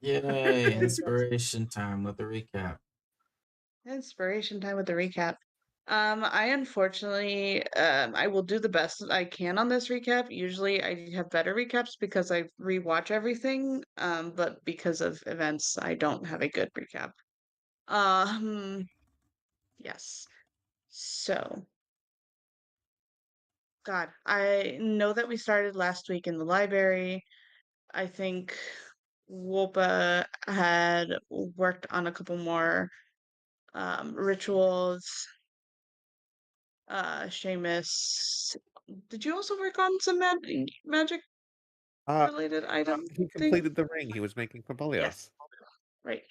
Yay, inspiration time with a recap. Inspiration time with the recap. I unfortunately, I will do the best I can on this recap. Usually, I have better recaps because I rewatch everything. But because of events, I don't have a good recap. Um, yes. So, God, I know that we started last week in the library. I think Wolpa had worked on a couple more rituals. Seamus, did you also work on some magic Uh, related item he thing? completed the ring he was making for Yes, Belios. right.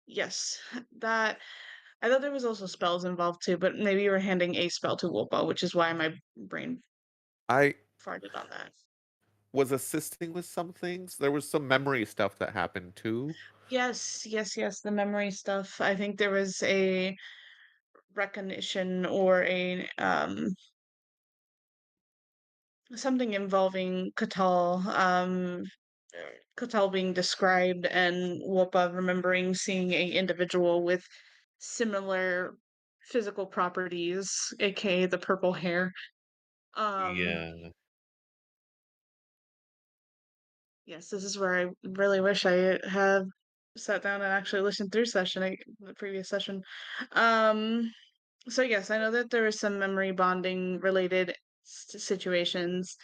Yes, that I thought there was also spells involved too, but maybe you were handing a spell to Wolpa, which is why my brain I farted on that. was assisting with some things. There was some memory stuff that happened too. Yes, the memory stuff. I think there was a recognition or a something involving Catal, Catal being described and Whoopa remembering seeing a individual with similar physical properties, aka the purple hair. Um, Yeah. yes, this is where I really wish I had sat down and actually listened through the previous session. Um, so yes, I know that there was some memory bonding related situations.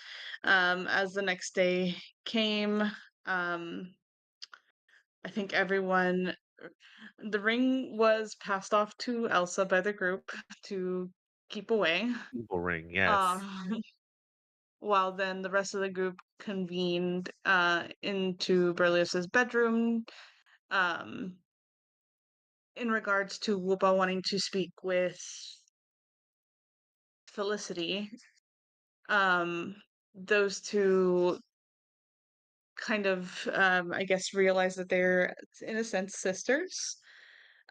As the next day came, um, I think everyone the ring was passed off to Elsa by the group to keep away. Evil ring, yes. Um, while then the rest of the group convened into Berlioz's bedroom um, in regards to Whoopa wanting to speak with Felicity. Um, those two kind of, I guess, realize that they're, in a sense, sisters.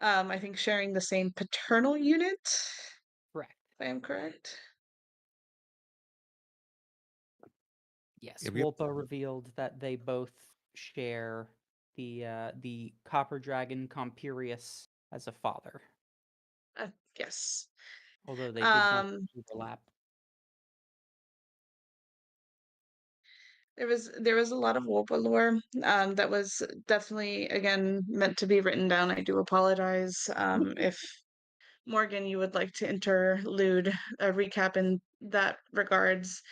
I think sharing the same paternal unit, Correct. if I am correct. Yes, Yep, yep. Wolpa revealed that they both share the copper dragon Compirius as a father, Yes. although they did not Um, overlap. there was a lot of Wolpa lore that was definitely again meant to be written down. I do apologize if Morgan, you would like to interlude a recap in that regards.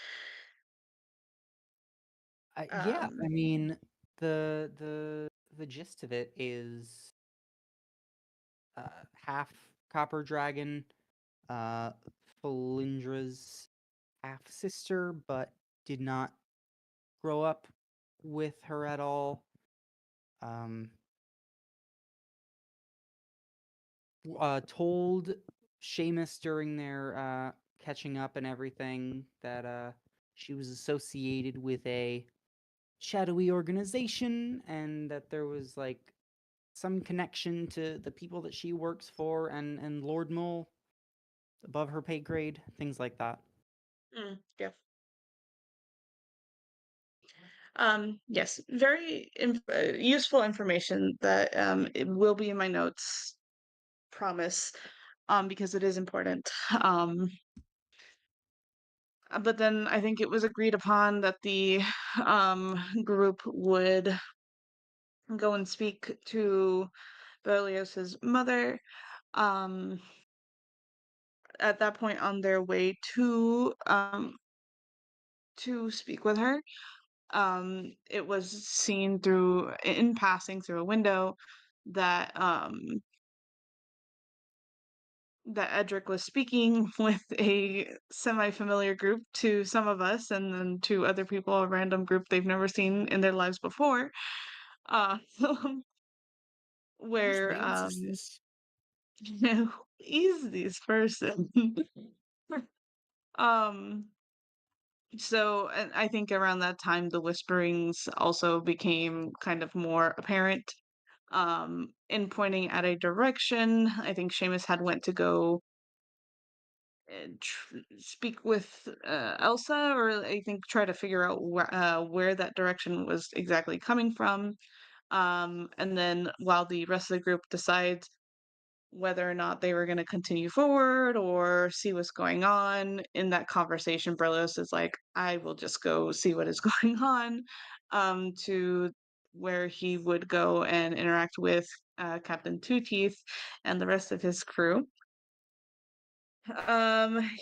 Yeah, Um, I mean the gist of it is half copper dragon, uh, Felindra's half sister, but did not grow up with her at all. Um, told Seamus during their catching up and everything that she was associated with a shadowy organization and that there was like some connection to the people that she works for and Lord Mole above her pay grade, things like that. yeah. Yes, very useful information that it will be in my notes, promise, because it is important. Um, but then I think it was agreed upon that the group would go and speak to Berlioz's mother. Um, at that point, on their way to speak with her, it was seen through in passing through a window that that Edric was speaking with a semi-familiar group to some of us, and then to other people, a random group they've never seen in their lives before. Uh, Whose where names is this? who is this person? um, so and I think around that time the whisperings also became kind of more apparent. In pointing at a direction, I think Seamus had went to go speak with Elsa, or I think try to figure out where that direction was exactly coming from. And then while the rest of the group decides whether or not they were going to continue forward or see what's going on in that conversation, Berlioz is like, I will just go see what is going on, to where he would go and interact with Captain Two Teeth and the rest of his crew.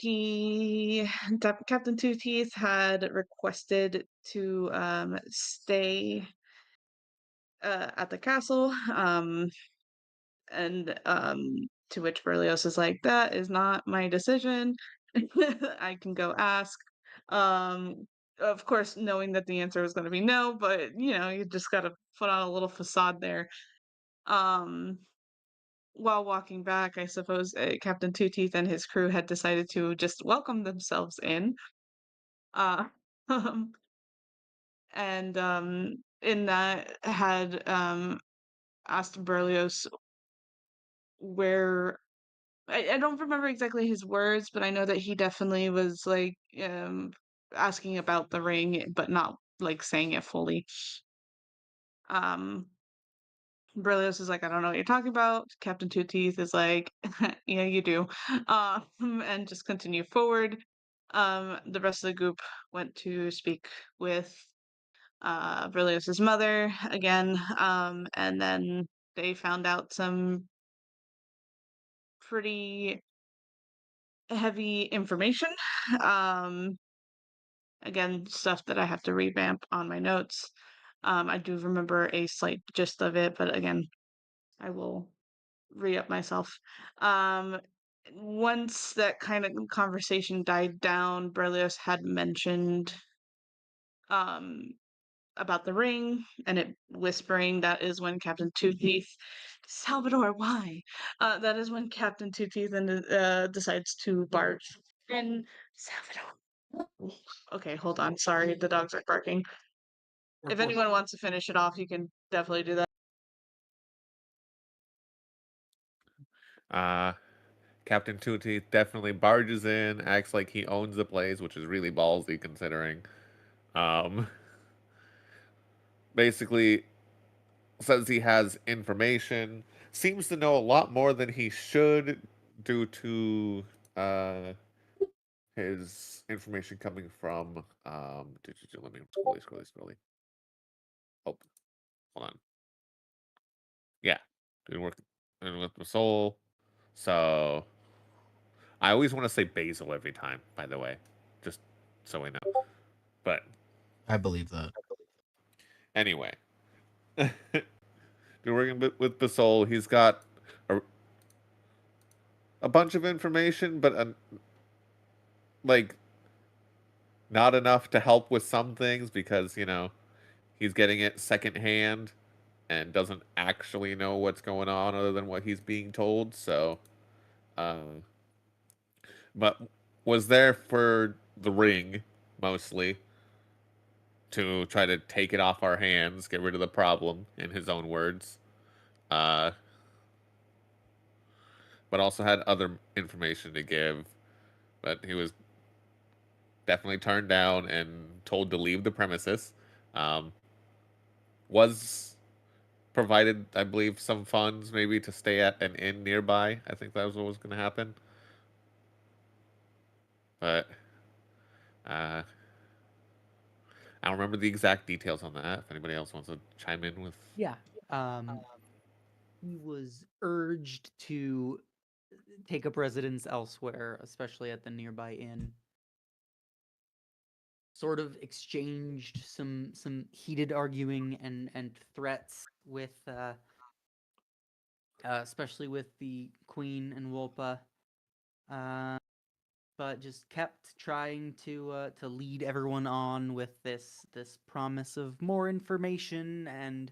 He Captain Two Teeth had requested to stay at the castle, and to which Berlioz is like, that is not my decision. I can go ask. Of course, knowing that the answer was going to be no, but you just got to put on a little facade there. Um, while walking back, I suppose Captain Two Teeth and his crew had decided to just welcome themselves in. Uh, and in that had asked Berlioz where I don't remember exactly his words, but I know that he definitely was like asking about the ring, but not like saying it fully. Um Berlioz is like, I don't know what you're talking about. Captain Two Teeth is like, yeah, you do. And just continue forward. The rest of the group went to speak with Berlioz's mother again, and then they found out some pretty heavy information. Um, Again, stuff that I have to revamp on my notes. I do remember a slight gist of it, but again, I will re-up myself. Um, Once that kind of conversation died down, Berlioz had mentioned um about the ring and it whispering that is when Captain Two Teeth Salvador, why? That is when Captain Two Teeth and decides to barge in. Salvador. Okay, hold on. Sorry, the dogs are barking. If anyone wants to finish it off, you can definitely do that. Captain Two Teeth definitely barges in, acts like he owns the place, which is really ballsy considering. Um, Basically says he has information, seems to know a lot more than he should due to uh, his information coming from. Let me scrolly. Oh, hold on. Yeah, doing work with the soul. So I always want to say Basil every time, by the way, just so we know. But I believe that. anyway, doing working with Basol, he's got a bunch of information, but like not enough to help with some things because he's getting it secondhand and doesn't actually know what's going on other than what he's being told. So, but was there for the ring mostly to try to take it off our hands, get rid of the problem, in his own words. Uh, but also had other information to give. But he was definitely turned down and told to leave the premises. Was provided, I believe, some funds maybe to stay at an inn nearby. I think that was what was going to happen. But I don't remember the exact details on that. If anybody else wants to chime in with, Yeah. He was urged to take up residence elsewhere, especially at the nearby inn. Sort of exchanged some heated arguing and threats with especially with the Queen and Wolpa. But just kept trying to lead everyone on with this promise of more information and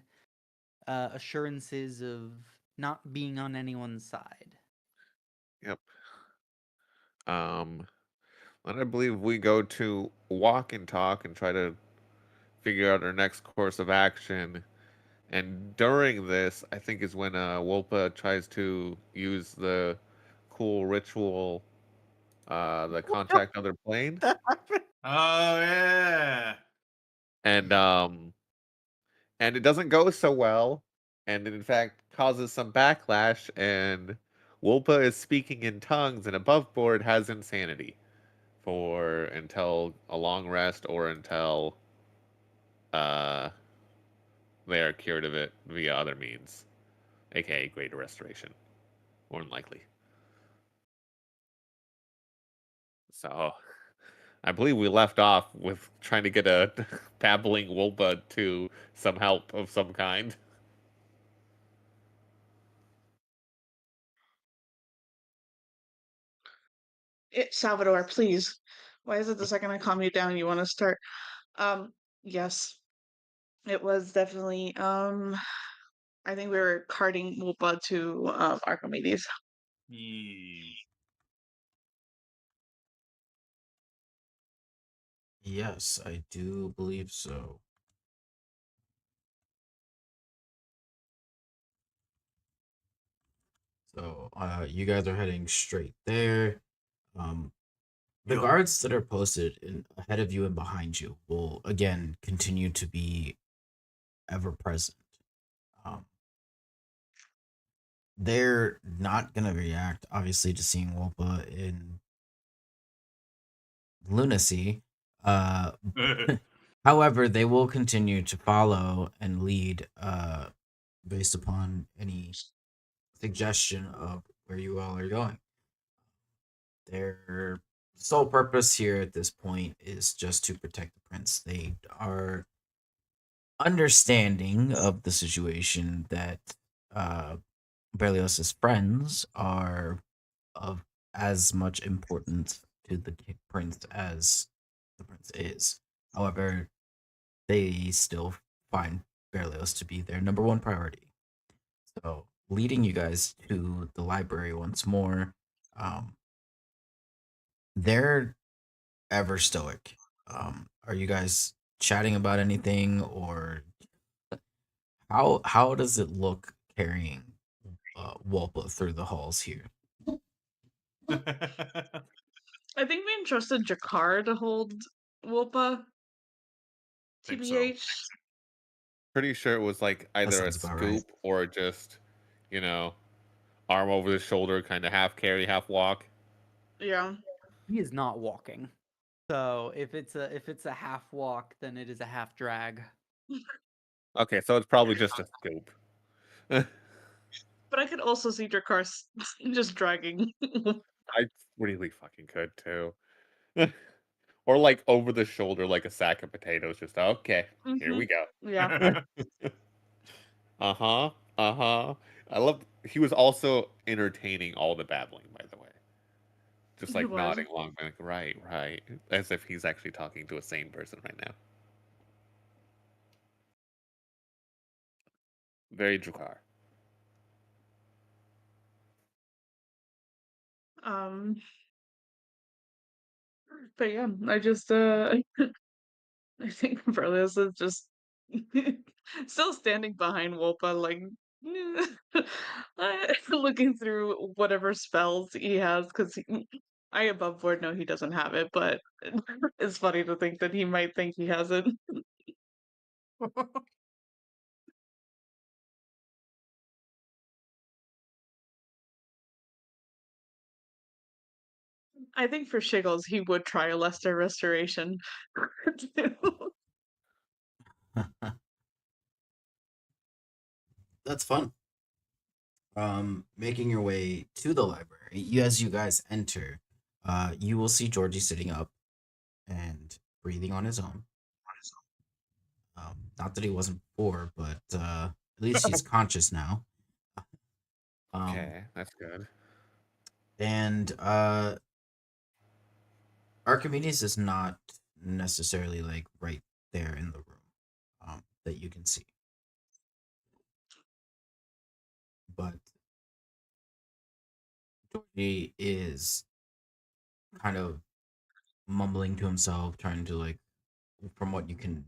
assurances of not being on anyone's side. yep. And I believe we go to walk and talk and try to figure out our next course of action. And during this, I think is when Wolpa tries to use the cool ritual, the contact other plane, Oh yeah. and and it doesn't go so well, and it in fact causes some backlash, and Wolpa is speaking in tongues, and Above Board has insanity for until a long rest or until uh they are cured of it via other means, aka greater restoration, more than likely. So I believe we left off with trying to get a babbling Wolpa to some help of some kind. Salvador, please. Why is it the second I calm you down, you want to start? Yes, it was definitely. I think we were carting Wolpa to Archimedes. Yes, I do believe so. So, you guys are heading straight there. The guards that are posted ahead of you and behind you will again continue to be ever present. Um, they're not gonna react, obviously, to seeing Wolpa in lunacy. However, they will continue to follow and lead based upon any suggestion of where you all are going. Their sole purpose here at this point is just to protect the prince. They are understanding of the situation that Berlios's friends are of as much importance to the prince as the prince is. However, they still find Berlioz to be their number one priority. So, leading you guys to the library once more, um, they're ever stoic. Are you guys chatting about anything, or how does it look carrying Wolpa through the halls here? I think we entrusted Jakar to hold Wolpa. Think so. TBH. Pretty sure it was like either a sounds about right. scoop or just, you know, arm over the shoulder, kind of half carry, half walk. Yeah. He is not walking. So if it's a half walk, then it is a half drag. Okay, so it's probably just a scoop. But I could also see Jakar just dragging. I really fucking could too. Or like over the shoulder, like a sack of potatoes. Just okay, here we go. Yeah. Uh-huh. Uh-huh. I love he was also entertaining all the babbling, by the way. Just He like was. nodding along, like, right, right. As if he's actually talking to a sane person right now. Very Drakkar. But yeah, I just I think Berlioz is just still standing behind Wolpa, like looking through whatever spells he has, because I above board know he doesn't have it, but it's funny to think that he might think he has it. I think for Shiggles, he would try a Lester restoration. That's fun. Making your way to the library, as you guys enter, you will see Georgie sitting up and breathing on his own. Not that he wasn't before, but at least he's conscious now. Okay, that's good. And Archimedes is not necessarily like right there in the room that you can see. But Georgie is kind of mumbling to himself, trying to like, from what you can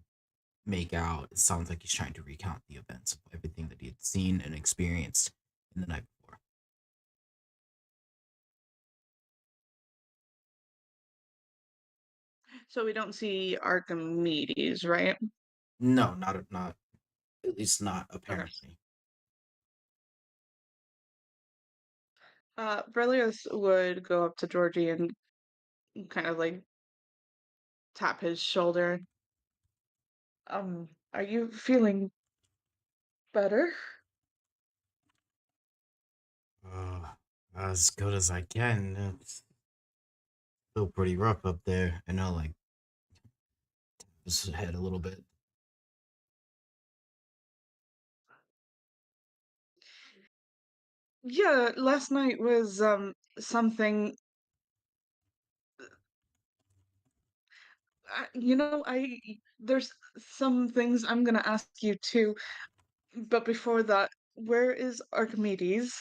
make out, it sounds like he's trying to recount the events of everything that he had seen and experienced in the night before. So we don't see Archimedes, right? No, not At least not apparently. Berlioz would go up to Georgie and kind of like tap his shoulder. Are you feeling better? As good as I can. It's still pretty rough up there. I know, like, his head a little bit. Yeah, last night was something. There's some things I'm gonna ask you too, but before that, where is Archimedes?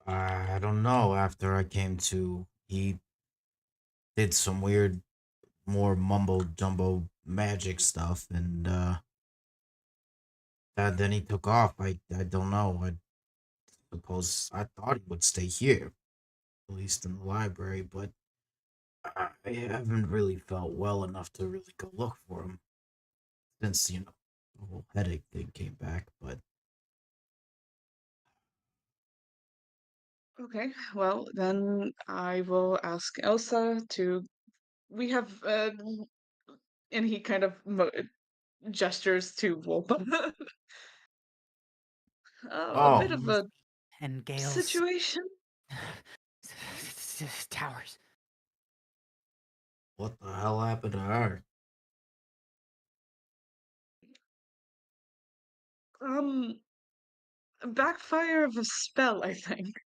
I don't know. After I came to, he did some weird, more mumbo jumbo magic stuff, and then he took off. I don't know. I suppose I thought he would stay here, at least in the library, but I haven't really felt well enough to really go look for him since the whole headache thing came back. But Okay, well then I will ask Elsa to. We have and he kind of gestures to Wolpa. A bit oh, of a And Gale's situation. towers. what the hell happened to her? Backfire of a spell, I think.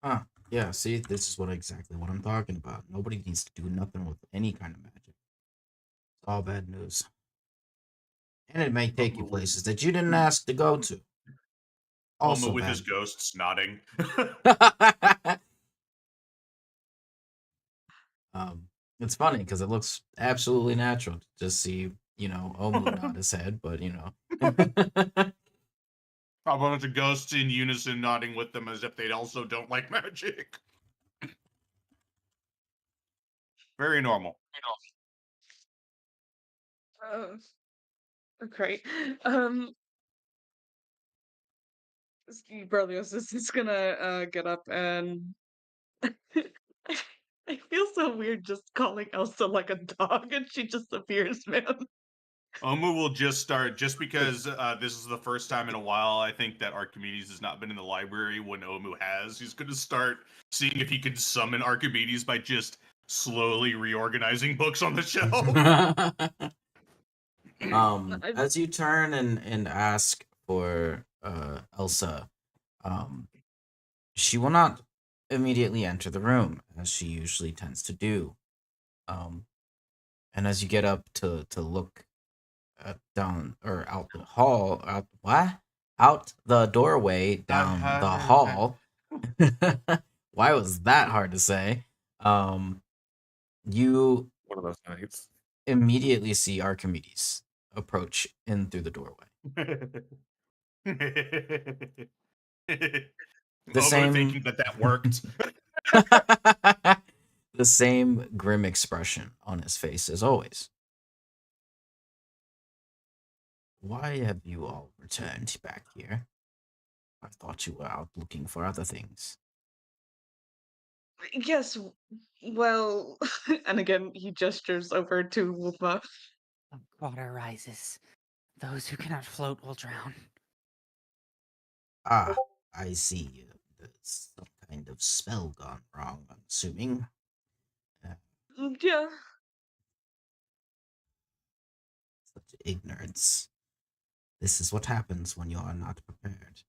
Huh? Yeah. See, this is exactly what I'm talking about. Nobody needs to do nothing with any kind of magic. It's all bad news, and it may take you places that you didn't ask to go to. Also Alma with bad. his ghosts nodding. It's funny because it looks absolutely natural to just see, Omu nod his head, but A bunch of ghosts in unison nodding with them as if they also don't like magic. Very normal. Uh, great. Berlioz is just gonna get up and I feel so weird just calling Elsa like a dog and she just appears, man. Omu will just start, just because this is the first time in a while, I think, that Archimedes has not been in the library when Omu has. He's going to start seeing if he can summon Archimedes by just slowly reorganizing books on the shelf. As you turn and ask for Elsa, she will not immediately enter the room as she usually tends to do. And as you get up to look down or out the hall, out the doorway down the hall. Why was that hard to say? You One of those nights. immediately see Archimedes approach in through the doorway. The same- thinking that worked. The same grim expression on his face as always. Why have you all returned back here? I thought you were out looking for other things. Yes, well, and again he gestures over to Wolpa. Water rises. Those who cannot float will drown. Ah, I see. There's some kind of spell gone wrong, I'm assuming. Yeah. Such ignorance. This is what happens when you are not prepared.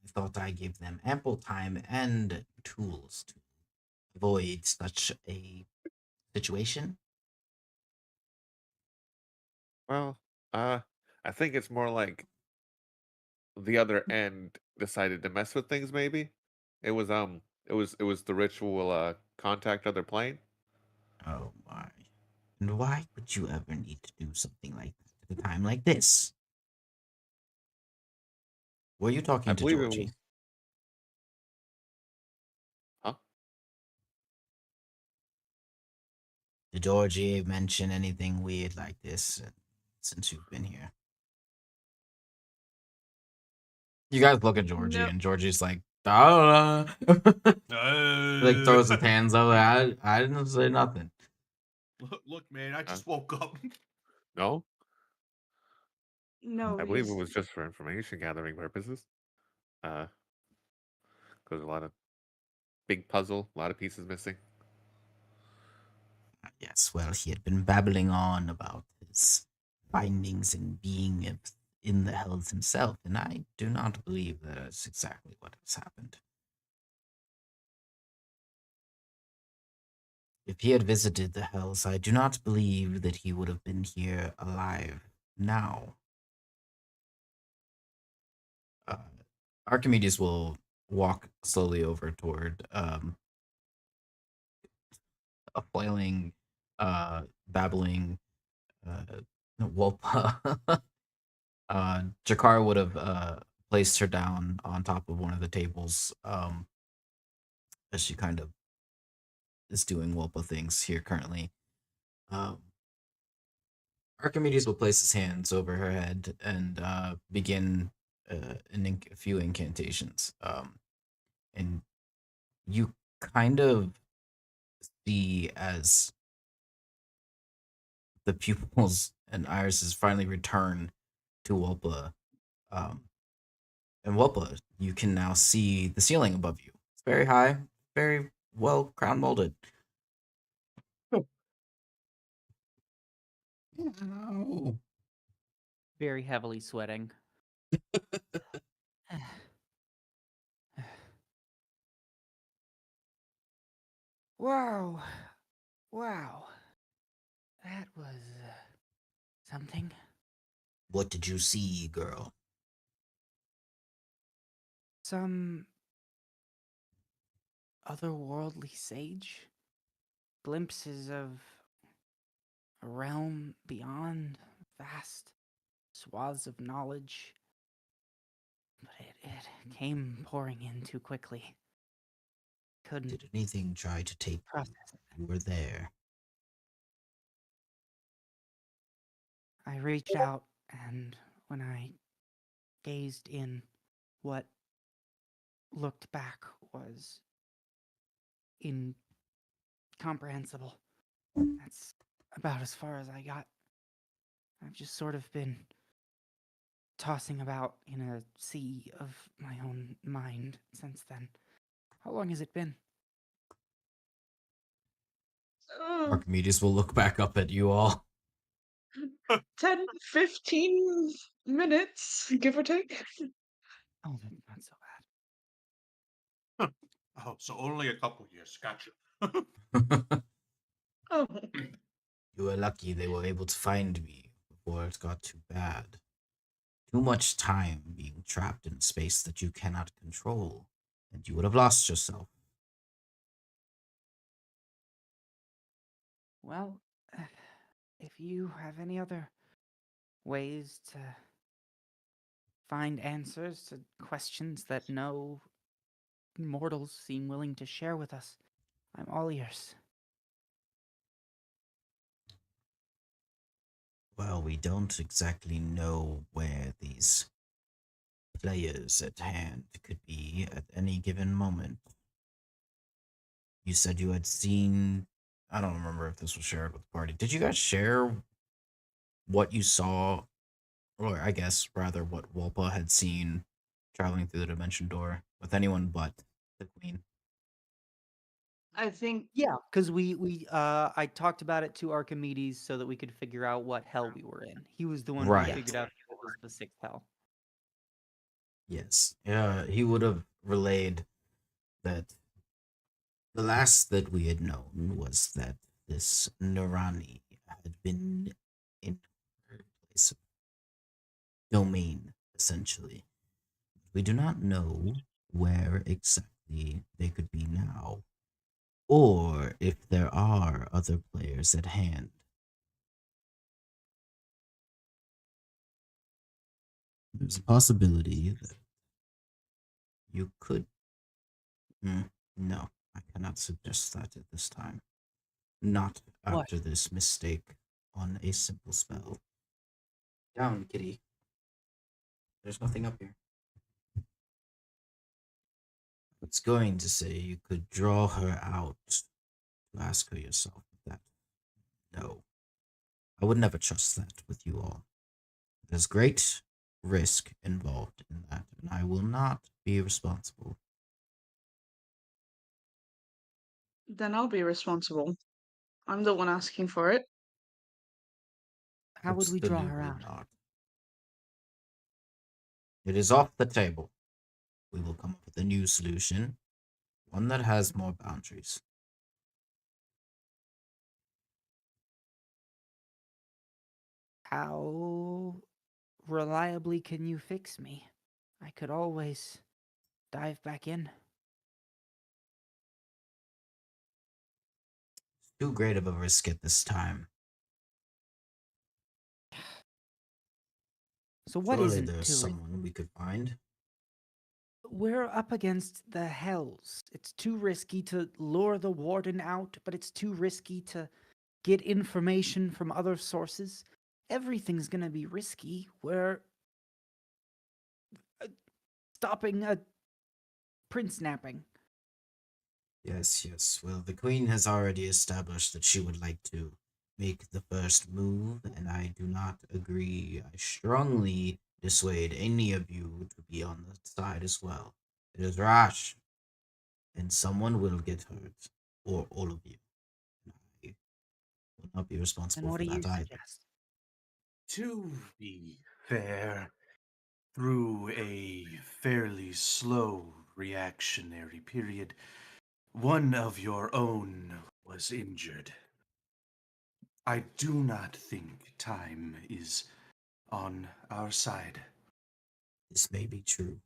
I thought I gave them ample time and tools to avoid such a situation. Well, I think it's more like the other end decided to mess with things. Maybe it was the ritual contact other plane. Oh my. And why would you ever need to do something like that at a time like this? Were you talking I to believe it Georgie? was. Huh? Did Georgie mention anything weird like this since you've been here? You guys look at Georgie, Nope. and Georgie's like, I don't know. Like throws his hands up. Like, I didn't say nothing. Look, man, I just woke up. No, No, I believe it he's was just for information gathering purposes. Because a lot of big puzzle, a lot of pieces missing. Yes, well, he had been babbling on about his findings and being in the hells himself, and I do not believe that is exactly what has happened. If he had visited the hells, I do not believe that he would have been here alive now. Archimedes will walk slowly over toward a flailing, babbling Wolpa. Jakar would have placed her down on top of one of the tables as she kind of is doing Wolpa things here currently. Archimedes will place his hands over her head and begin a few incantations. And you kind of see as the pupils and irises finally return to Wolpa. And Wolpa, you can now see the ceiling above you. It's very high, very well crown molded. Ow. Very heavily sweating. Wow. Wow. That was something. What did you see, girl? Some otherworldly sage? Glimpses of a realm beyond vast swaths of knowledge. But it came pouring in too quickly. Couldn't Did anything try to take you? process it. You were there. I reached out, and when I gazed in, what looked back was incomprehensible. That's about as far as I got. I've just sort of been tossing about in a sea of my own mind since then. How long has it been? Archimedes will look back up at you all. 10, 15 minutes, give or take. Oh, that's not so bad. Oh, so only a couple years. Gotcha. Oh, You were lucky they were able to find me before it got too bad. Too much time being trapped in a space that you cannot control, and you would have lost yourself. Well, if you have any other ways to find answers to questions that no mortals seem willing to share with us, I'm all ears. Well, we don't exactly know where these players at hand could be at any given moment. You said you had seen. I don't remember if this was shared with the party. Did you guys share what you saw, or I guess rather what Wolpa had seen traveling through the dimension door with anyone but the queen? I think Yeah, because I talked about it to Archimedes so that we could figure out what hell we were in. He was the one Right. who figured out what was the sixth hell. Yes. He would have relayed that the last that we had known was that this Nurani had been in her place of domain, essentially. We do not know where exactly they could be now, or if there are other players at hand. There's a possibility that you could. No, I cannot suggest that at this time. Not What? after this mistake on a simple spell. Down, kitty. There's nothing up here. I was going to say you could draw her out to ask her yourself, but that. No. I would never trust that with you all. There's great risk involved in that, and I will not be responsible. Then I'll be responsible. I'm the one asking for it. How would we draw her Absolutely out? not. It is off the table. We will come up with a new solution, one that has more boundaries. How reliably can you fix me? I could always dive back in. Too great of a risk at this time. So what Surely isn't there's too risky? someone we could find. We're up against the Hells. It's too risky to lure the warden out, but it's too risky to get information from other sources. Everything's gonna be risky. We're stopping a prince napping. Yes, yes. Well, the Queen has already established that she would like to make the first move, and I do not agree. I strongly dissuade any of you to be on the side as well. It is rash, and someone will get hurt, or all of you. And I will not be And responsible what for do you that either. suggest? To be fair, through a fairly slow reactionary period, one of your own was injured. I do not think time is on our side. This may be true.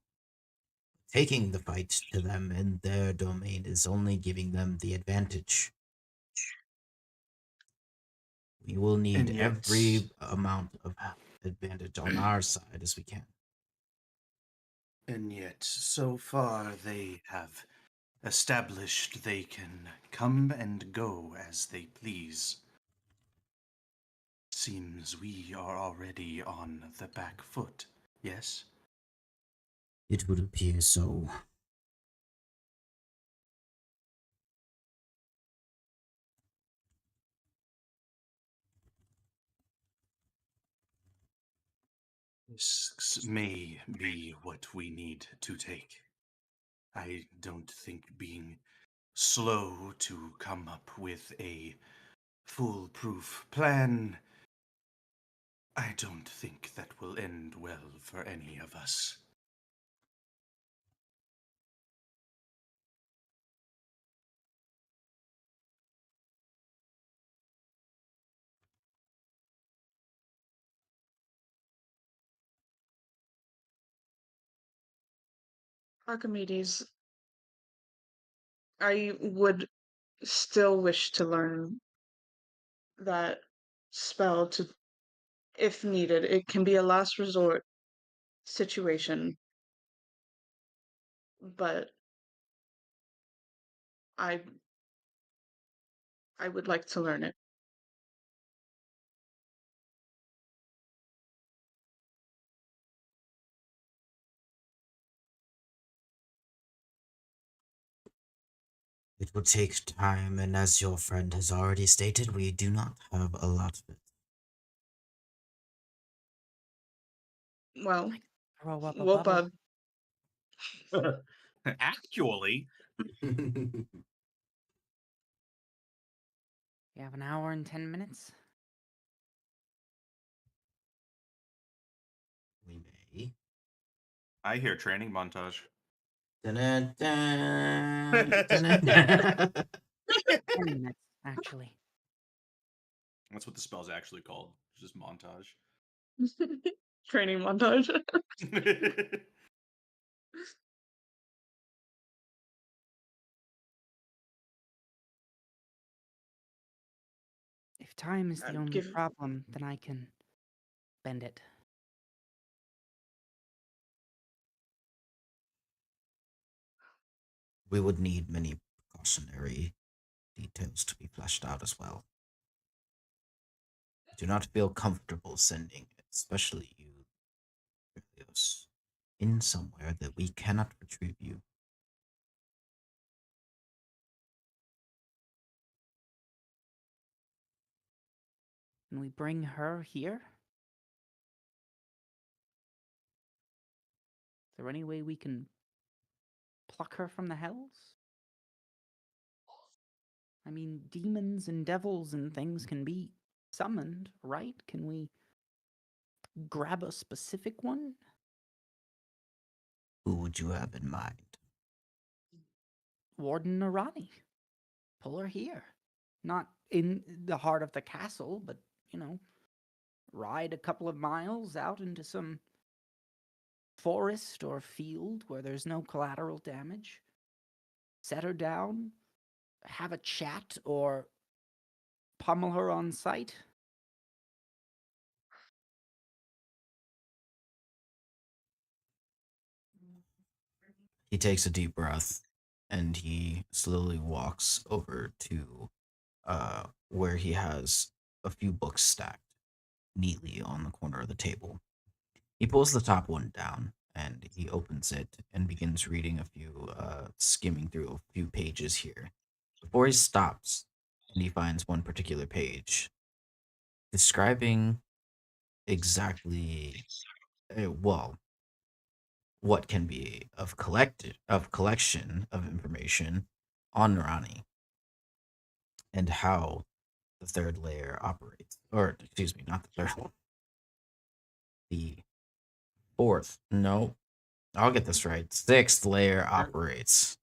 Taking the fight to them in their domain is only giving them the advantage. We will need And yet- every amount of advantage on our side as we can. And yet, so far they have established they can come and go as they please. Seems we are already on the back foot, yes? It would appear so. Risks may be what we need to take. I don't think being slow to come up with a foolproof plan, I don't think that will end well for any of us. Archimedes, I would still wish to learn that spell to, if needed. It can be a last resort situation, but I I would like to learn it. It will take time, and as your friend has already stated, we do not have a lot Well, Throw up a Whopa, bubble. Actually, of it. You have an hour and 10 minutes? We may. I hear training montage. Dun-dun, dun, dun-dun. 10 minutes, actually. That's what the spell's actually called. It's just montage. training montage. If time is the I'd only give- problem, then I can bend it. We would need many precautionary details to be fleshed out as well. I do not feel comfortable sending, especially you, Berlioz, in somewhere that we cannot retrieve you. Can we bring her here? Is there any way we can pluck her from the hells? I mean, demons and devils and things can be summoned, right? Can we grab a specific one? Who would you have in mind? Warden Narani. Pull her here. Not in the heart of the castle, but, ride a couple of miles out into some forest or field where there's no collateral damage. Set her down, have a chat, or pummel her on sight. He takes a deep breath and he slowly walks over to where he has a few books stacked neatly on the corner of the table. He pulls the top one down and he opens it and begins reading skimming through a few pages here. Before he stops and he finds one particular page describing exactly, what can be of collection of information on Narani and how the third layer operates. Or excuse me, not the third one. The fourth. No. I'll get this right. Sixth layer operates.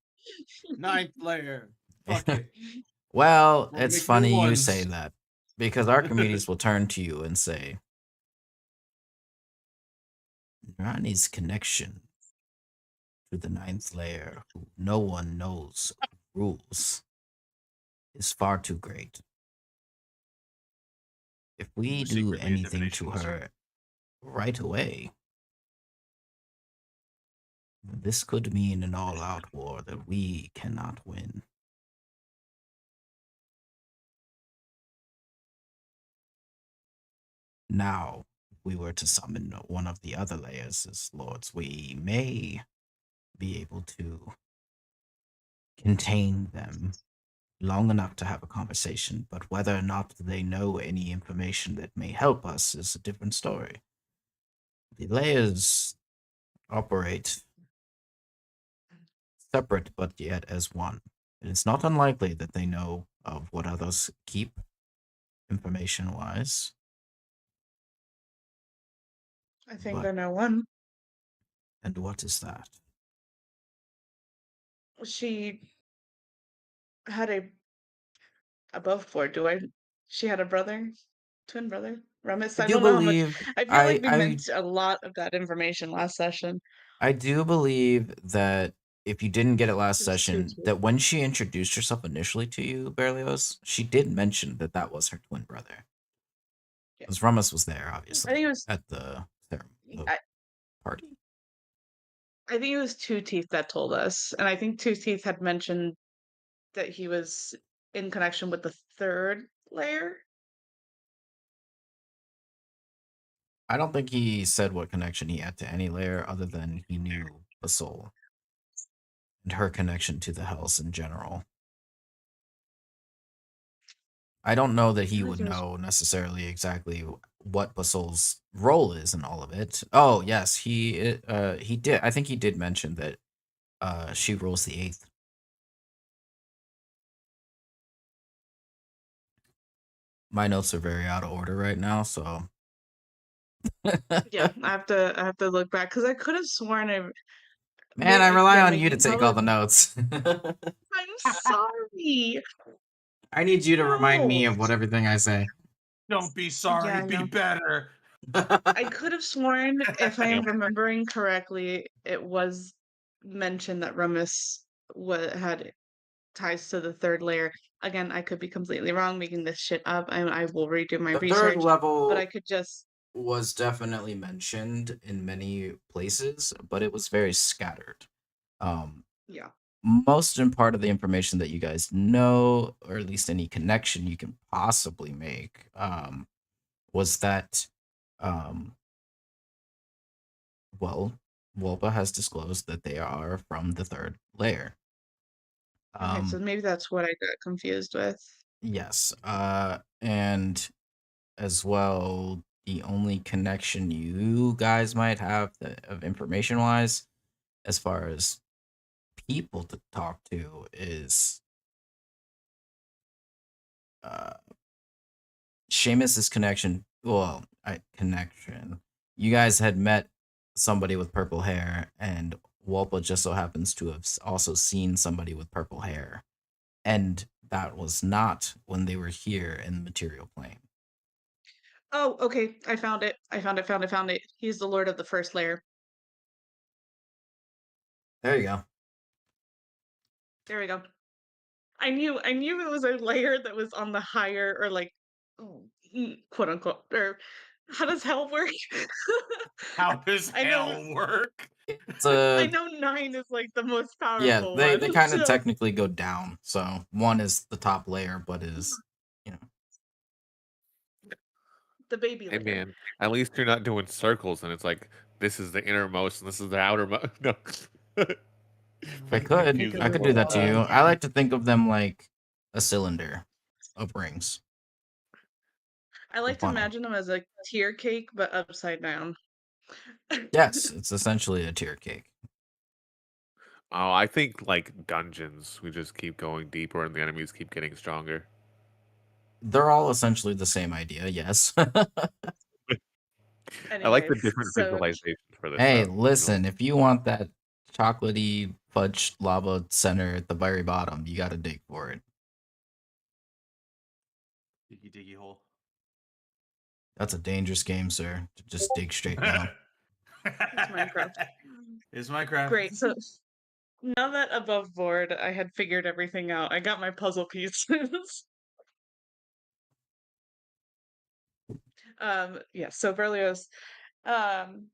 9th layer. Fuck it. Well, We'll it's make new funny you ones. say that because Archimedes will turn to you and say, Narani's connection to the 9th layer, who no one knows who rules, is far too great. If we The do secret anything divination to wizard. her right away, this could mean an all-out war that we cannot win. Now, if we were to summon one of the other layers as lords, we may be able to contain them long enough to have a conversation, but whether or not they know any information that may help us is a different story. The layers operate separate but yet as one. It is not unlikely that they know of what others keep, information-wise. I think But- I know one. And what is that? She had above board. She had a brother, twin brother, Remus. I do don't know how much. believe I feel like we I meant a lot of that information last session. I do believe that if you didn't get it last It was session, Tutu. that when she introduced herself initially to you, Berlioz, she did mention that that was her twin brother. Yeah. Because Remus was there, obviously, I think it was. at the ceremony, I, party. I think it was Two Teeth that told us, and I think Two Teeth had mentioned that he was in connection with the third layer. I don't think he said what connection he had to any layer other than he knew Basol and her connection to the Hells in general. I don't know that he feel like would it was- know necessarily exactly what Basol's role is in all of it. Oh, yes, he did. I think he did mention that she rules the 8th. My notes are very out of order right now, so Yeah, I have to look back because I could have sworn I. man, I rely yeah, on you to take all the notes. I'm sorry. I need you to remind me No. of what everything I say. Don't be sorry, I be know. better. I could have sworn, if I am remembering correctly, it was mentioned that Remus had ties to the third layer. Again, I could be completely wrong, making this shit up. I will redo my The research, third level but I could just. was definitely mentioned in many places, but it was very scattered. Yeah. most and part of the information that you guys know, or at least any connection you can possibly make, was that, well, Wolpa has disclosed that they are from the third layer. Okay, so maybe that's what I got confused with. Yes, and as well, the only connection you guys might have of information wise, as far as people to talk to, is Seamus's connection. Well, connection. You guys had met somebody with purple hair, and Wolpa just so happens to have also seen somebody with purple hair, and that was not when they were here in the material plane. Oh, okay. I found it. Found it. He's the Lord of the First Layer. There you go. There we go. I knew it was a layer that was on the higher or like quote unquote or how does hell work? How does I know hell work? It's I a know 9 is like the most yeah. powerful They one. kind of So technically go down. So 1 is the top layer, but is the baby Hey layer. man, at least you're not doing circles and it's like this is the innermost and this is the outermost. No. I could Confusing I could for do a that to you. while. I like to think of them like a cylinder of rings. I like to funnel. imagine them as a tier cake but upside down. Yes, it's essentially a tier cake. Oh, I think like dungeons. We just keep going deeper and the enemies keep getting stronger. They're all essentially the same idea, yes. I like the Anyways, different so visualization for this. Hey, though, you know? listen, if you want that chocolatey fudge lava center at the very bottom, you gotta dig for it. Diggy diggy hole. That's a dangerous game, sir. To just dig straight down. it's Minecraft. It's Minecraft. Great. So now that above board I had figured everything out, I got my puzzle pieces. Yeah, so Berlioz, um,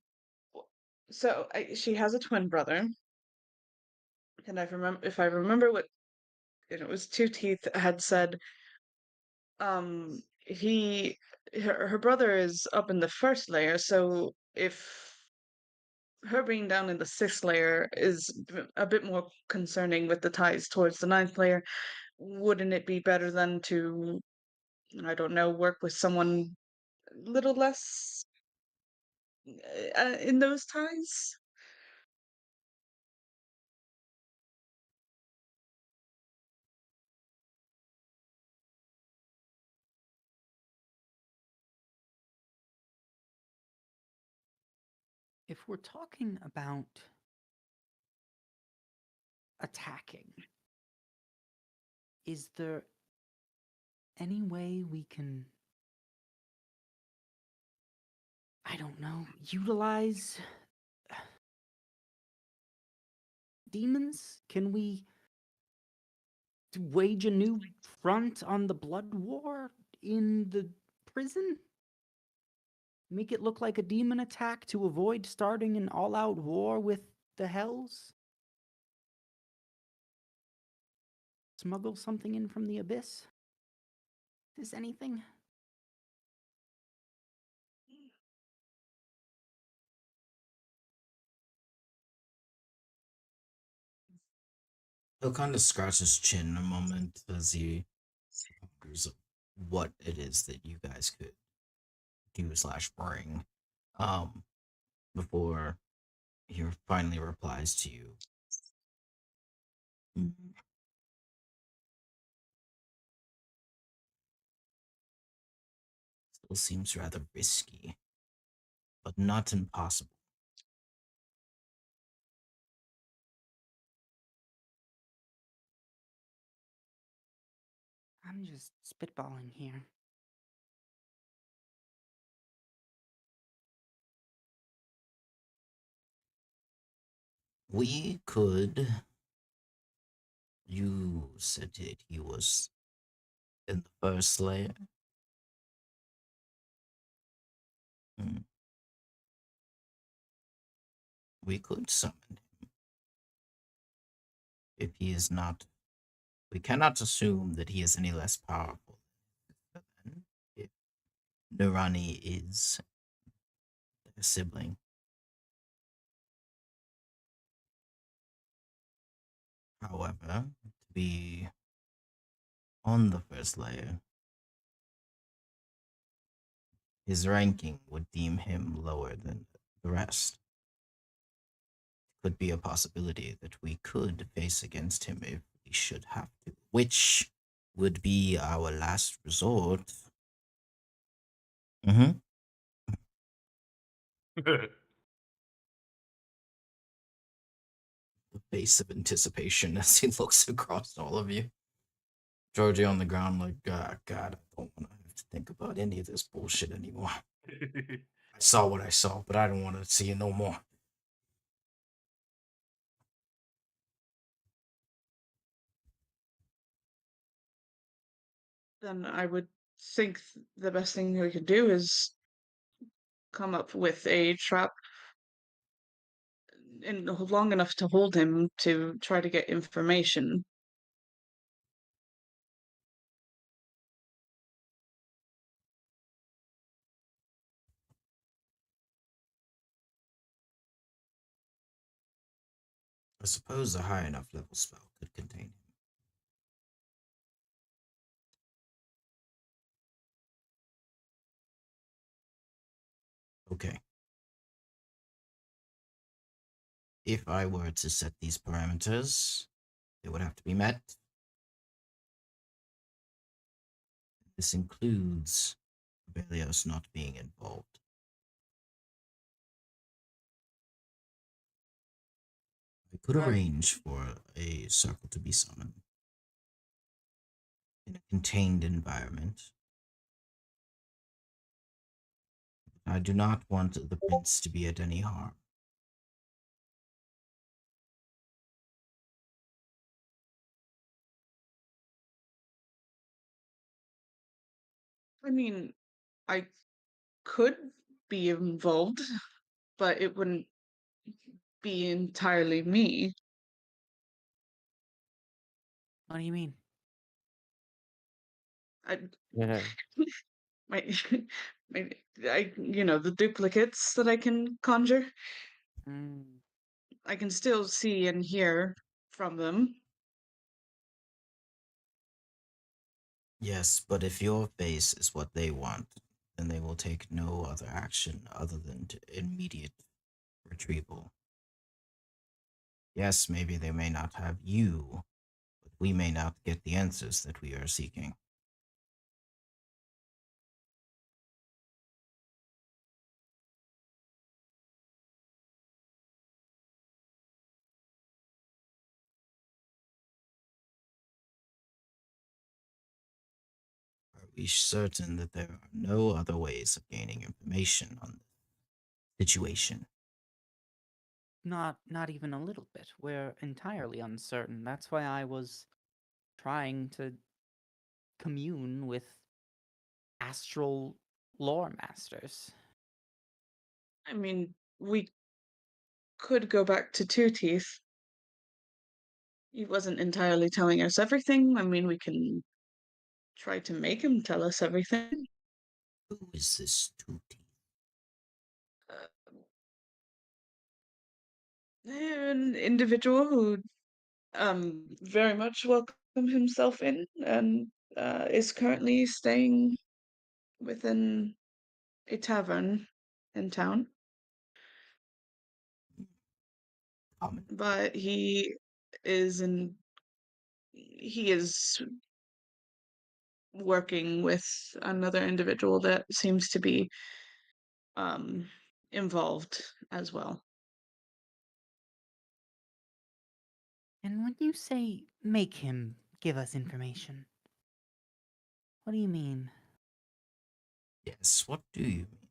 she has a twin brother, and if I remember what, and it was Two Teeth had said, he her brother is up in the first layer, so if her being down in the sixth layer is a bit more concerning with the ties towards the ninth layer, wouldn't it be better than to, I don't know, work with someone a little less in those ties? If we're talking about attacking, is there any way we can, I don't know, utilize demons? Can we wage a new front on the blood war in the prison? Make it look like a demon attack to avoid starting an all-out war with the Hells? Smuggle something in from the abyss? Is anything? He'll kind of scratch his chin a moment as he wonders what it is that you guys could do / bring. Before he finally replies to you. Still seems rather risky, but not impossible. I'm just spitballing here. We could. You said that he was in the first layer. We could summon him. if he is not, we cannot assume that he is any less powerful than if Nurani is a sibling. However, to be on the first layer, his ranking would deem him lower than the rest. Could be a possibility that we could face against him if we should have to, which would be our last resort. Mm-hmm. The face of anticipation as he looks across all of you. Georgie on the ground, like, God, I don't want to have to think about any of this bullshit anymore. I saw what I saw, but I don't want to see it no more. Then I would think the best thing we could do is come up with a trap in long enough to hold him to try to get information. I suppose a high enough level spell could contain him. Okay. If I were to set these parameters, they would have to be met. This includes Abelios not being involved. I could arrange for a circle to be summoned in a contained environment. I do not want the prince to be at any harm. I mean, I could be involved, but it wouldn't be entirely me. What do you mean? I Yeah. my my the duplicates that I can conjure. Mm. I can still see and hear from them. Yes, but if your face is what they want, then they will take no other action other than immediate retrieval. Yes, maybe they may not have you, but we may not get the answers that we are seeking. Are we certain that there are no other ways of gaining information on the situation? Not even a little bit. We're entirely uncertain. That's why I was trying to commune with astral lore masters. I mean, we could go back to Two Teeth. He wasn't entirely telling us everything. I mean, we can try to make him tell us everything. Who is this Two Teeth? An individual who very much welcomed himself in and is currently staying within a tavern in town. Common. But he is working with another individual that seems to be involved as well. And when you say make him give us information, what do you mean? Yes, what do you mean?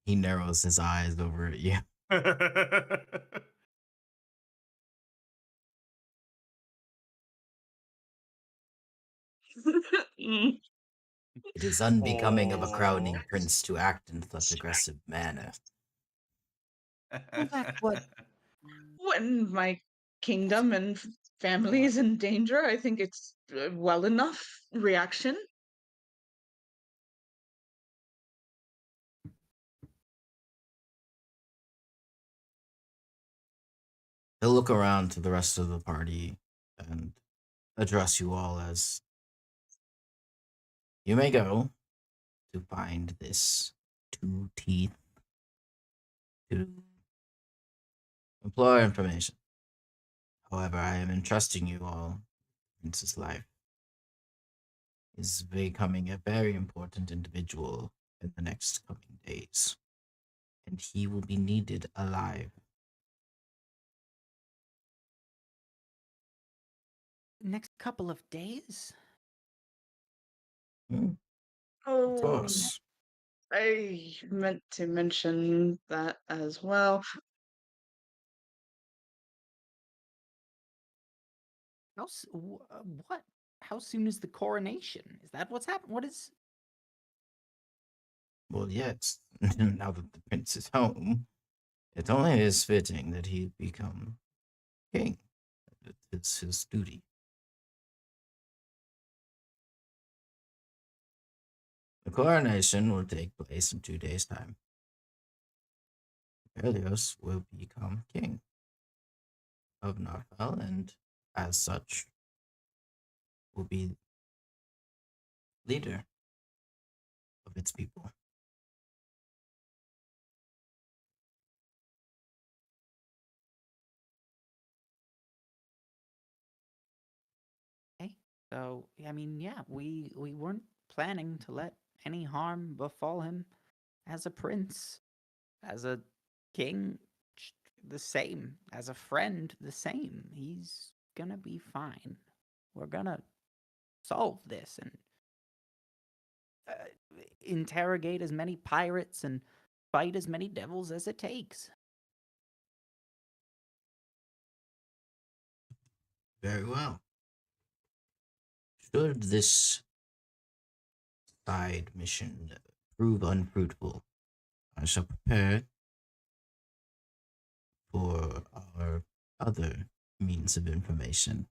He narrows his eyes over at you. Mm. It is unbecoming of a crowning prince to act in such aggressive manner. Well, that's what. When my kingdom and family is in danger, I think it's well enough reaction. He'll look around to the rest of the party and address you all as you may go to find this two teeth to implore information. However, I am entrusting you all. Prince's life is becoming a very important individual in the next coming days, and he will be needed alive. Next couple of days? Of Oh, course. I meant to mention that as well. What? How soon is the coronation? Is that what's happened? What is? Well, yes. Now that the prince is home, it only is fitting that he become king. It's his duty. The coronation will take place in 2 days' time. Berlioz will become king of Narfell, and as such, will be leader of its people. Okay. So, I mean, yeah, we weren't planning to let any harm befall him as a prince, as a king, the same, as a friend, the same. He's gonna be fine. We're gonna solve this and interrogate as many pirates and fight as many devils as it takes. Very well. Should this side mission prove unfruitful, I shall prepare for our other means of information.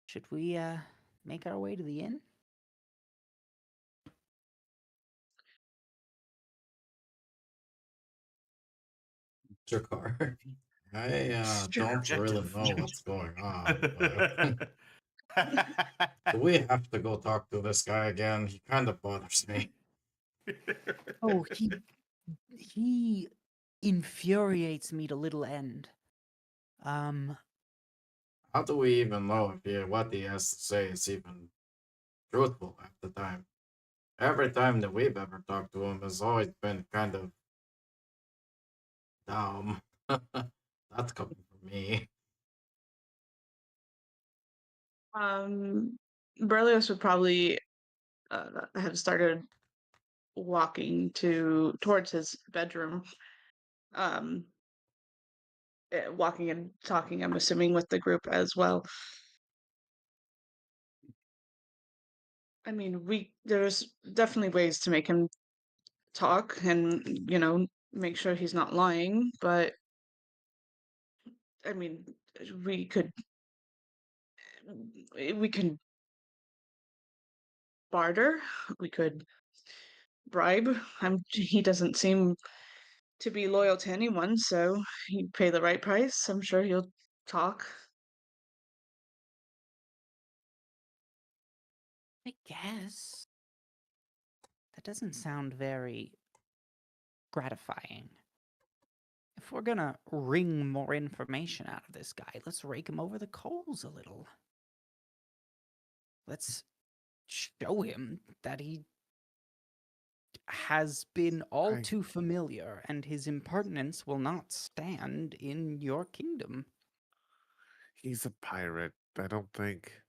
Should we make our way to the inn? Jakar. Sure. Don't really Objective. know what's going on. Do we have to go talk to this guy again? He kind of bothers me. Oh, he infuriates me to little end. How do we even know if what he has to say is even truthful at the time? Every time that we've ever talked to him has always been kind of dumb. That's coming from me. Berlioz would probably have started walking towards his bedroom. Um, walking and talking, I'm assuming, with the group as well. I mean, there's definitely ways to make him talk and, make sure he's not lying, but I mean, we could we can barter, we could bribe. He doesn't seem to be loyal to anyone, so you pay the right price. I'm sure he'll talk. I guess that doesn't sound very gratifying. If we're gonna wring more information out of this guy, let's rake him over the coals a little. Let's show him that he has been all I- too familiar and his impertinence will not stand in your kingdom. He's a pirate. I don't think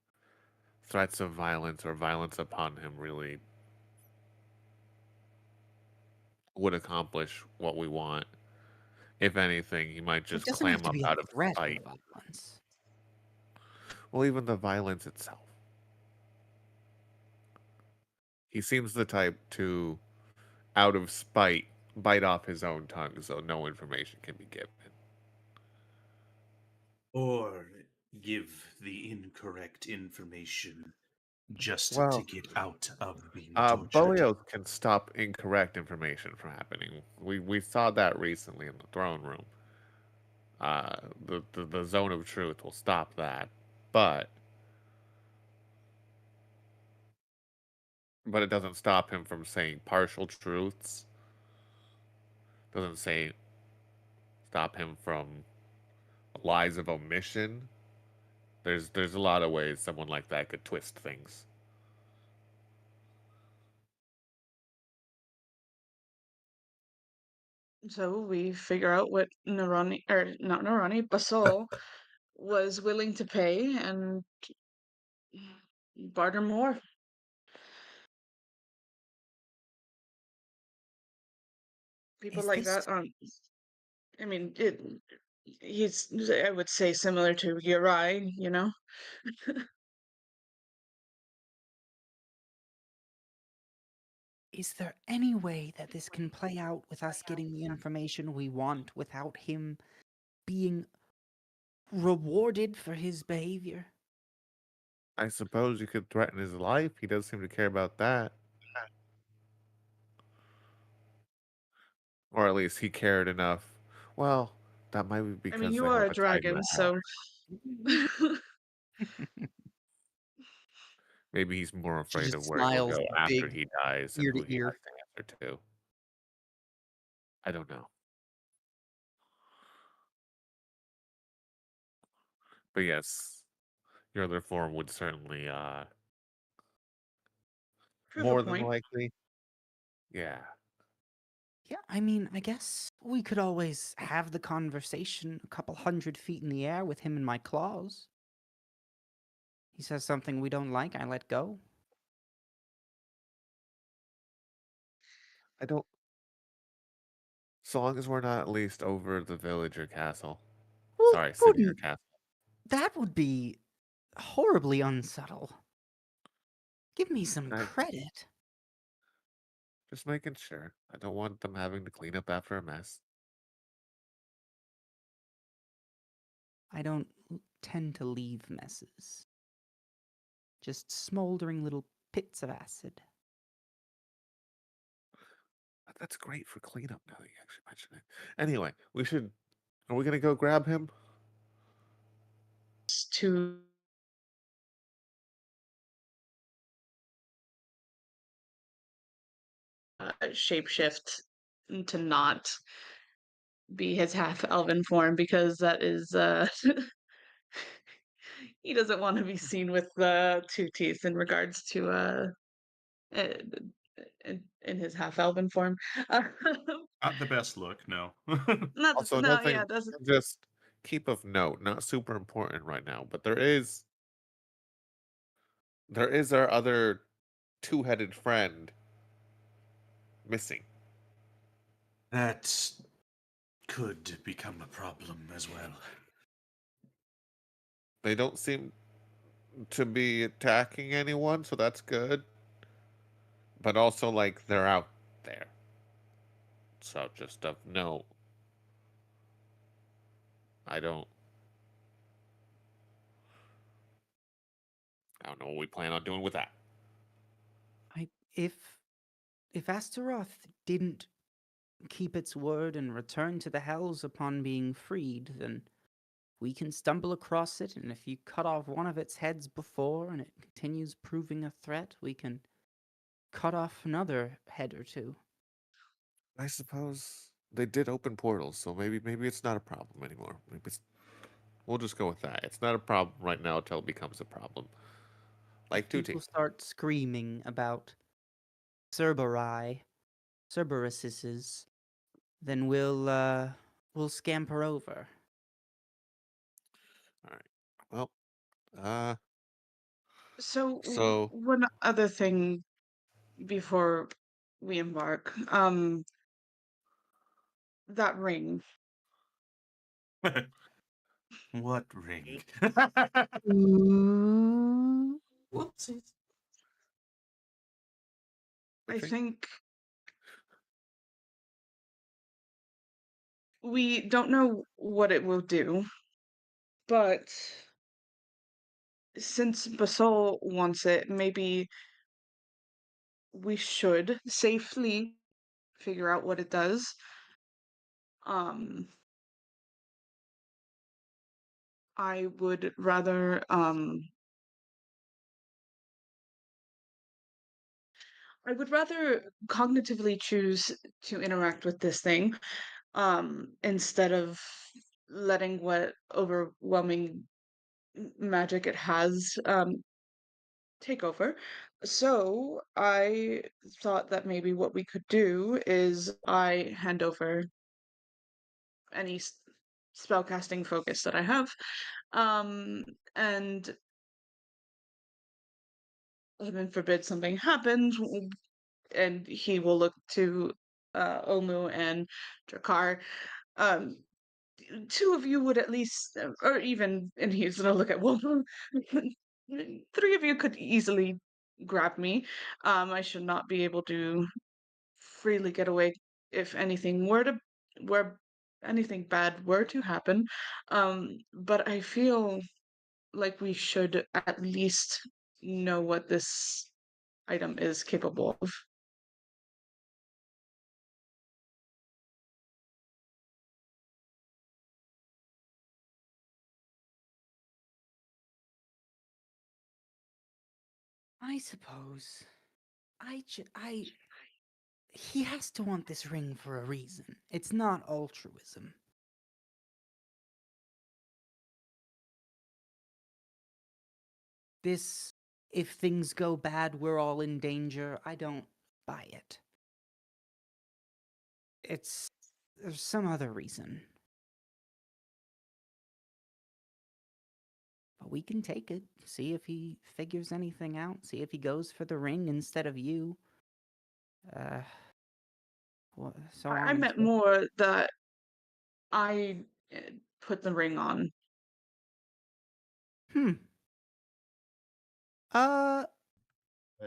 threats of violence or violence upon him really would accomplish what we want. If anything, he might It just doesn't have clam to up be a out of threat spite. of violence. Well, even the violence itself. He seems the type to, out of spite, bite off his own tongue so no information can be given. Or give the incorrect information just to Well, get out of being tortured. Bolioth can stop incorrect information from happening. We saw that recently in the throne room. The zone of truth will stop that, but it doesn't stop him from saying partial truths. Doesn't say stop him from lies of omission. There's a lot of ways someone like that could twist things. So we figure out what Narani, or not Narani, Basol was willing to pay and barter more. People Is like this that aren't. I mean, he's, I would say, similar to Uri, you know? is there any way that this can play out with us getting the information we want without him being rewarded for his behavior? I suppose you could threaten his life. He does seem to care about that. Or at least he cared enough. Well, that might be I mean, because you they are have a a tie to dragon, the so. Maybe he's more She afraid of just where he'll smiles go after big he dies and ear who to he ear. has to answer to. I don't know. But yes, your other form would certainly Prove a more than point. likely. Yeah. Yeah, I mean, I guess we could always have the conversation a couple 100 feet in the air with him in my claws. He says something we don't like, I let go. I don't so long as we're not at least over the village or castle. Well, Sorry, city or wouldn't castle. that would be horribly unsubtle. Give me some I credit. just making sure. I don't want them having to clean up after a mess. I don't tend to leave messes. Just smoldering little pits of acid. That's great for cleanup now that you actually mention it. Anyway, are we gonna go grab him? To shapeshift to not be his half elven form because that is he doesn't want to be seen with two teeth in regards to uh, in his half elven form. Not the best look, no. Not Also, no, another yeah, thing doesn't. to just keep of note, not super important right now, but there is our other two-headed friend missing. That could become a problem as well. They don't seem to be attacking anyone, so that's good. But also, like, they're out there. So just of note. I don't I don't know what we plan on doing with that. If Astaroth didn't keep its word and return to the Hells upon being freed, then we can stumble across it, and if you cut off one of its heads before and it continues proving a threat, we can cut off another head or two. I suppose they did open portals, so maybe it's not a problem anymore. We'll just go with that. It's not a problem right now until it becomes a problem. Like If people Tutti. start screaming about Cerberuses, then we'll scamper over. Alright. Well, uh So so one other thing before we embark, that ring. What ring? Whoopsies. I Which ring? think we don't know what it will do, but since Basol wants it, maybe we should safely figure out what it does. Um, I would rather cognitively choose to interact with this thing instead of letting what overwhelming magic it has take over. So I thought that maybe what we could do is I hand over any spellcasting focus that I have, and heaven forbid something happens, and he will look to Omu and Drakar. Um, two of you would at least, or even, and he's gonna look at Wolfram. Three of you could easily grab me. I should not be able to freely get away if were anything bad were to happen. But I feel like we should at least know what this item is capable of. I suppose. He has to want this ring for a reason. It's not altruism. This, if things go bad, we're all in danger. I don't buy it. There's some other reason. But we can take it, see if he figures anything out, see if he goes for the ring instead of you. So on I and meant so. more that I put the ring on. Hmm. Uh,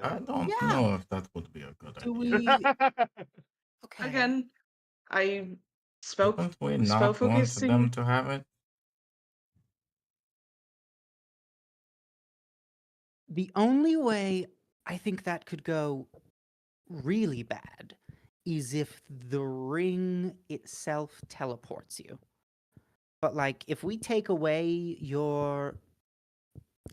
I don't Yeah. know if that would be a good do idea. we? Okay. Again, I spoke Didn't we spell not want them focusing. to have it? The only way I think that could go really bad is if the ring itself teleports you. But like if we take away your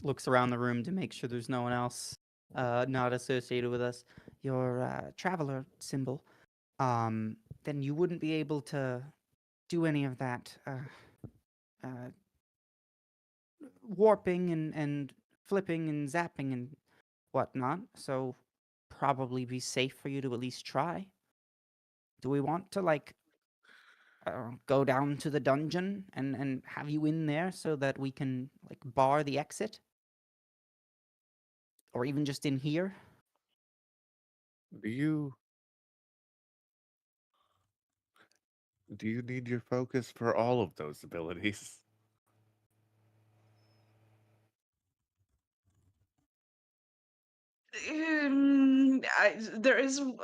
looks around the room to make sure there's no one else not associated with us, your traveler symbol, then you wouldn't be able to do any of that warping and flipping and zapping and whatnot. So probably be safe for you to at least try. Do we want to like go down to the dungeon and have you in there so that we can like bar the exit? Or even just in here? Do you need your focus for all of those abilities?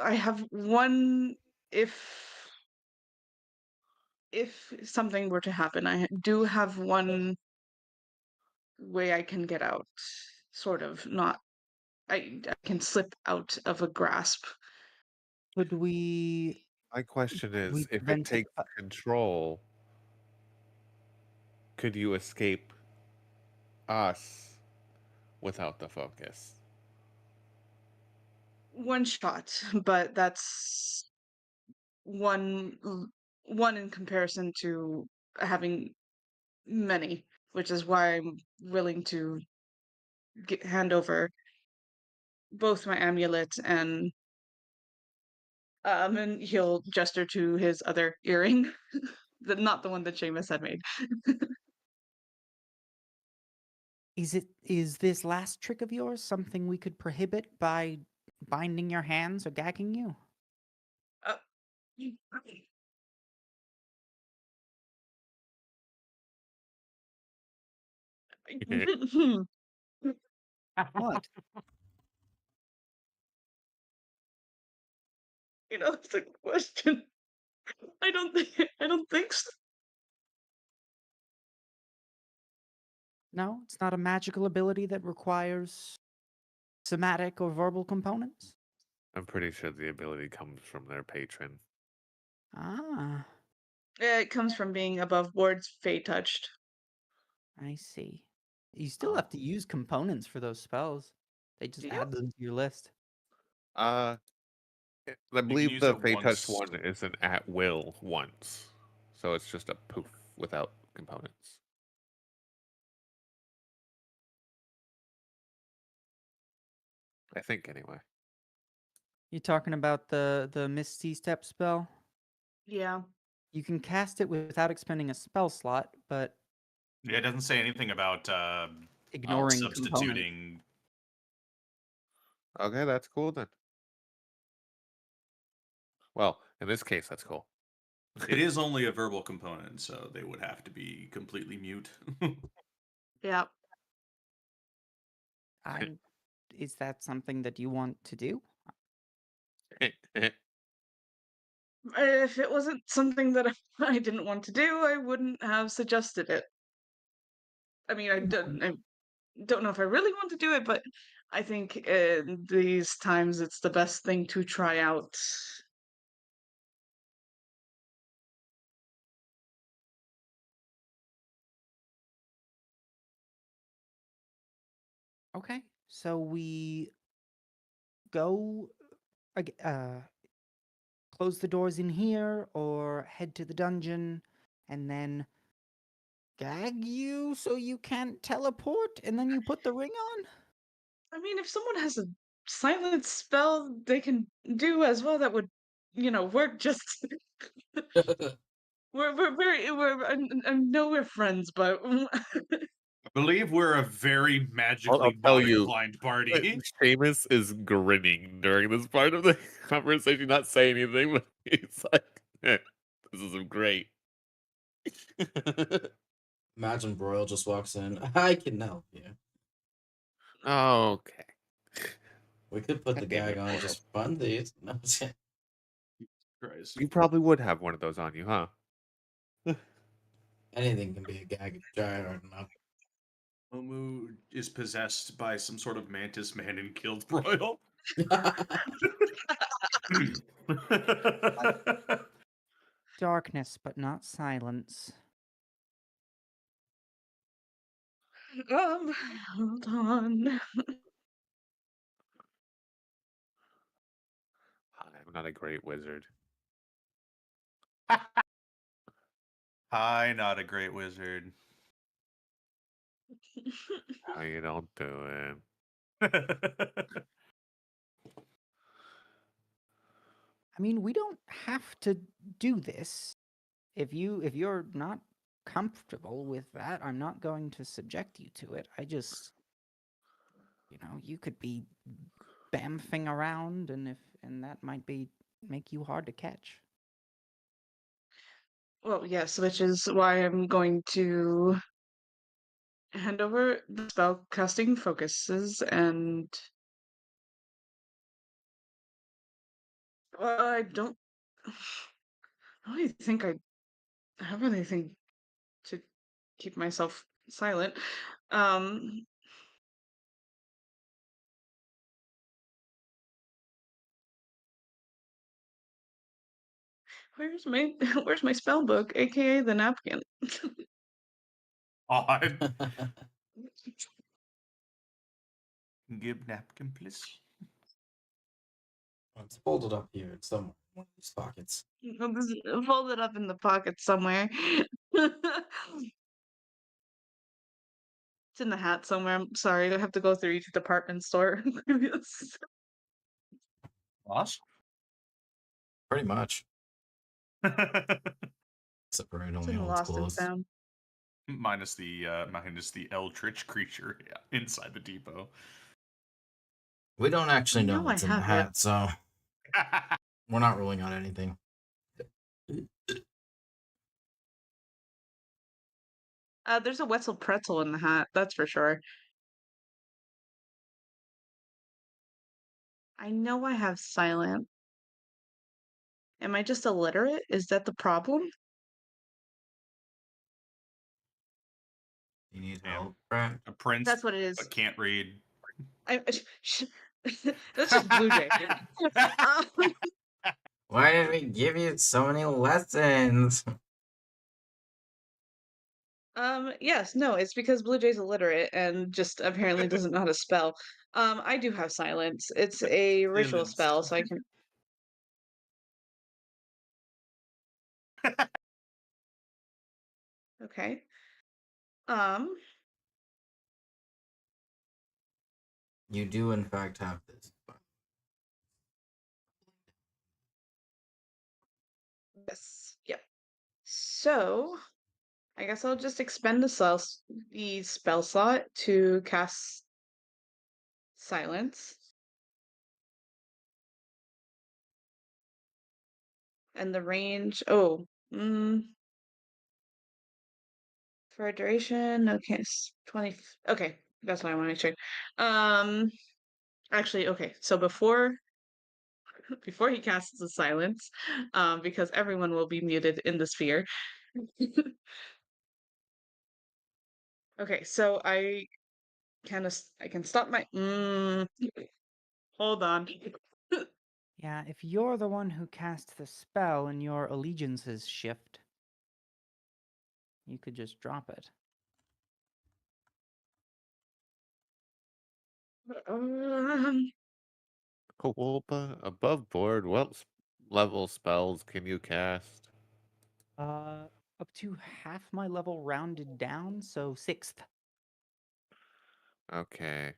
I have one if something were to happen, I do have one way I can get out. Sort of, not. I can slip out of a grasp. Could we My question could we is, if it prevent it? takes control, could you escape us without the focus? One shot, but that's one one in comparison to having many, which is why I'm willing to hand over both my amulet and he'll gesture to his other earring, not the one that Seamus had made. Is this last trick of yours something we could prohibit by binding your hands or gagging you? Uh, What? That's a question. I don't think so. No, it's not a magical ability that requires somatic or verbal components? I'm pretty sure the ability comes from their patron. Ah, It comes from being above board, fey touched. I see. You still have to use components for those spells. They just Do you? add them to your list. I can believe use the it Fey Touch once. one is an at will once. So it's just a poof without components. I think anyway. You talking about the Misty Step spell? Yeah. You can cast it without expending a spell slot, but Yeah, it doesn't say anything about ignoring components. substituting. Okay, that's cool then. Well, in this case, that's cool. It is only a verbal component, so they would have to be completely mute. Yeah. Is that something that you want to do? If it wasn't something that I didn't want to do, I wouldn't have suggested it. I mean, I don't know if I really want to do it, but I think in these times it's the best thing to try out. Okay, so we go close the doors in here or head to the dungeon and then gag you so you can't teleport and then you put the ring on? I mean, if someone has a silent spell they can do as well, that would, work just. I know we're friends, but I believe we're a very I'll magically tell not you, inclined party. Seamus is grinning during this part of the conversation, not saying anything, but he's like, this is great. Imagine Broyle just walks in. I can help you. Okay. We could put the God damn it, gag on. Broyle. Just fund these. No, I'm just- Christ. You probably would have one of those on you, huh? Anything can be a gag if you try hard enough. Omu is possessed by some sort of mantis man and killed Broyle. Darkness, but not silence. hold on. I'm not a great wizard. Hi, not a great wizard. How you don't do it. I mean, we don't have to do this. If you're not comfortable with that, I'm not going to subject you to it. I just you could be bamfing around and that might make you hard to catch. Well, yes, which is why I'm going to hand over the spell casting focuses and I don't really think I have anything to keep myself silent. Um where's my where's my spell book, aka the napkin? Odd. Give napkin, please. It's folded up here. It's somewhere in one of these pockets. Fold it up in the pocket somewhere. It's in the hat somewhere. I'm sorry, I have to go through each department store. Lost? Pretty much. Except for it It's only in holds Lost and clothes. Found. minus the eldritch creature inside the depot. We don't actually know know I what's in the have it. hat, so we're not ruling out anything. There's a Wetzel pretzel in the hat, that's for sure. I know I have silent. Am I just illiterate? Is that the problem? You need Yeah. help, Brent? A prince That's what it is. but can't read. That's just Blue Jay. Um, Why did we give you so many lessons? yes, no, it's because Blue Jay's illiterate and just apparently doesn't know how to spell. I do have silence. It's a ritual Silence. spell, so I can. Okay. Um, You do, in fact, have this. yes. Yep. So, I guess I'll just expend the spell slot to cast silence. And the range, for a duration, okay, 20, okay, that's what I want to check. Actually, okay, so before he casts the silence, because everyone will be muted in the sphere. Okay, so I can stop my, hold on. Yeah, if you're the one who cast the spell and your allegiances shift, you could just drop it. Um, Kowalpa, above board, what level spells can you cast? Up to half my level rounded down, so 6th. Okay.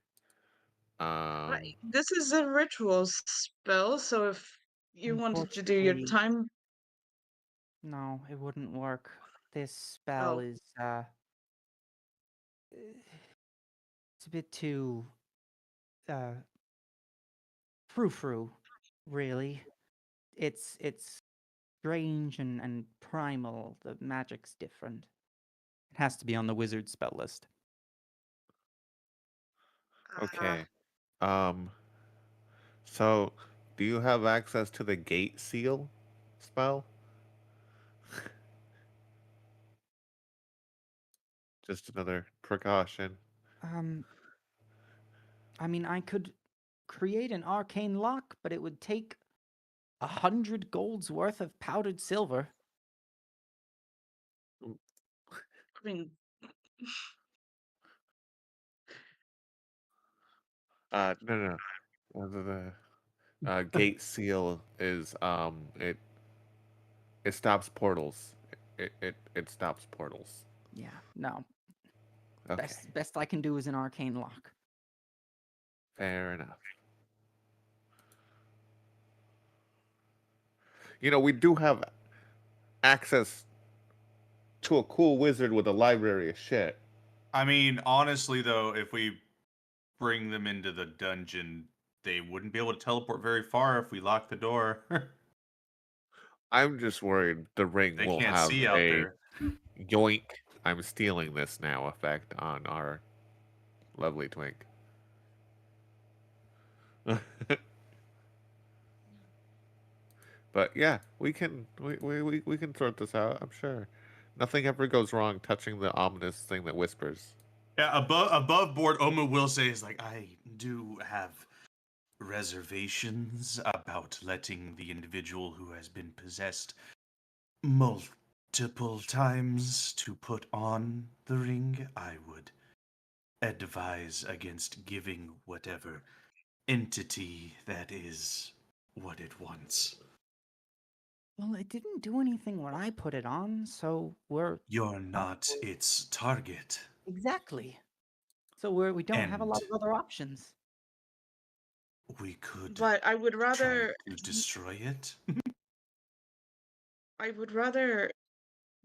this is a ritual spell, so if you wanted to do your Unfortunately, time, no, it wouldn't work. This spell oh, is it's a bit too uh frou-frou, really. It's strange and primal. The magic's different. It has to be on the wizard spell list. Okay. Um, so do you have access to the gate seal spell? Just another precaution. Um, I mean, I could create an arcane lock, but it would take 100 gold's worth of powdered silver. I mean, No, no, no. The gate seal is it stops portals. It stops portals. Yeah, no. Okay, Best I can do is an arcane lock. fair enough. You know, we do have access to a cool wizard with a library of shit. I mean, honestly, though, if we bring them into the dungeon, they wouldn't be able to teleport very far if we lock the door. I'm just worried the ring They will can't have see out a there. yoink, I'm stealing this now effect on our lovely twink. But yeah, we can sort this out, I'm sure. Nothing ever goes wrong touching the ominous thing that whispers. Yeah, above board, Oma will say is like, I do have reservations about letting the individual who has been possessed multiple times to put on the ring. I would advise against giving whatever entity that is what it wants. Well, it didn't do anything when I put it on, so we're You're not its target. exactly. So we don't have a lot And of other options. we could but I would try rather to destroy it.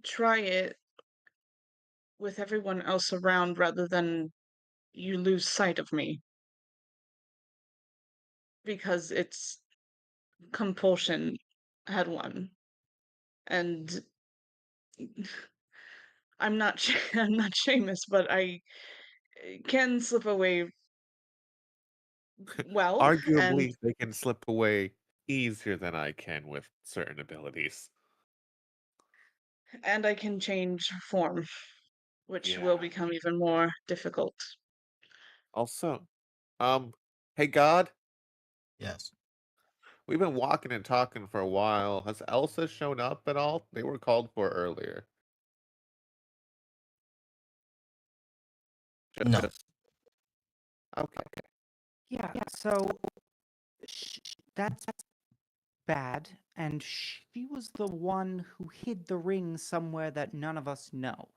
try it with everyone else around rather than you lose sight of me because it's compulsion had won and I'm not I'm not Seamus, but I can slip away well, and Arguably, they can slip away easier than I can with certain abilities. I can change form, which will Yeah. become even more difficult. Also, hey God, Yes. we've been walking and talking for a while. Has Elsa shown up at all? They were called for earlier. No. Just okay. Yeah, so that's bad, and she was the one who hid the ring somewhere that none of us know.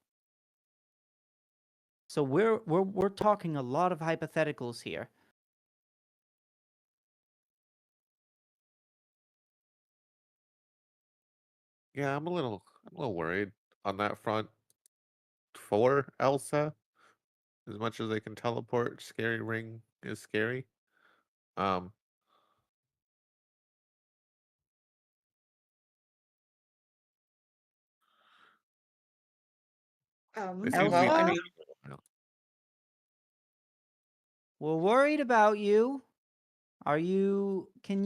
So we're talking a lot of hypotheticals here. Yeah, I'm a little worried on that front for Elsa. As much as they can teleport, scary ring is scary. Um, it seems to be Well, I Elsa? mean, taking a while. We're worried about you. Are you in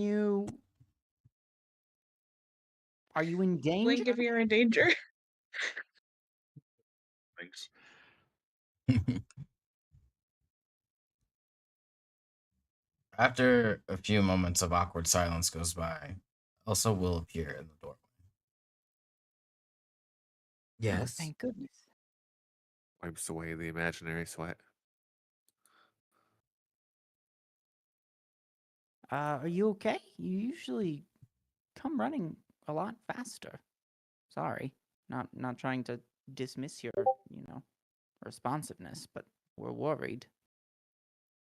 danger? blink if you're in danger. Thanks. After a few moments of awkward silence goes by, Elsa will appear in the doorway. Yes. Thank goodness. Wipes away the imaginary sweat. Are you okay? You usually come running a lot faster. Sorry. Not trying to dismiss your, responsiveness, but we're worried.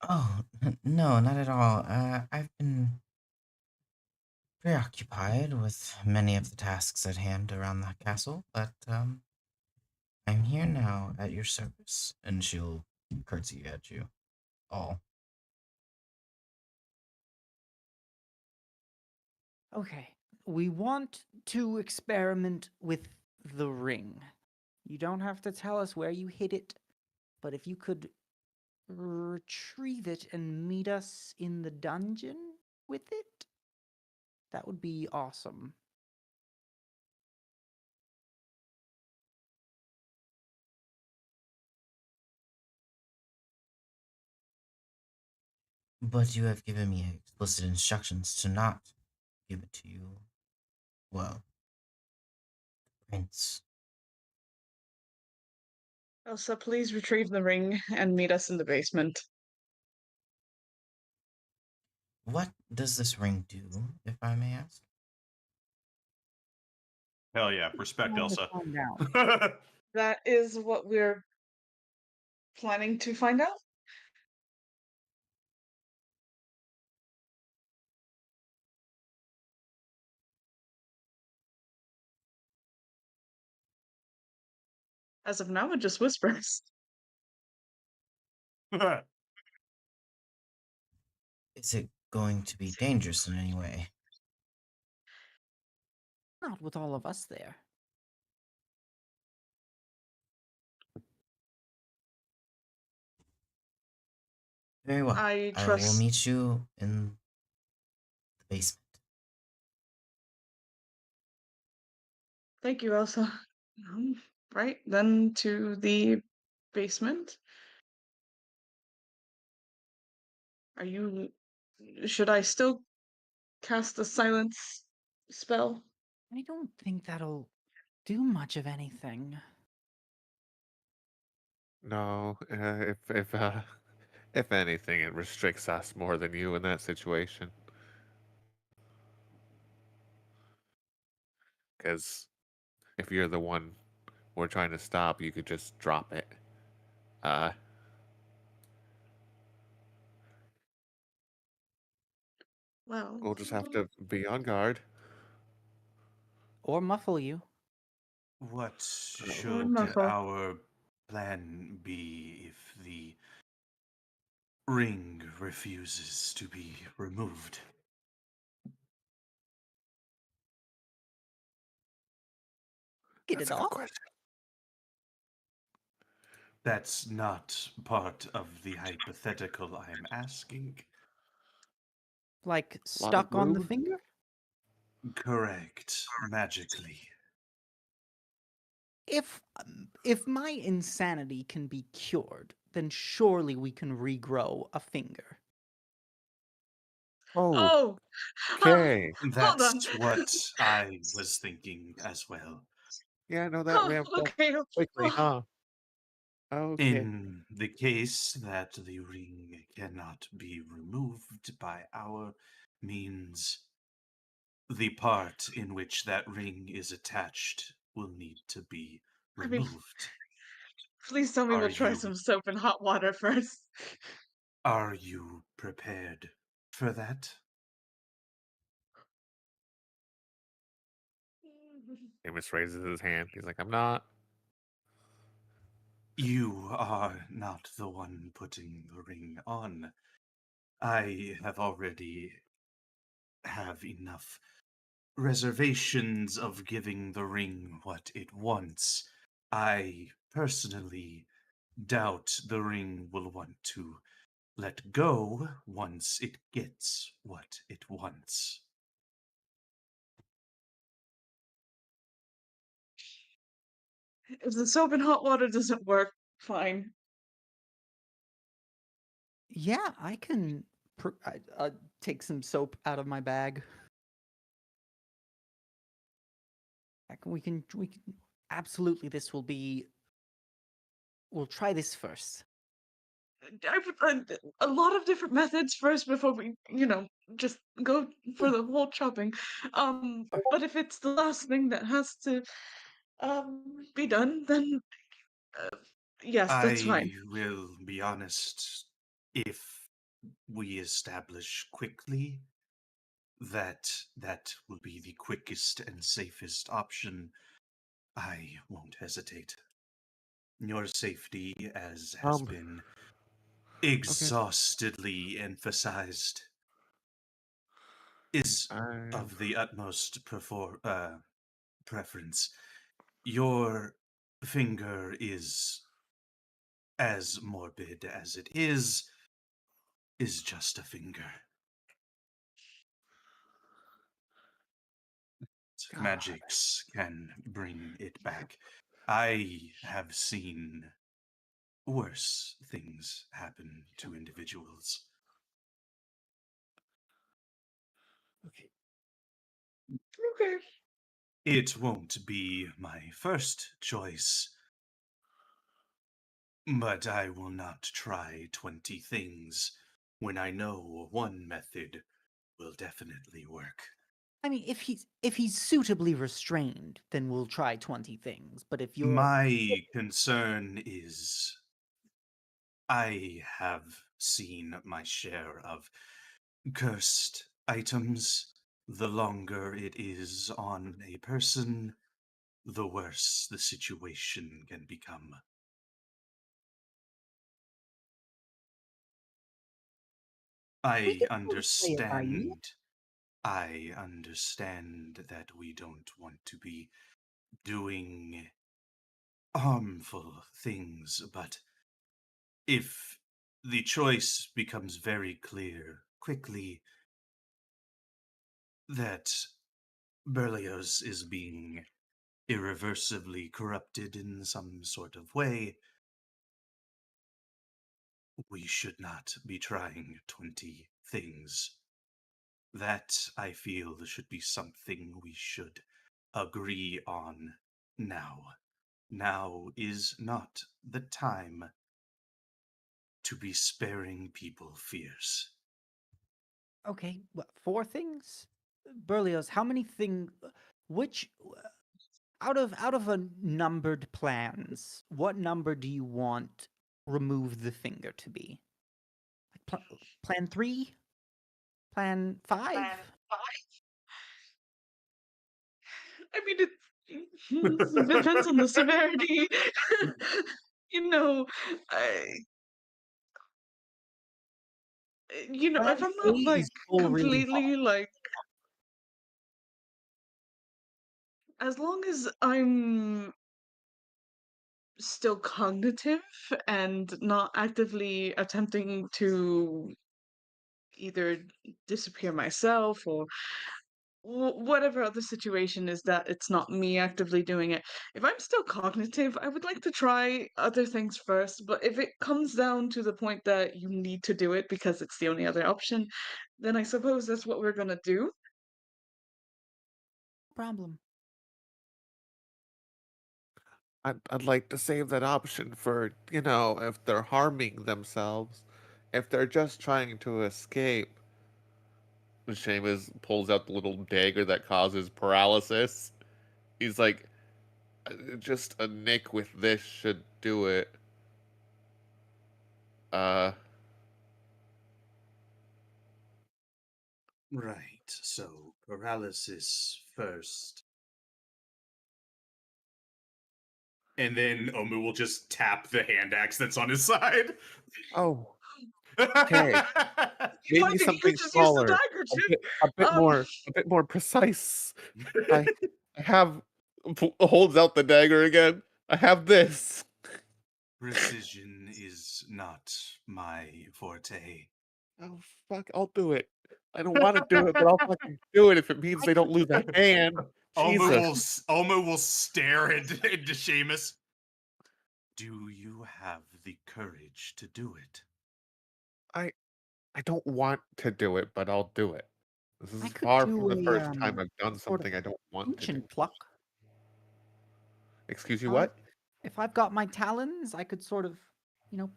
Oh, no, not at all. I've been preoccupied with many of the tasks at hand around the castle, but I'm here now at your service, and she'll curtsy at you all. Okay. We want to experiment with the ring. You don't have to tell us where you hid it, but if you could retrieve it and meet us in the dungeon with it, that would be awesome. But you have given me explicit instructions to not give it to you. Well, Prince. Elsa, please retrieve the ring and meet us in the basement. What does this ring do, if I may ask? Hell yeah, respect Time to Elsa. find out. That is what we're planning to find out. As of now, it just whispers. Is it going to be dangerous in any way? Not with all of us there. Very well. I I will trust. meet you in the basement. Thank you, Elsa. Right, then to the basement. Are you. Should I still cast the silence spell? I don't think that'll do much of anything. No, if anything, it restricts us more than you in that situation. Because if you're the one we're trying to stop, you could just drop it. Uh, Well, we'll just have to be on guard. Or muffle you. What Or should muffle. our plan be if the ring refuses to be removed? Get That's it a good off. question. That's not part of the hypothetical I am asking. Like Lot of stuck on the lube? finger? Correct. Magically. If my insanity can be cured, then surely we can regrow a finger. Oh, Oh, okay. hold on. That's what I was thinking as well. Yeah, no, that Oh, ramped up okay. quickly, Oh, huh? Okay. In the case that the ring cannot be removed by our means, the part in which that ring is attached will need to be I mean, removed. please tell me Are we'll try you some soap and hot water first. are you prepared for that? Amos raises his hand. He's like, I'm not. You are not the one putting the ring on. I have already have enough reservations of giving the ring what it wants. I personally doubt the ring will want to let go once it gets what it wants. If the soap and hot water doesn't work, fine. Yeah, I can take some soap out of my bag. We can absolutely. This will be. We'll try this first. I would a lot of different methods first before we, just go for the whole chopping. But if it's the last thing that has to be done, then yes, that's fine. I will be honest, if we establish quickly that that will be the quickest and safest option, I won't hesitate. Your safety, as has been exhaustedly emphasized, is I of the utmost preference. Your finger is as morbid as it is just a finger. God. Magics can bring it back. I have seen worse things happen to individuals. Okay. Okay. It won't be my first choice, but I will not try 20 things when I know one method will definitely work. I mean, if he's suitably restrained, then we'll try 20 things. But if you're My concern is I have seen my share of cursed items. The longer it is on a person, the worse the situation can become. we I can always play it by ear. understand that we don't want to be doing harmful things, but if the choice becomes very clear quickly that Berlioz is being irreversibly corrupted in some sort of way, we should not be trying 20 things. That, I feel, should be something we should agree on now. Now is not the time to be sparing people fears. Okay, what, 4 things? Berlioz, how many which out of a numbered plans, what number do you want remove the finger to be? Like plan 3? Plan 5? Plan 5. I mean, it depends on the severity. I, Plan if I'm A not like is full really completely like, as long as I'm still cognitive and not actively attempting to either disappear myself or whatever other situation is that it's not me actively doing it. If I'm still cognitive, I would like to try other things first, but if it comes down to the point that you need to do it because it's the only other option, then I suppose that's what we're gonna do. Problem. I'd like to save that option for, if they're harming themselves, if they're just trying to escape. Seamus pulls out the little dagger that causes paralysis. He's like, just a nick with this should do it. Right, so paralysis first. And then Omu will just tap the hand axe that's on his side. Oh, okay. Maybe Fuck it, you something could just use the smaller, dagger, a Jim. bit, a bit Um, more, a bit more precise. I have holds out the dagger again. I have this. Precision is not my forte. Oh fuck! I'll do it. I don't want to do it, but I'll fucking do it if it means they don't lose a hand. Jesus. Omu will stare into Seamus. Do you have the courage to do it? I don't want to do it, but I'll do it. This I is could far do from the a, first time I've done sort of something I don't want pinch to do. and pluck. Excuse you, Uh, what? If I've got my talons, I could sort of,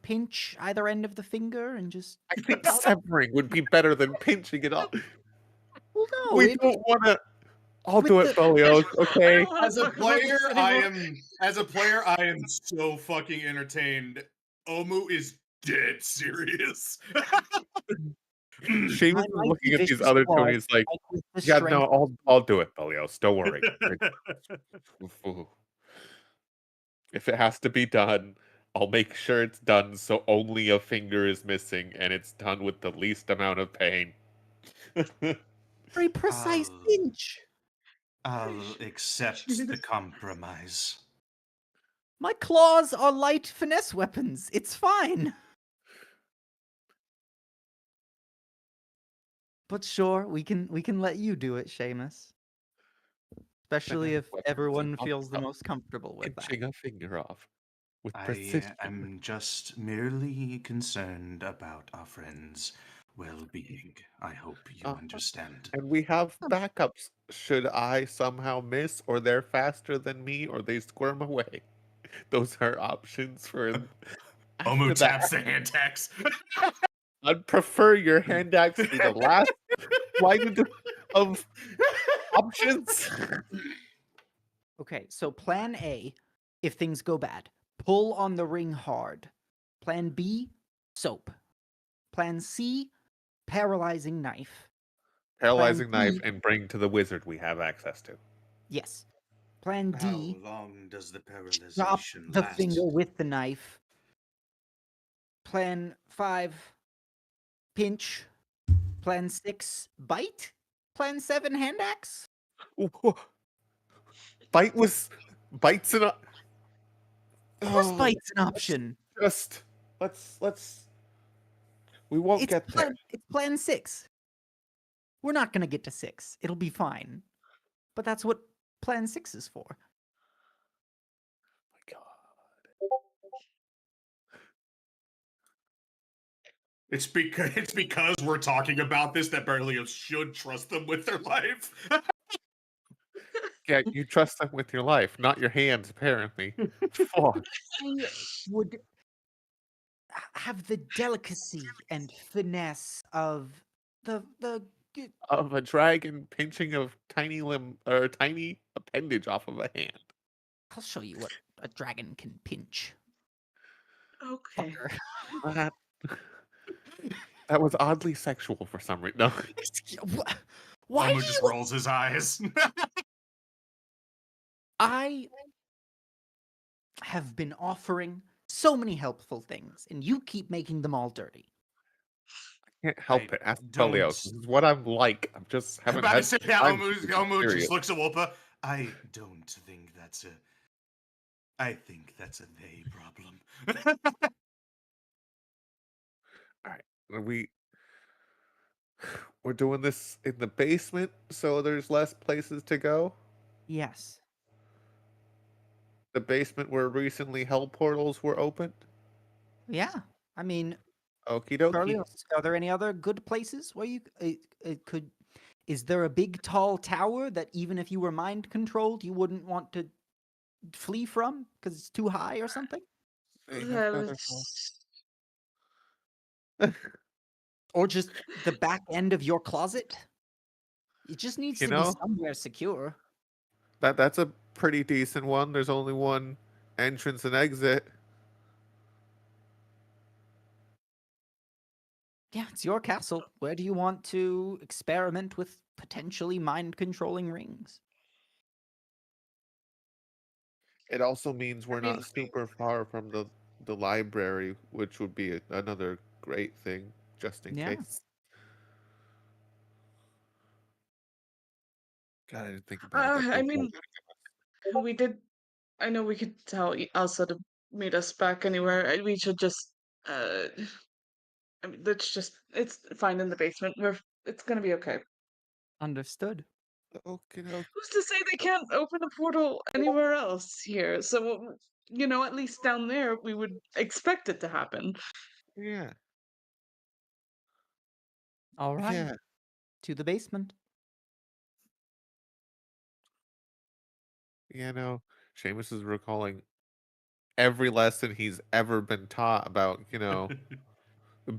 pinch either end of the finger and just. I think severing would be better than pinching it off. Well, no. We don't want to. I'll with do it, the- Folios. I Okay. don't wanna As a talk about this player, anymore. I am so fucking entertained. Omu is dead serious. Seamus My is mighty looking at these vicious other claws Tonys like, strike with the yeah, strength no, I'll do it, Folios. Don't worry. If it has to be done, I'll make sure it's done so only a finger is missing and it's done with the least amount of pain. very precise Oh. pinch. I'll accept the compromise. My claws are light finesse weapons. It's fine. But sure, we can let you do it, Seamus. Especially if weapons everyone and feels the not most comfortable with that. pinching a finger off with I precision. am just merely concerned about our friends' well-being. I hope you Uh-huh. understand. And we have backups. Should I somehow miss, or they're faster than me, or they squirm away? Those are options for. Omu after taps that. the hand axe. I'd prefer your hand axe be the last line of options. Okay, so plan A, if things go bad, pull on the ring hard. Plan B, soap. Plan C, paralyzing knife. Paralyzing Plan knife B- and bring to the wizard we have access to. Yes. Plan How D, long does the chop paralyzation the last? finger with the knife. Plan 5, pinch. Plan 6, bite. Plan 7, hand axe. Bites an. Of course, bite's an option. Just let's. We won't get there. It's plan 6. We're not gonna get to 6. It'll be fine. But that's what plan 6 is for. My God. It's because we're talking about this that Berlioz should trust them with their life. Yeah, you trust them with your life, not your hands, apparently. Fuck. I would have the delicacy and finesse of the Of a dragon pinching a tiny limb or a tiny appendage off of a hand. I'll show you what a dragon can pinch. Okay. Fucker. That was oddly sexual for some reason. No. Why Omu do just you... rolls his eyes. I have been offering so many helpful things, and you keep making them all dirty. Can't help I it. Ask don't- Felios. This is what I'm like. I'm just I'm haven't about to had say, time Omu to be just serious. looks at Wolpa. I don't think that's a. I think that's a they problem. We're doing this in the basement, so there's less places to go. Yes. The basement where recently hell portals were opened. Yeah. I mean, Okie Charlie, dokie. are there any other good places where you it could? Is there a big tall tower that even if you were mind controlled, you wouldn't want to flee from because it's too high or something? They have Well, feather Or just the back end of your closet? It just needs You to be know? somewhere secure. That's a pretty decent one. There's only one entrance and exit. Yeah, it's your castle. Where do you want to experiment with potentially mind controlling rings? It also means we're mean- not super far from the library, which would be another great thing, just in Yeah. case. God, I didn't think about it. I mean, we did. I know we could tell Elsa to meet us back anywhere. We should just. I mean, it's fine in the basement. It's gonna be okay. Understood. Okay, Who's to say they can't open a portal anywhere else here? So, at least down there, we would expect it to happen. yeah, All right. yeah. To the basement. You know, Seamus is recalling every lesson he's ever been taught about,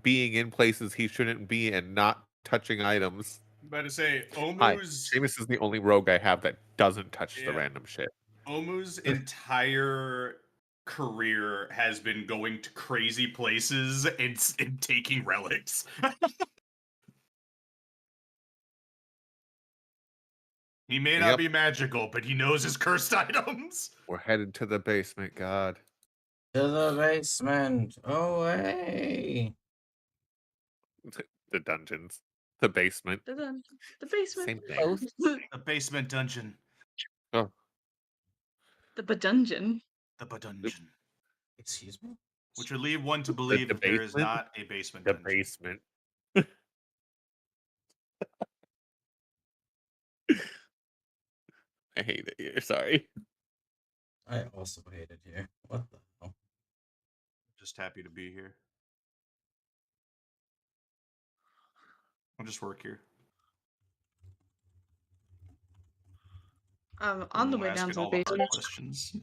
being in places he shouldn't be and not touching items. About to say, Hi, Omu's Seamus is the only rogue I have that doesn't touch the Yeah. random shit. Omu's entire career has been going to crazy places and taking relics. He may not Yep. be magical, but he knows his cursed items. We're headed to the basement, God. To the basement. Away. The dungeons. The basement. The basement. Same thing. Both. The basement dungeon. Oh, The badungeon. The dungeon. Excuse me? Which would lead one to believe the that there is basement? not a basement the dungeon. basement. I hate it here. Sorry. I also hate it here. What the hell? Just happy to be here. I'll just work here. On the I'm way down asking to the all the hard basement. questions.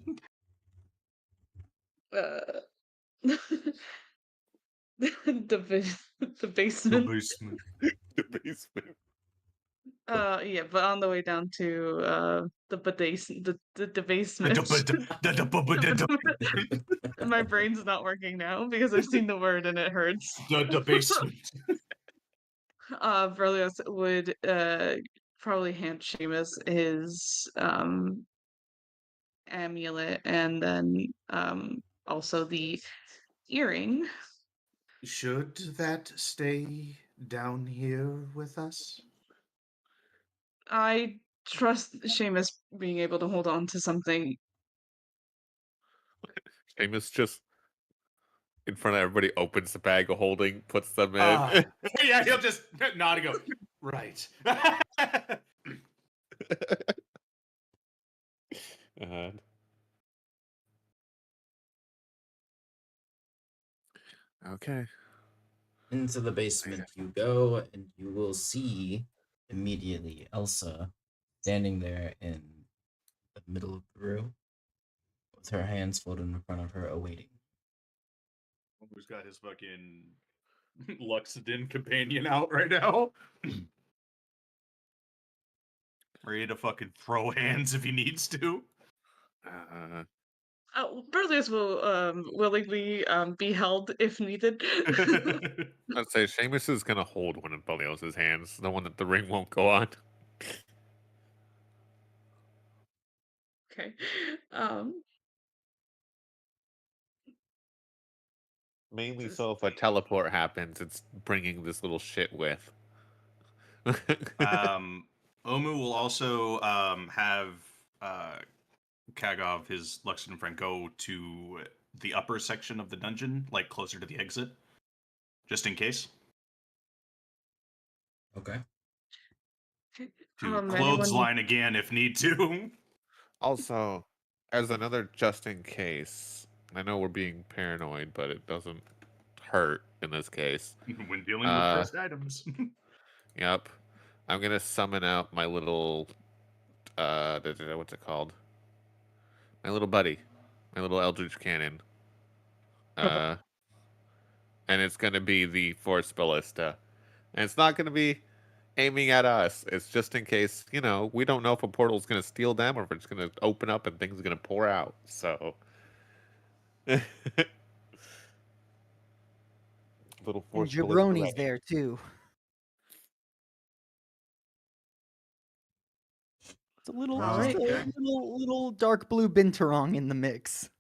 The The basement. basement. The basement. Yeah, but on the way down to the basement. My brain's not working now because I've seen the word and it hurts. The basement. Berlioz would probably hand Seamus his amulet and then also the earring. Should that stay down here with us? I trust Seamus being able to hold on to something. Seamus just in front of everybody opens the bag of holding, puts them in. Ah. Yeah, he'll just nod and go, right. Okay. Into the basement you go, and you will see immediately Elsa standing there in the middle of the room with her hands folded in front of her, awaiting. Who's got his fucking Luxodin companion out right now? Ready to fucking throw hands if he needs to. Berlioz will willingly be held if needed. I'd say Seamus is gonna hold one of Berlioz's hands, the one that the ring won't go on. Okay. Mainly so if a teleport happens, it's bringing this little shit with. Omu will also have Kagov, his Luxton friend, go to the upper section of the dungeon, like closer to the exit, just in case. Okay. To Anyone? clothesline again if need to. Also, as another just in case, I know we're being paranoid, but it doesn't hurt in this case. When dealing with Uh, cursed items. Yep. I'm gonna summon out my little what's it called? My little buddy. My little Eldritch Cannon. And it's gonna be the Force Ballista. And it's not gonna be aiming at us. It's just in case, we don't know if a portal's gonna steal them or if it's gonna open up and things are gonna pour out. So little And Force Ballista Jabroni's ready. there too. It's a little, All just right. a little dark blue Binturong in the mix.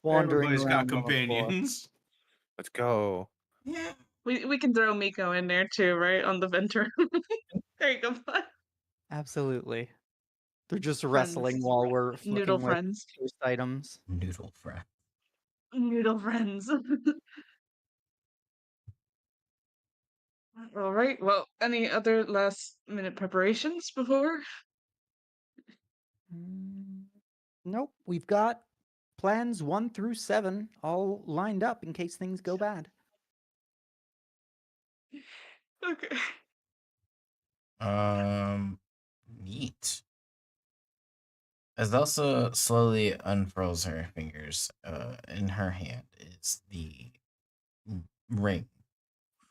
Wandering Everybody's got around on the floor. companions. Let's go. Yeah. We can throw Miko in there too, right? On the venter. There you go. Absolutely. They're just Friends. wrestling while we're Noodle flicking with friends. cursed items. Noodle friend. Noodle friends. All right. Well, any other last minute preparations before? Nope. We've got plans 1 through 7 all lined up in case things go bad. Okay. Neat. As Elsa slowly unfurls her fingers, in her hand is the ring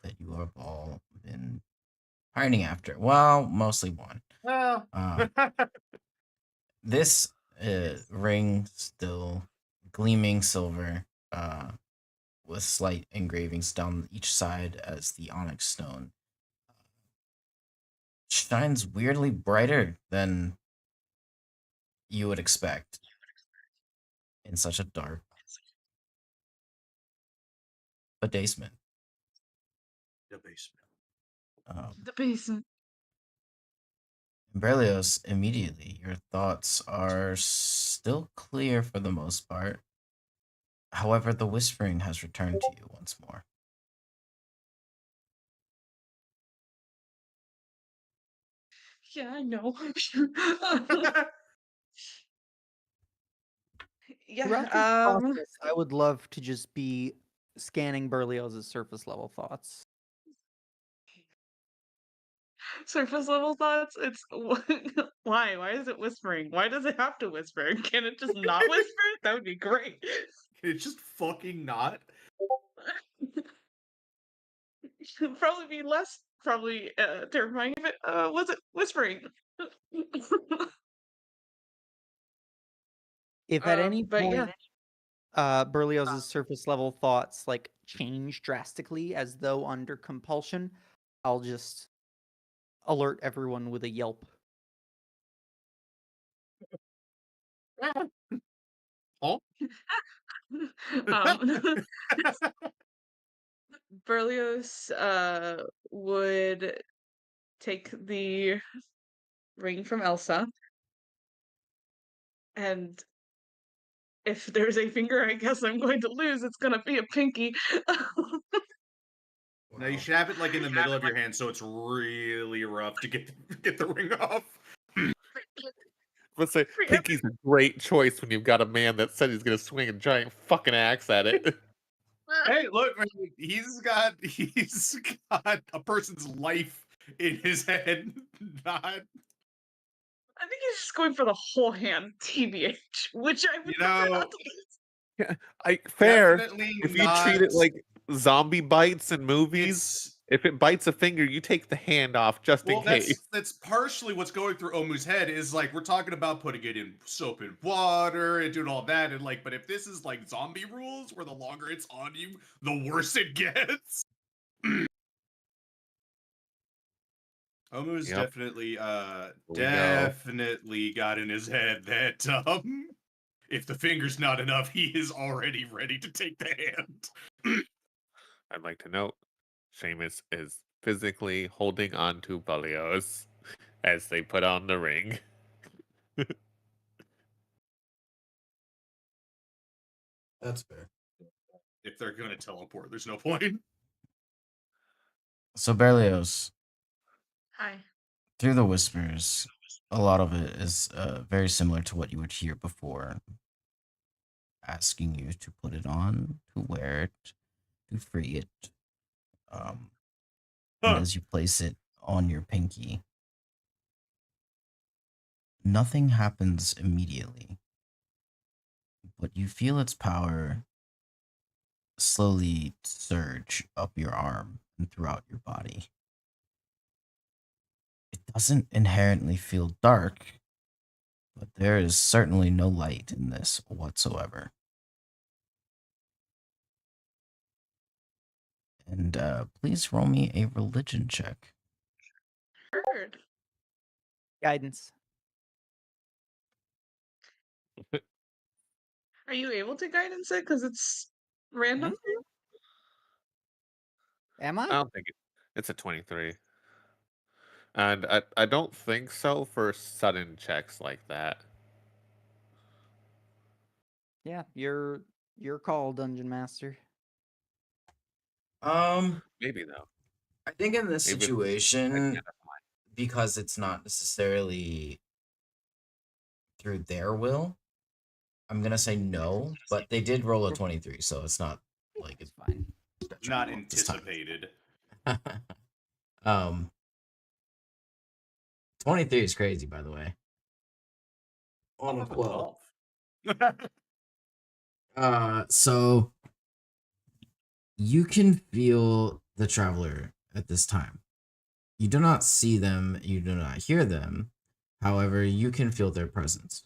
that you have all been pining after. Well, mostly one. Well, This ring, still gleaming silver, with slight engravings down each side as the onyx stone, shines weirdly brighter than you would expect in such a dark basement. The basement. The basement. Berlioz, immediately, your thoughts are still clear for the most part. However, the whispering has returned to you once more. Yeah, I know. Throughout Yeah. this process, I would love to just be scanning Berlioz's surface level thoughts. Surface level thoughts. It's why? Why is it whispering? Why does it have to whisper? Can it just not whisper? That would be great. It's just fucking not. It'd probably be less terrifying if it wasn't whispering. If at any But yeah. point Berlioz's surface level thoughts change drastically as though under compulsion, I'll just alert everyone with a yelp. Berlioz would take the ring from Elsa, and if there's a finger I guess I'm going to lose, it's gonna be a pinky. Now you should have it in the middle of your hand, so it's really rough to get the ring off. Let's say Pinky's a great choice when you've got a man that said he's gonna swing a giant fucking axe at it. Hey, look, man, he's got a person's life in his head. Not, I think he's just going for the whole hand, TBH, which I would prefer not to lose. Fair. definitely If you not. treat it like zombie bites in movies, It's if it bites a finger, you take the hand off just in case. that's partially what's going through Omu's head is we're talking about putting it in soap and water and doing all that and but if this is zombie rules where the longer it's on you, the worse it gets. Omu's Yep. definitely we go. definitely got in his head that if the finger's not enough, he is already ready to take the hand. I'd like to note, Seamus is physically holding on to Berlioz as they put on the ring. That's fair. If they're gonna teleport, there's no point. So Berlioz, Hi. through the whispers, a lot of it is very similar to what you would hear before, asking you to put it on, to wear it, to free it. And Huh. as you place it on your pinky, nothing happens immediately, but you feel its power slowly surge up your arm and throughout your body. It doesn't inherently feel dark, but there is certainly no light in this whatsoever. And please roll me a religion check. Heard. Guidance. Are you able to guidance it? Because it's random. Am I I? don't think it's a 23. And I don't think so for sudden checks like that. Yeah, your call, Dungeon Master. Maybe though. I think in this Maybe it's situation, identifying. because it's not necessarily through their will, I'm gonna say no. But they did roll a 23, so it's not like It's fine. Not detrimental this time. anticipated. 23 is crazy, by the way. On a 12. So you can feel the traveler at this time. You do not see them, you do not hear them. However, you can feel their presence.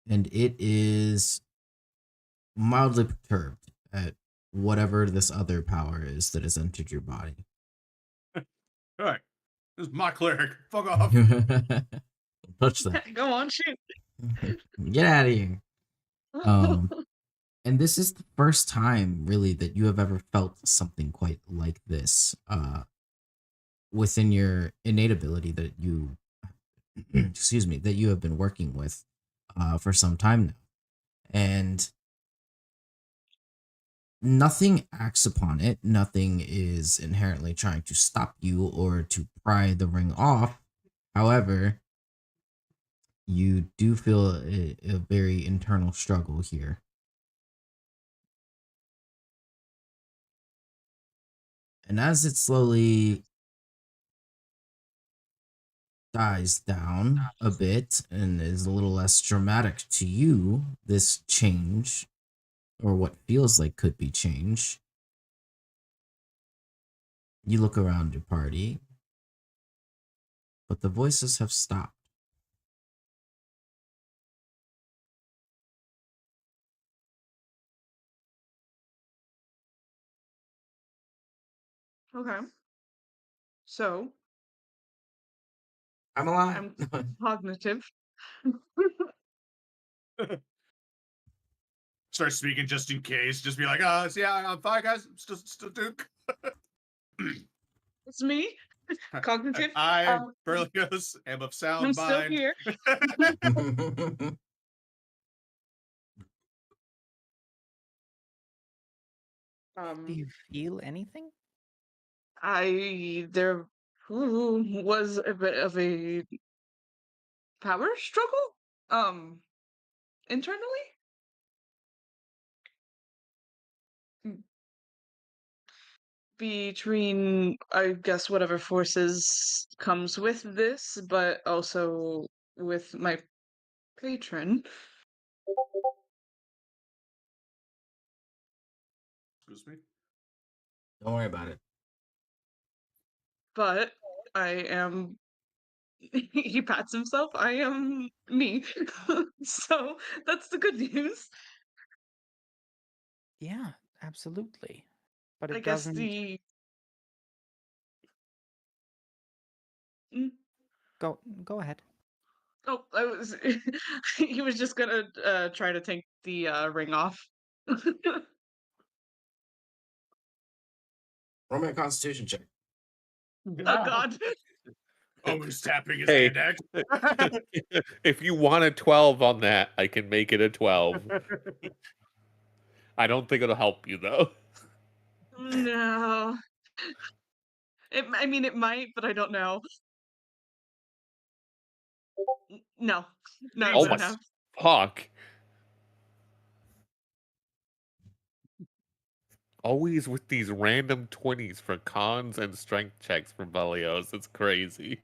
And it is mildly perturbed at whatever this other power is that has entered your body. Alright. This is my cleric. Fuck off. Touch that. Go on, shoot. Get out of here. And this is the first time really that you have ever felt something quite like this within your innate ability that you excuse me, that you have been working with for some time now. And nothing acts upon it. Nothing is inherently trying to stop you or to pry the ring off. However, you do feel a very internal struggle here. And as it slowly dies down a bit and is a little less dramatic to you, this change, or what feels like could be change, you look around your party, but the voices have stopped. Okay. So I'm alive. I'm cognitive. Start speaking just in case. Just be like, yeah, I'm fine, guys. I'm still Duke. It's me, cognitive. I, Berlioz, am of sound I'm still mind. here. Do you feel anything? There was a bit of a power struggle, internally. Between, I guess, whatever forces comes with this, but also with my patron. Excuse me. Don't worry about it. But I am. He pats himself. I am me. So that's the good news. Yeah, absolutely. But I it guess doesn't. the. Mm. Go ahead. Oh, I was. He was just gonna try to take the ring off. Roll me a constitution check. Oh God. Omu's tapping his Hey. hand axe. If you want a 12 on that, I can make it a 12. I don't think it'll help you though. No. I mean, it might, but I don't know. No. No, it Oh wouldn't my have. fuck. Always with these random 20s for cons and strength checks for Velios. It's crazy.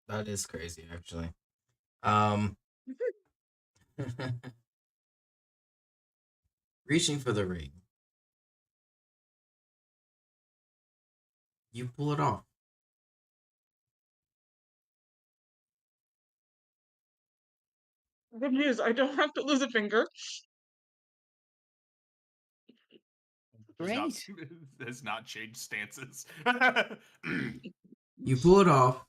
That is crazy, actually. Um, reaching for the ring, you pull it off. Good news, I don't have to lose a finger. He's Great. has not changed stances. You pull it off,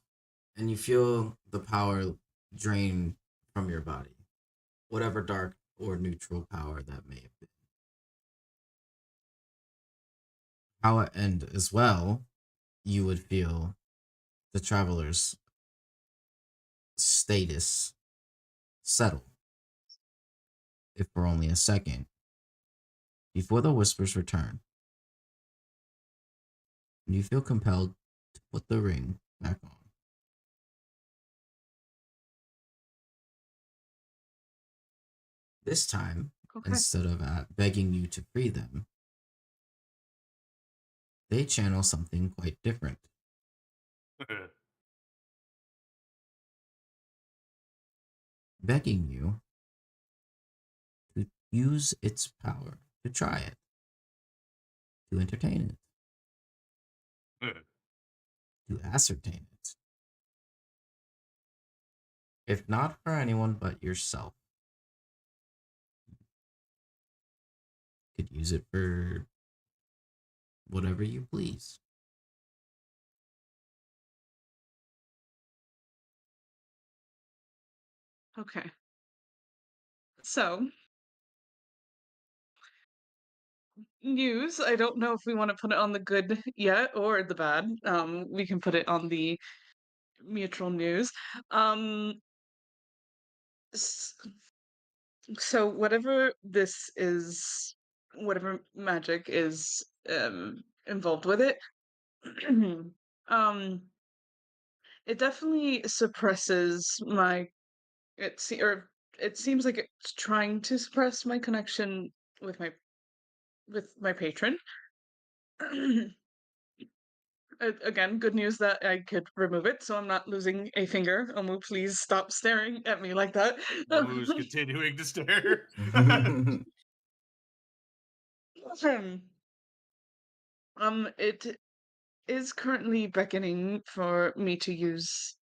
and you feel the power drain from your body, whatever dark or neutral power that may have been. And as well, you would feel the traveler's status settle, if for only a second, before the whispers return. And you feel compelled to put the ring back on. This time, Okay. instead of begging you to free them, they channel something quite different. Begging you to use its power, to try it, to entertain it, to ascertain it. If not for anyone but yourself, could use it for whatever you please. Okay. So, news. I don't know if we want to put it on the good yet or the bad. We can put it on the mutual news. Um, s- so whatever this is, whatever magic is involved with it, um, it definitely suppresses my or it seems like it's trying to suppress my connection with my patron. Again, good news that I could remove it, so I'm not losing a finger. Omu, please stop staring at me like that. Omu's continuing to stare. It is currently beckoning for me to use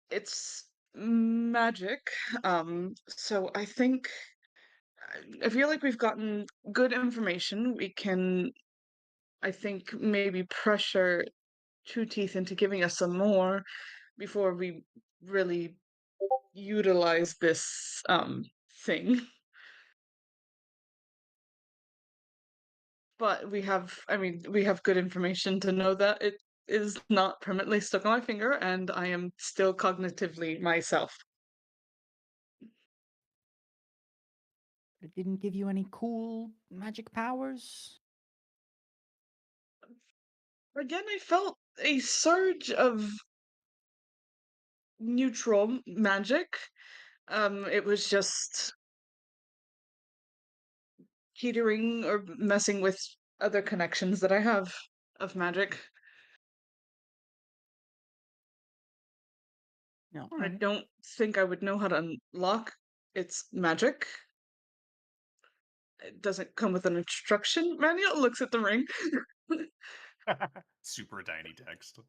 its magic. So I feel like we've gotten good information. We can, I think, maybe pressure Two Teeth into giving us some more before we really utilize this thing. But we have good information to know that it is not permanently stuck on my finger and I am still cognitively myself. It didn't give you any cool magic powers? Again, I felt a surge of neutral magic. It was just teetering or messing with other connections that I have of magic. No. I don't think I would know how to unlock its magic. It doesn't come with an instruction manual. It looks at the ring. Super tiny text.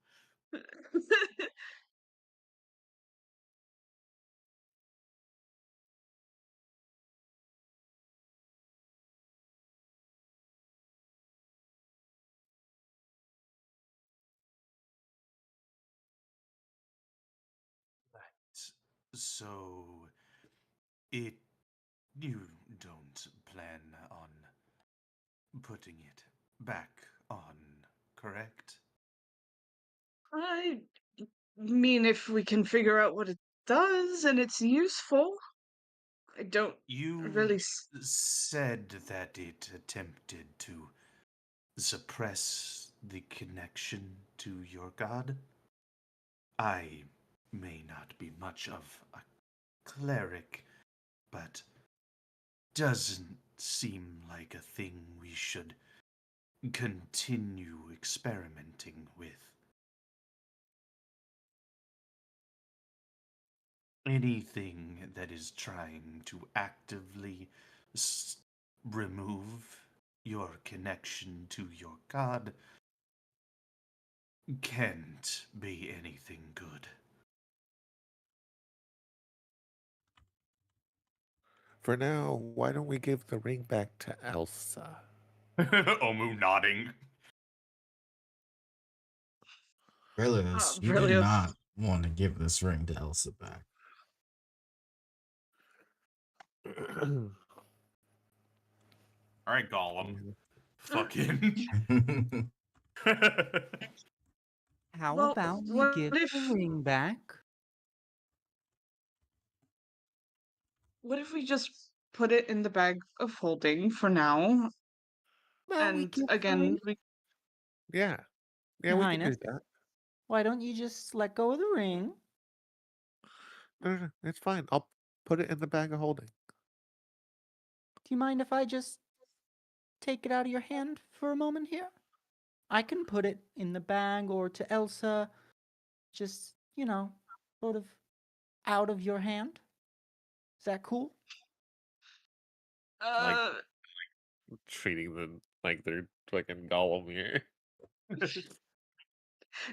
So it you plan on putting it back on, correct? I mean, if we can figure out what it does and it's useful, I don't You really. said that it attempted to suppress the connection to your god. I may not be much of a cleric, but doesn't seem like a thing we should continue experimenting with. Anything that is trying to actively remove your connection to your god can't be anything good. For now, why don't we give the ring back to Elsa? Omu nodding. Berlioz, you do Berlioz. not want to give this ring to Elsa back. All right, Gollum. Fucking. How Well, about we what give if- the ring back? What if we just put it in the bag of holding for now? Well, we And give the again, ring- Yeah. Yeah, Your we Highness. can do that. Why don't you just let go of the ring? No, it's fine. I'll put it in the bag of holding. Do you mind if I just take it out of your hand for a moment here? I can put it in the bag or to Elsa, just, sort of out of your hand. Is that cool? Treating them like they're fucking Gollum here.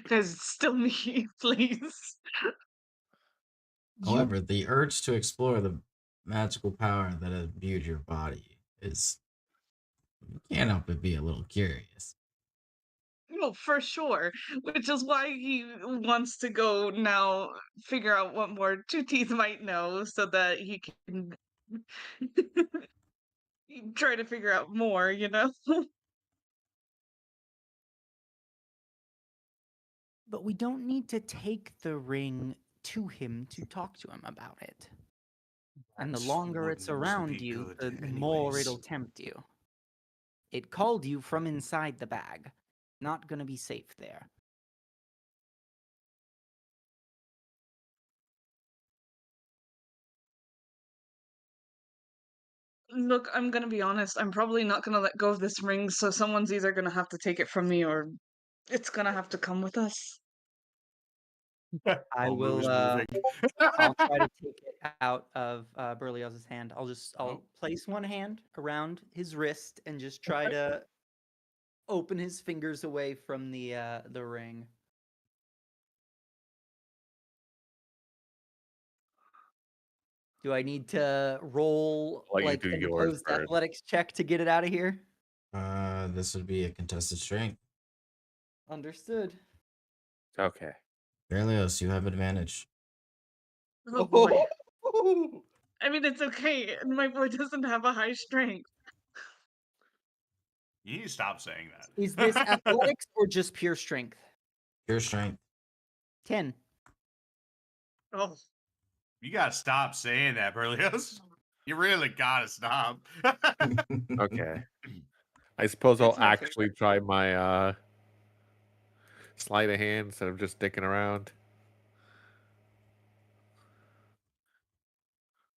guys, it's still me, please. However, the urge to explore the magical power that imbued your body is. You can't help but be a little curious. No, for sure. Which is why he wants to go now figure out what more Two Teeth might know so that he can try to figure out more, you know? But we don't need to take the ring to him to talk to him about it. And the That longer it's wouldn't around be you, good the more anyways. it'll tempt you. It called you from inside the bag. Not gonna be safe there. Look, I'm gonna be honest, I'm probably not gonna let go of this ring, so someone's either gonna have to take it from me or it's gonna have to come with us. I will. Omu's moving. I'll try to take it out of Berlioz's hand. I'll Oh. place one hand around his wrist and just try to open his fingers away from the ring. Do I need to roll Let you like do an yours opposed first. athletics check to get it out of here? This would be a contested strength. Understood. Okay. Berlioz, you have advantage. Oh boy. I mean, it's okay. My boy doesn't have a high strength. You need to stop saying that. Is this athletics or just pure strength? Pure strength. 10. Oh, You gotta stop saying that, Berlioz. You really gotta stop. Okay. I suppose I'll It's my actually try my sleight of hand instead of just dicking around.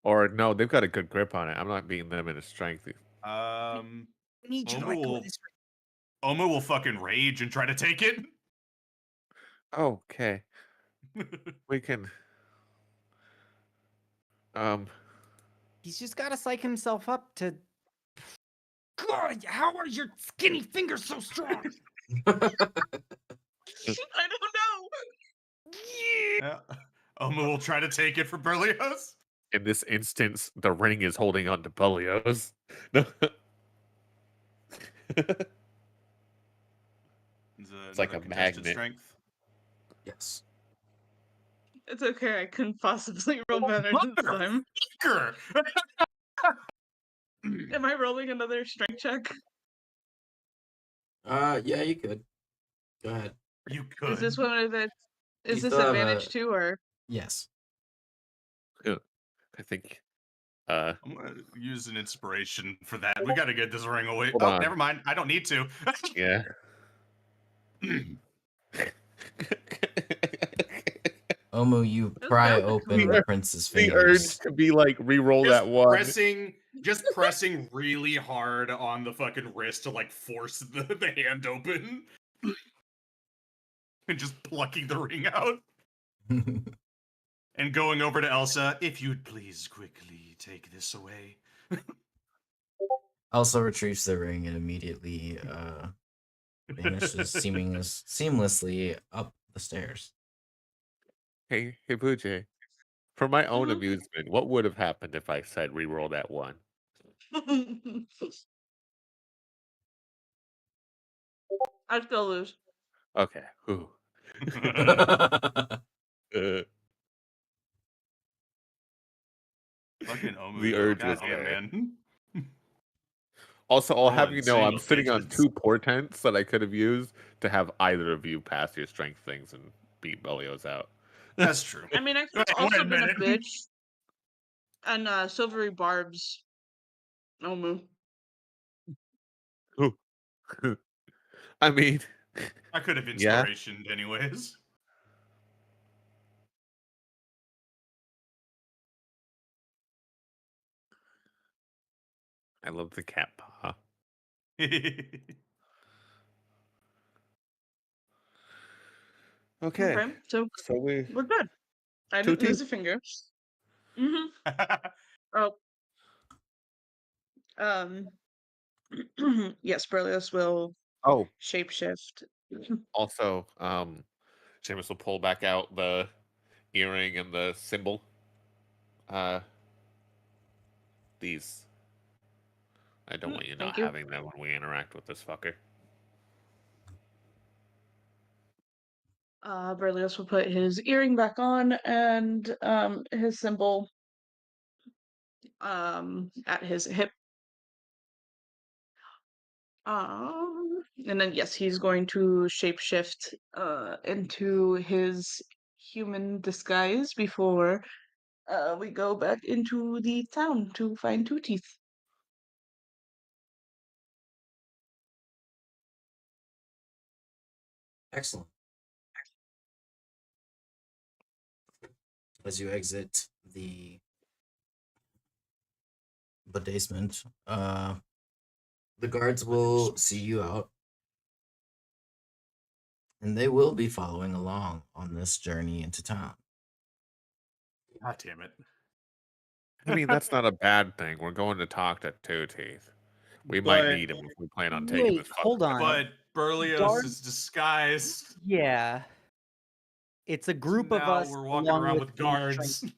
Or no, they've got a good grip on it. I'm not beating them in a strength. I need you to let go of this ring. Omu will fucking rage and try to take it. Okay. We can He's just got to psych himself up to. God, how are your skinny fingers so strong? I don't know. Yeah. Omu will try to take it for Berlioz. in this instance, the ring is holding on to Berlioz. No. It's like a magnet. Strength. Yes. It's okay. I couldn't possibly roll better this time. Fucker! Am I rolling another strength check? Yeah, you could. Go ahead. You could. Is this one of the? You Is this still have advantage a- too, or? Yes. I think. I'm gonna use an inspiration for that. We gotta get this ring away. Hold Oh, on. never mind. I don't need to. Yeah. Omu, you That's pry valid, open Kumba. the prince's The urge fingers. to be like re-roll just that one. pressing really hard on the fucking wrist to like force the hand open. And just plucking the ring out. And going over to Elsa, if you'd please quickly take this away. Also retrieves the ring and immediately vanishes seamlessly up the stairs. Hey, Pooja. For my own Mhm. amusement, what would have happened if I said re-roll that one? I'd still lose. Okay. Whew. Fucking Omu, The though. urge was Goddamn, there. man. Also, I'll have Rolling you know, I'm single sitting on digits. 2 portents that I could have used to have either of you pass your strength things and beat Belios out. That's true. I mean, I could Wait, have also wait a been a minute. bitch. And silvery barbs. Omu. I mean, I could have yeah. inspiration anyways. I love the cat paw. Okay. Okay, so So we we're good. I Two didn't lose teeth. a finger. Mm-hmm. Oh. Yes, Berlioz will Oh, shapeshift. also, Seamus will pull back out the earring and the symbol. These. I don't want you not Thank you. having them when we interact with this fucker. Berlioz will put his earring back on and his symbol at his hip. And then yes, he's going to shapeshift into his human disguise before we go back into the town to find Two Teeth. Excellent. As you exit the basement, the guards will see you out, and they will be following along on this journey into town. God damn it. I mean, that's not a bad thing. We're going to talk to Two Teeth. We might need him if we plan on taking Wait, this fucker. hold on. But Berlioz Guard- is disguised. Yeah. It's a group of Now us. we're walking along around with the guards. strength-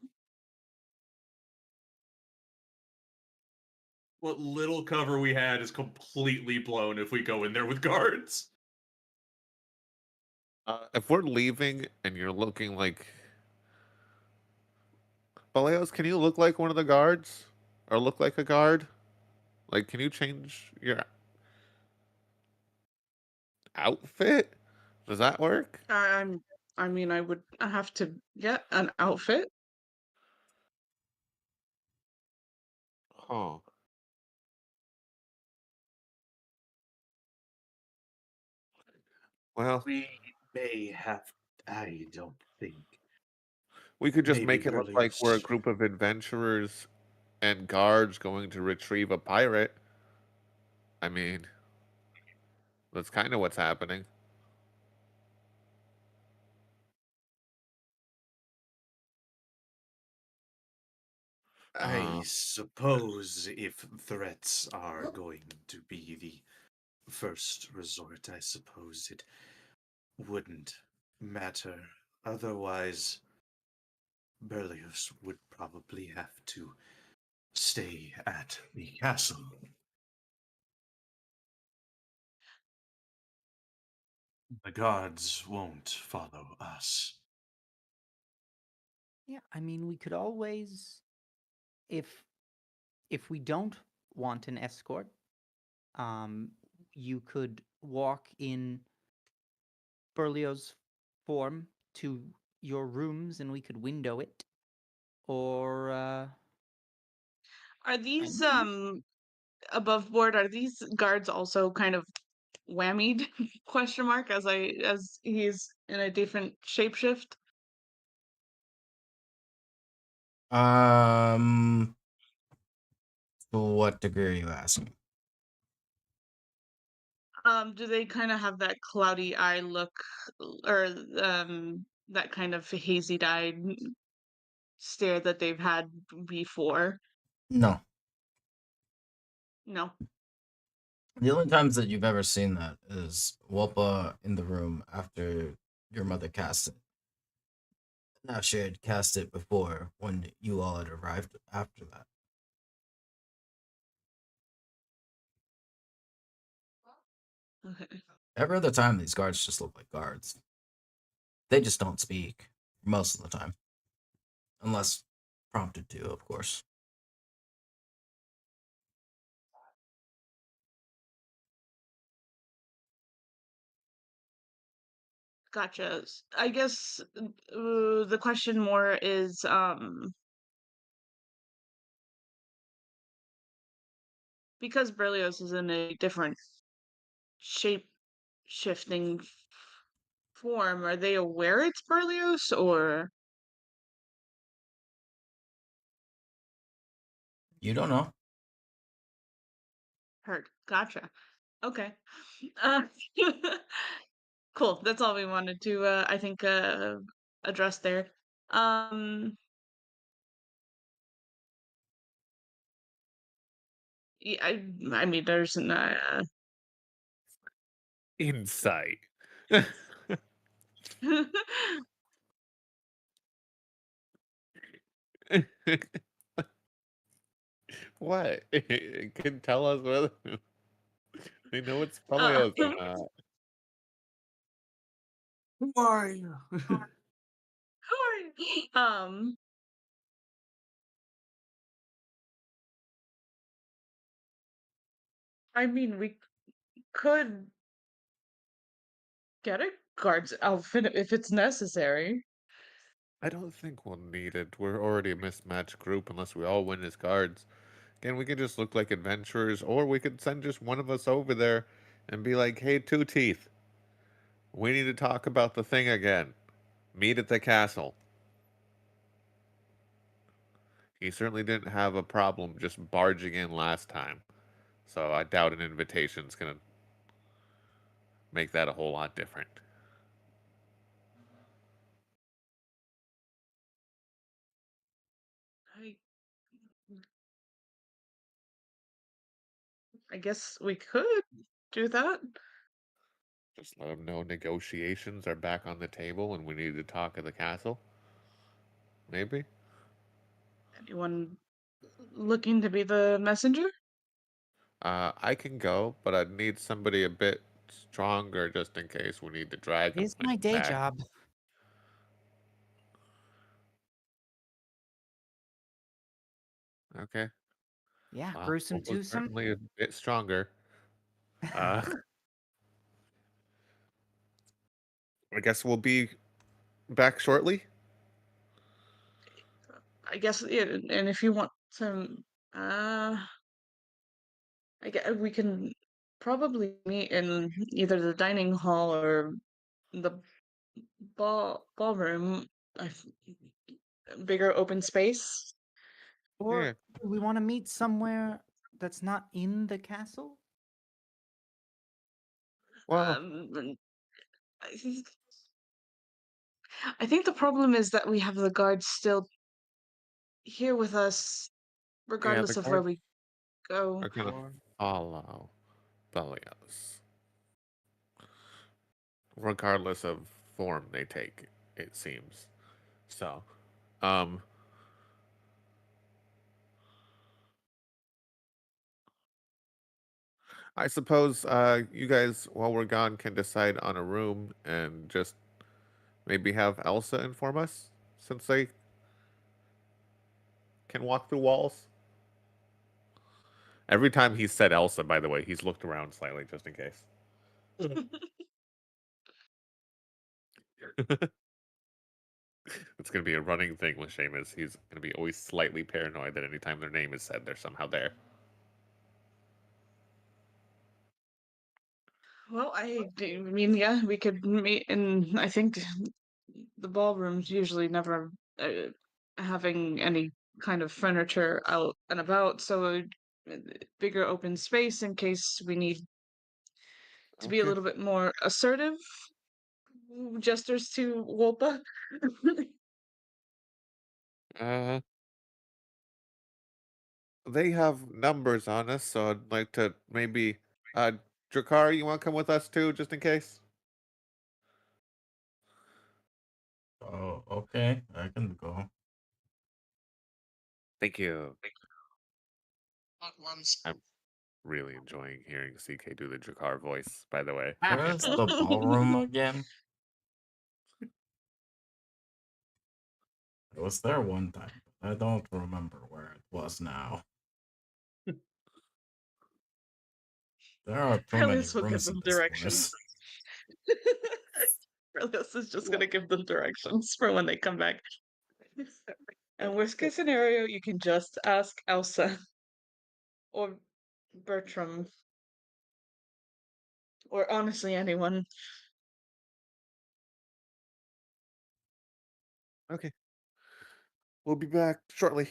What little cover we had is completely blown if we go in there with guards. If we're leaving and you're looking like Baleos, can you look like one of the guards? Or look like a guard? Like, can you change your outfit? Does that work? I mean, I would have to get an outfit. Huh. Well, We may have. I don't think. we could just Maybe make it look like we're a Berlioz. group of adventurers and guards going to retrieve a pirate. I mean, that's kind of what's happening. I Um, suppose if threats are going to be the first resort, I suppose it wouldn't matter. Otherwise, Berlioz would probably have to stay at the castle. The guards won't follow us. Yeah, I mean, we could always, if we don't want an escort, you could walk in Berlioz' form to your rooms and we could window it. Or Are these Mhm. above board? Are these guards also kind of whammied question mark as he's in a different shapeshift? To what degree are you asking? Do they kind of have that cloudy eye look, or that kind of hazy eyed stare that they've had before? No. No. The only times that you've ever seen that is Whoopa in the room after your mother cast it. Now she had cast it before when you all had arrived after that. Okay. Every other time, these guards just look like guards. They just don't speak most of the time, unless prompted to, of course. Gotcha. I guess the question more is because Berlioz is in a different shape shifting form, are they aware it's Berlioz or You don't know. hurt? Gotcha. Okay. Uh, cool. That's all we wanted to I think address there. Um yeah, I mean there's an Insight. What? It can tell us whether they know it's uh, Pelio's or not. Who are you? um I mean we could get a guard's outfit if it's necessary. I don't think we'll need it. We're already a mismatched group unless we all win as guards. Again, we could just look like adventurers, or we could send just one of us over there and be like, hey, Two Teeth, we need to talk about the thing again. Meet at the castle. He certainly didn't have a problem just barging in last time. So I doubt an invitation's gonna make that a whole lot different. I I guess we could do that. Just let him know negotiations are back on the table and we need to talk at the castle. Maybe? Anyone looking to be the messenger? I can go, but I'd need somebody a bit stronger just in case we need to drag It him is my day back. job. Okay. Yeah, Well, gruesome was twosome. certainly a bit stronger. Uh, I guess we'll be back shortly. I guess yeah, and if you want some I guess we can probably meet in either the dining hall or the ballroom. I f- Bigger open space. Yeah. Or do we want to meet somewhere that's not in the castle? Well, And I think the problem is that we have the guards still here with us, yeah, the regardless of where guards we go. are gonna Or follow Belios, regardless of form they take. It seems so. Um, I suppose you guys, while we're gone, can decide on a room and just maybe have Elsa inform us, since they can walk through walls. Every time he said Elsa, by the way, he's looked around slightly just in case. It's going to be a running thing with Seamus. He's going to be always slightly paranoid that anytime their name is said, they're somehow there. Well, I mean, yeah, we could meet in, I think the ballroom's usually never having any kind of furniture out and about, so bigger open space in case we need to be a Okay. little bit more assertive. Gestures to Wolpa. Uh, they have numbers on us, so I'd like to maybe. Drakar, you want to come with us too, just in case? Oh, okay. I can go. Thank you. Not once. I'm really enjoying hearing CK do the Drakar voice, by the way. Where's the ballroom again? I was there one time, but I don't remember where it was now. There are too many Helios will give rooms in them this directions. place. Helios is just gonna give them directions for when they come back. And worst case scenario, you can just ask Elsa or Bertram or honestly anyone. Okay. We'll be back shortly.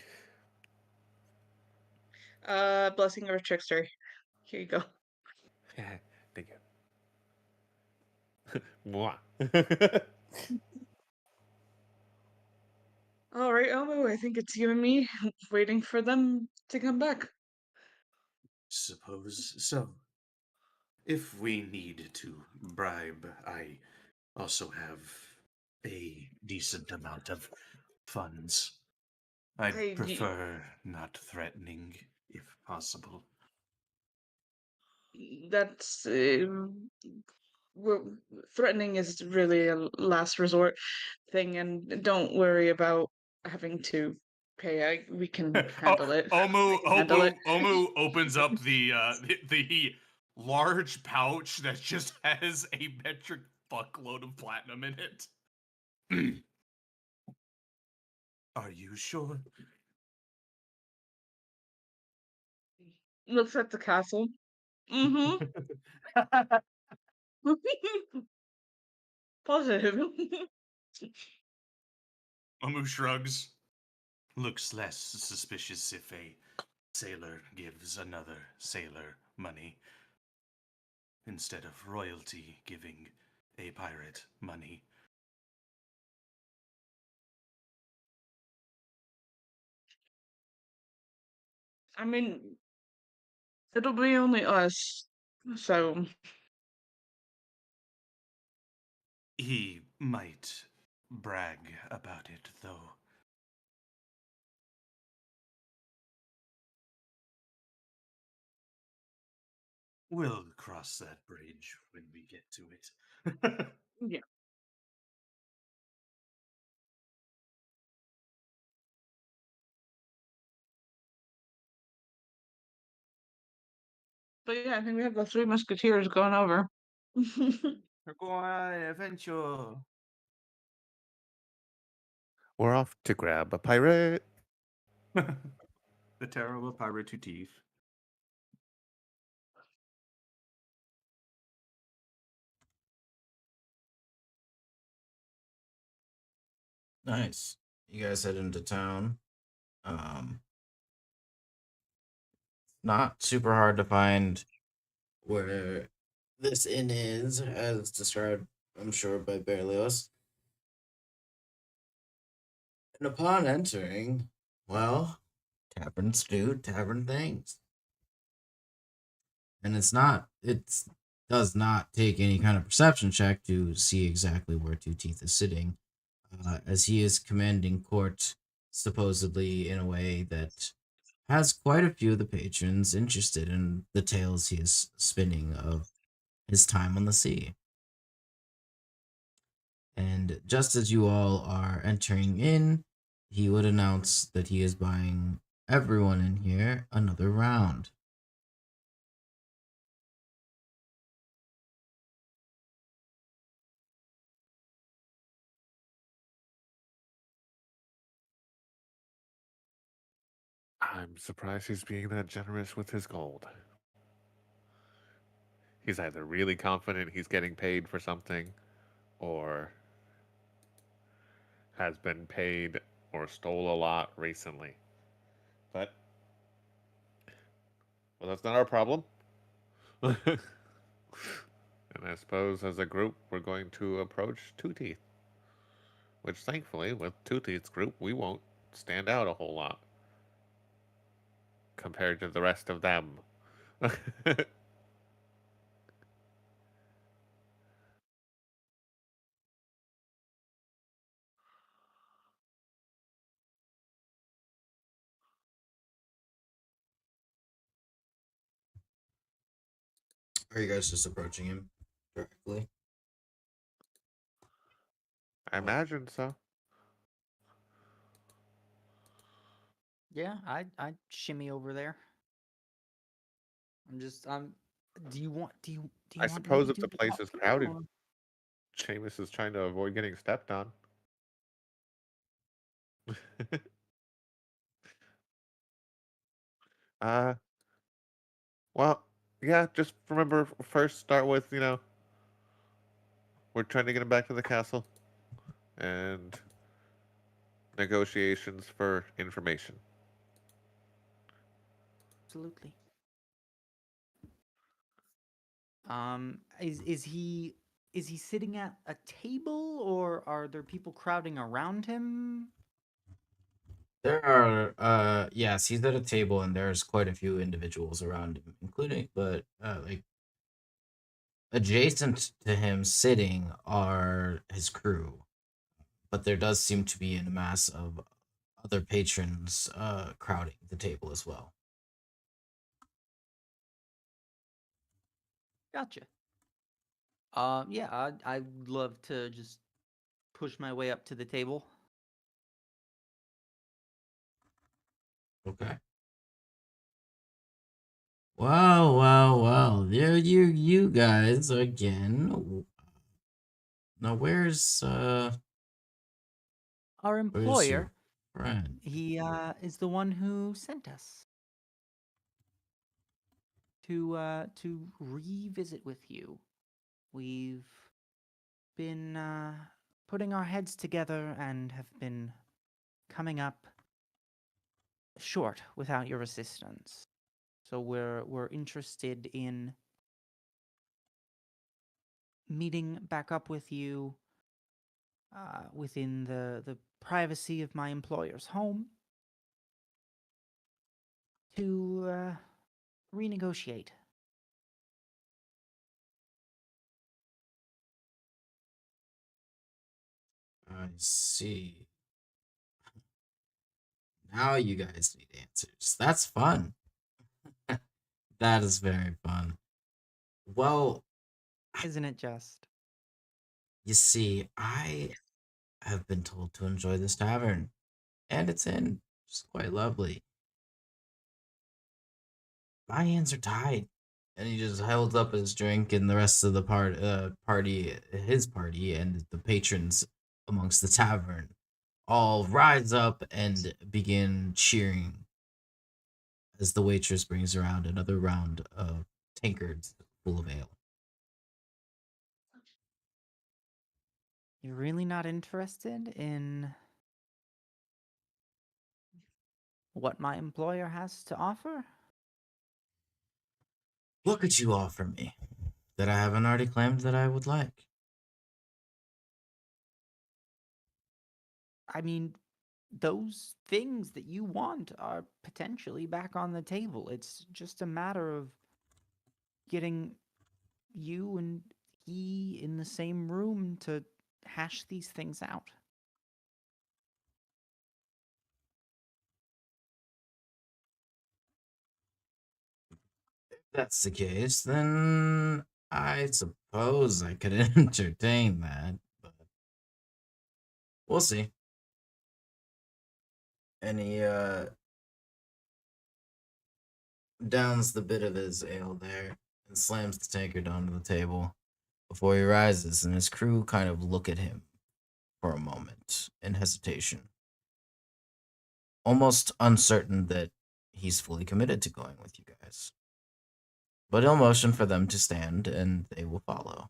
Blessing of a trickster. Here you go. Thank you. Mwah. All right, Elmo, I think it's you and me waiting for them to come back. Suppose so. If we need to bribe, I also have a decent amount of funds. I'd prefer not threatening, if possible. That's threatening is really a last resort thing, and don't worry about having to pay. We can handle it. Omu opens up the large pouch that just has a metric fuckload of platinum in it. Are you sure? Looks at the castle. Mm-hmm. Positive. Omu shrugs. Looks less suspicious if a sailor gives another sailor money instead of royalty giving a pirate money. I mean, it'll be only us, so He might brag about it, though. We'll cross that bridge when we get to it. yeah. But yeah, I think we have the Three Musketeers going over. We're going on an adventure. We're off to grab a pirate. The terrible pirate to teeth. Nice. You guys head into town. Not super hard to find where this inn is, as described, I'm sure, by Berlioz. And upon entering, well, taverns do tavern things. And it does not take any kind of perception check to see exactly where Two Teeth is sitting, as he is commanding court, supposedly in a way that has quite a few of the patrons interested in the tales he is spinning of his time on the sea. And just as you all are entering in, he would announce that he is buying everyone in here another round. I'm surprised he's being that generous with his gold. He's either really confident he's getting paid for something, or has been paid or stole a lot recently. But, well, that's not our problem. And I suppose as a group, we're going to approach Two Teeth. Which, thankfully, with Two Teeth's group, we won't stand out a whole lot compared to the rest of them. Are you guys just approaching him directly? I imagine so. Yeah, I'd shimmy over there. Do you want I me suppose to if do the the place is talking, crowded, or- Seamus is trying to avoid getting stepped on. uh, well, yeah, just remember first start with, we're trying to get him back to the castle and negotiations for information. Absolutely. Is he sitting at a table, or are there people crowding around him? There are, yes, he's at a table and there's quite a few individuals around him, including, but, like, adjacent to him sitting are his crew. But there does seem to be a mass of other patrons, crowding the table as well. Gotcha. Yeah, I'd love to just push my way up to the table. Okay. Wow. There you guys again. Now where's Our your employer, friend? he is the one who sent us to revisit with you. We've been putting our heads together and have been coming up short without your assistance. So we're interested in meeting back up with you within the privacy of my employer's home to renegotiate. I see. Now you guys need answers. That's fun. That is very fun. Well, Isn't it just? you see, I have been told to enjoy this tavern, and it's in. It's quite lovely. My hands are tied. And he just held up his drink, and the rest of the party, his party, and the patrons amongst the tavern all rise up and begin cheering as the waitress brings around another round of tankards full of ale. You're really not interested in what my employer has to offer? What could you offer me that I haven't already claimed that I would like? I mean, those things that you want are potentially back on the table. It's just a matter of getting you and he in the same room to hash these things out. If that's the case, then I suppose I could entertain that, but we'll see. And he downs the bit of his ale there and slams the tankard onto the table before he rises, and his crew kind of look at him for a moment in hesitation, almost uncertain that he's fully committed to going with you guys. But he'll motion for them to stand, and they will follow.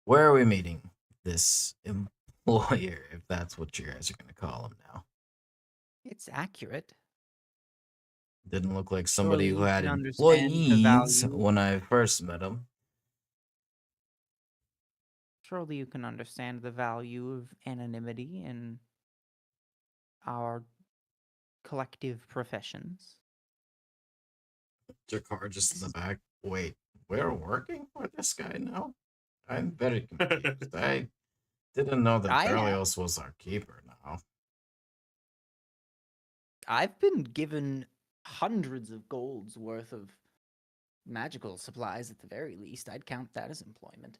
Where are we meeting this employer, if that's what you guys are going to call him now? It's accurate. Didn't look like somebody Surely who you had can understand the employees value. when I first met him. Surely you can understand the value of anonymity in our collective professions. Jakar just in the back. Wait, we're working for this guy now? I'm very confused. I didn't know that I am. Berlioz was our keeper now. I've been given hundreds of golds worth of magical supplies at the very least. I'd count that as employment.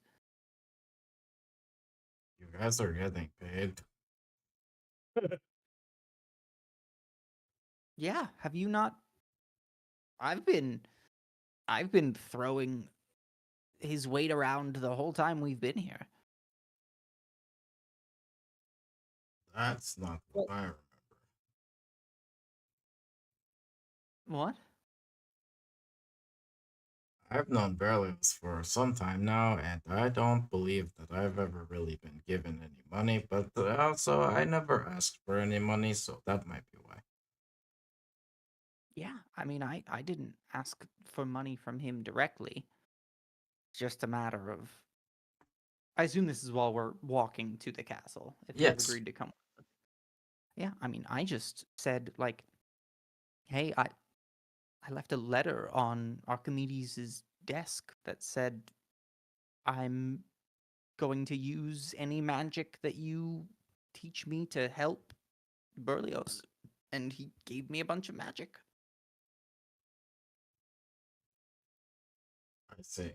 You guys are getting paid. Yeah, have you not? I've been throwing his weight around the whole time we've been here. That's not what I remember. What? I've known Berlioz for some time now, and I don't believe that I've ever really been given any money, but also I never asked for any money, so that might be why. Yeah, I mean, I didn't ask for money from him directly. It's just a matter of. I assume this is while we're walking to the castle. If you have Yes. agreed to come with us. Yeah, I mean, I just said like, hey, I left a letter on Archimedes' desk that said I'm going to use any magic that you teach me to help Berlioz. And he gave me a bunch of magic. I see.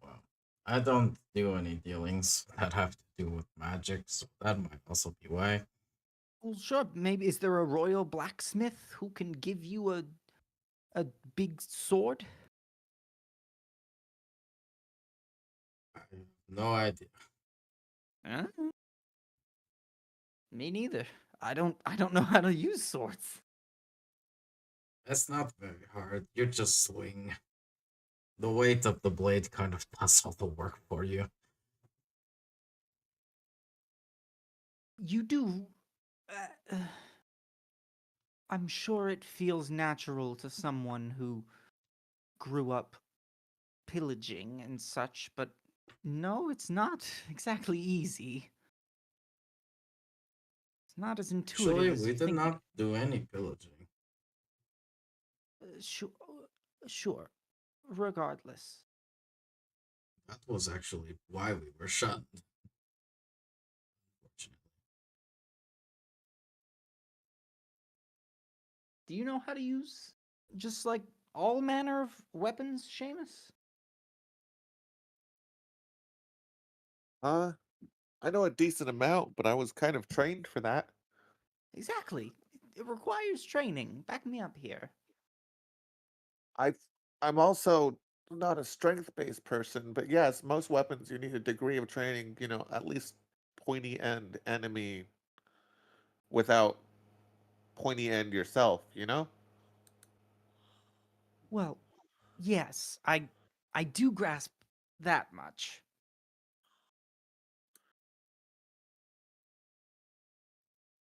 Well, I don't do any dealings that have to do with magic, so that might also be why. Well, sure. Maybe is there a royal blacksmith who can give you a big sword? I have no idea. Huh? Me neither. I don't know how to use swords. It's not very hard. You just swing. The weight of the blade kind of does all the work for you. You do. I'm sure it feels natural to someone who grew up pillaging and such, but no, it's not exactly easy. It's not as intuitive Actually, as we you did think. not do any pillaging. Sure. Regardless. That was actually why we were shunned. Unfortunately. Do you know how to use just like all manner of weapons, Seamus? I know a decent amount, but I was kind of trained for that. Exactly. It requires training. Back me up here. I'm also not a strength-based person, but yes, most weapons you need a degree of training, at least pointy end enemy without pointy end yourself? Well, yes, I do grasp that much.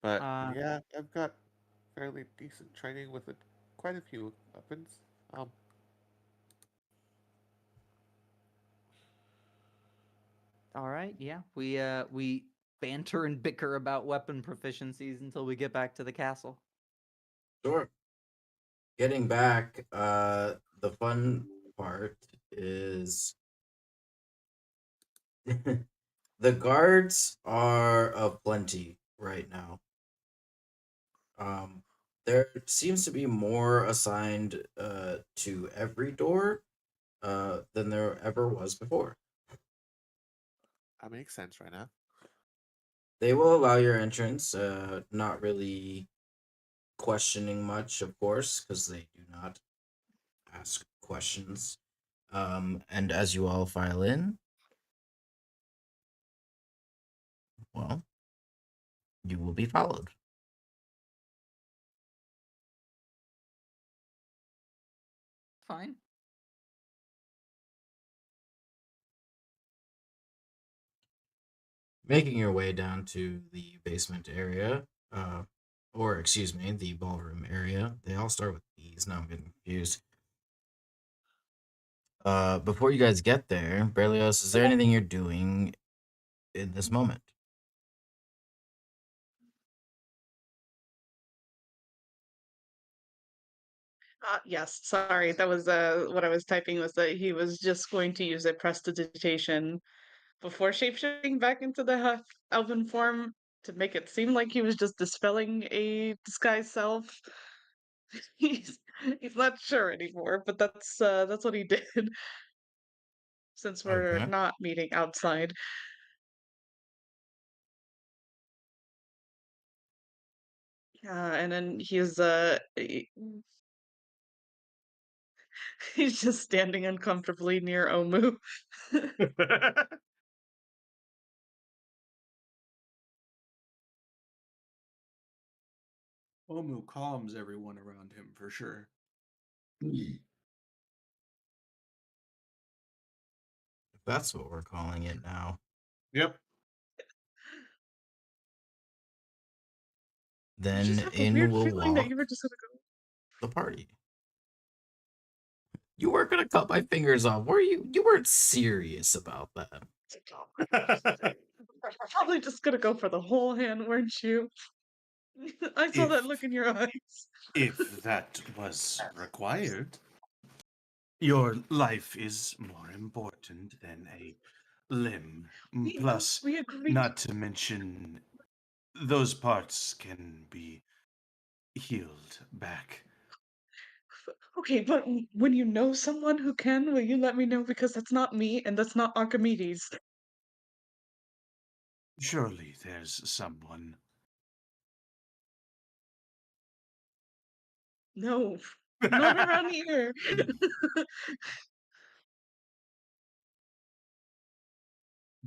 But Uh, yeah, I've got fairly decent training with quite a few weapons. all right, yeah. We banter and bicker about weapon proficiencies until we get back to the castle. Sure. Getting back, the fun part is the guards are of plenty right now. There seems to be more assigned to every door than there ever was before. That makes sense right now. They will allow your entrance, not really questioning much, of course, because they do not ask questions. And as you all file in, well, you will be followed. fine. Making your way down to the basement area, or excuse me, the ballroom area. They all start with B's. Now I'm getting confused. Before you guys get there, Berlioz, is there anything you're doing in this moment? Yes, sorry. That was what I was typing was that he was just going to use a prestidigitation before shapeshifting back into the elven form to make it seem like he was just dispelling a disguised self. He's he's not sure anymore, but that's what he did since we're Okay. not meeting outside. And then he's just standing uncomfortably near Omu. Omu calms everyone around him for sure. That's what we're calling it now. Yep. I Then just have a in weird will feeling that walk you were just gonna go. the party. You weren't gonna cut my fingers off, were you? You weren't serious about that. Probably just gonna go for the whole hand, weren't you? I saw that If- look in your eyes. If that was required, your life is more important than a limb. Plus, we agreed. not to mention, those parts can be healed back. Okay, but when you know someone who can, will you let me know? Because that's not me and that's not Archimedes. Surely there's someone. No, not around here.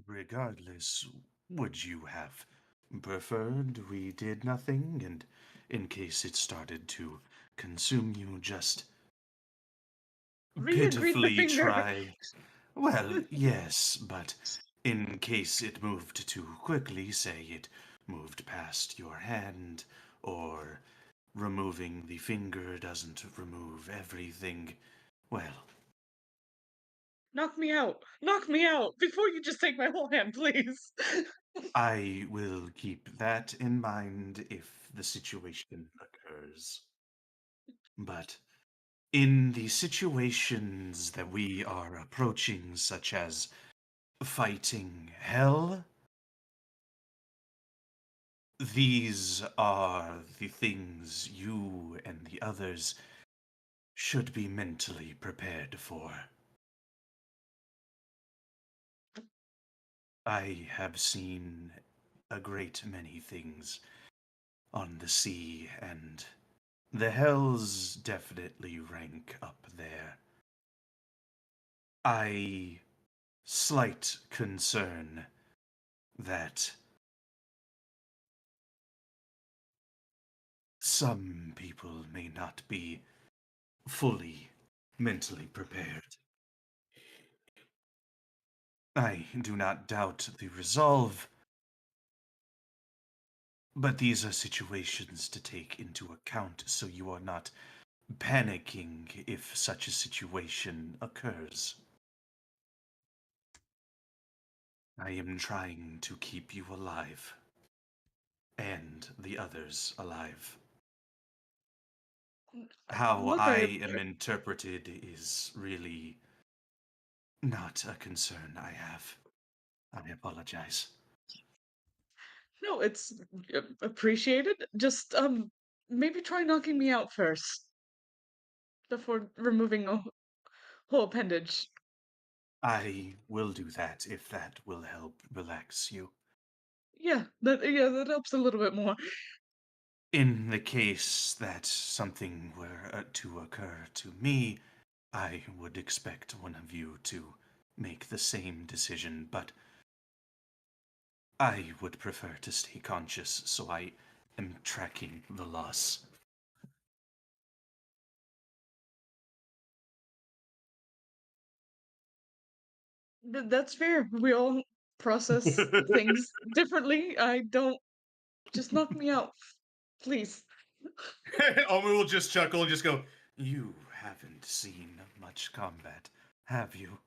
Regardless, would you have preferred we did nothing, and in case it started to consume you, just Re-agreed the pitifully finger. try? Well, yes, but in case it moved too quickly, say it moved past your hand, or removing the finger doesn't remove everything, well, Knock me out. Knock me out before you just take my whole hand, please. I will keep that in mind if the situation occurs. But in the situations that we are approaching, such as fighting hell, these are the things you and the others should be mentally prepared for. I have seen a great many things on the sea, and the hells definitely rank up there. I slight concern that some people may not be fully mentally prepared. I do not doubt the resolve, but these are situations to take into account so you are not panicking if such a situation occurs. I am trying to keep you alive, and the others alive. How Look, I am interpreted is really not a concern I have. I apologize. No, it's appreciated. Just maybe try knocking me out first before removing a whole appendage. I will do that if that will help relax you. Yeah, that helps a little bit more. In the case that something were to occur to me, I would expect one of you to make the same decision, but I would prefer to stay conscious, so I am tracking the loss. That's fair. We all process things differently. I don't just knock me out, please. Omu will just chuckle and just go, You haven't seen much combat, have you?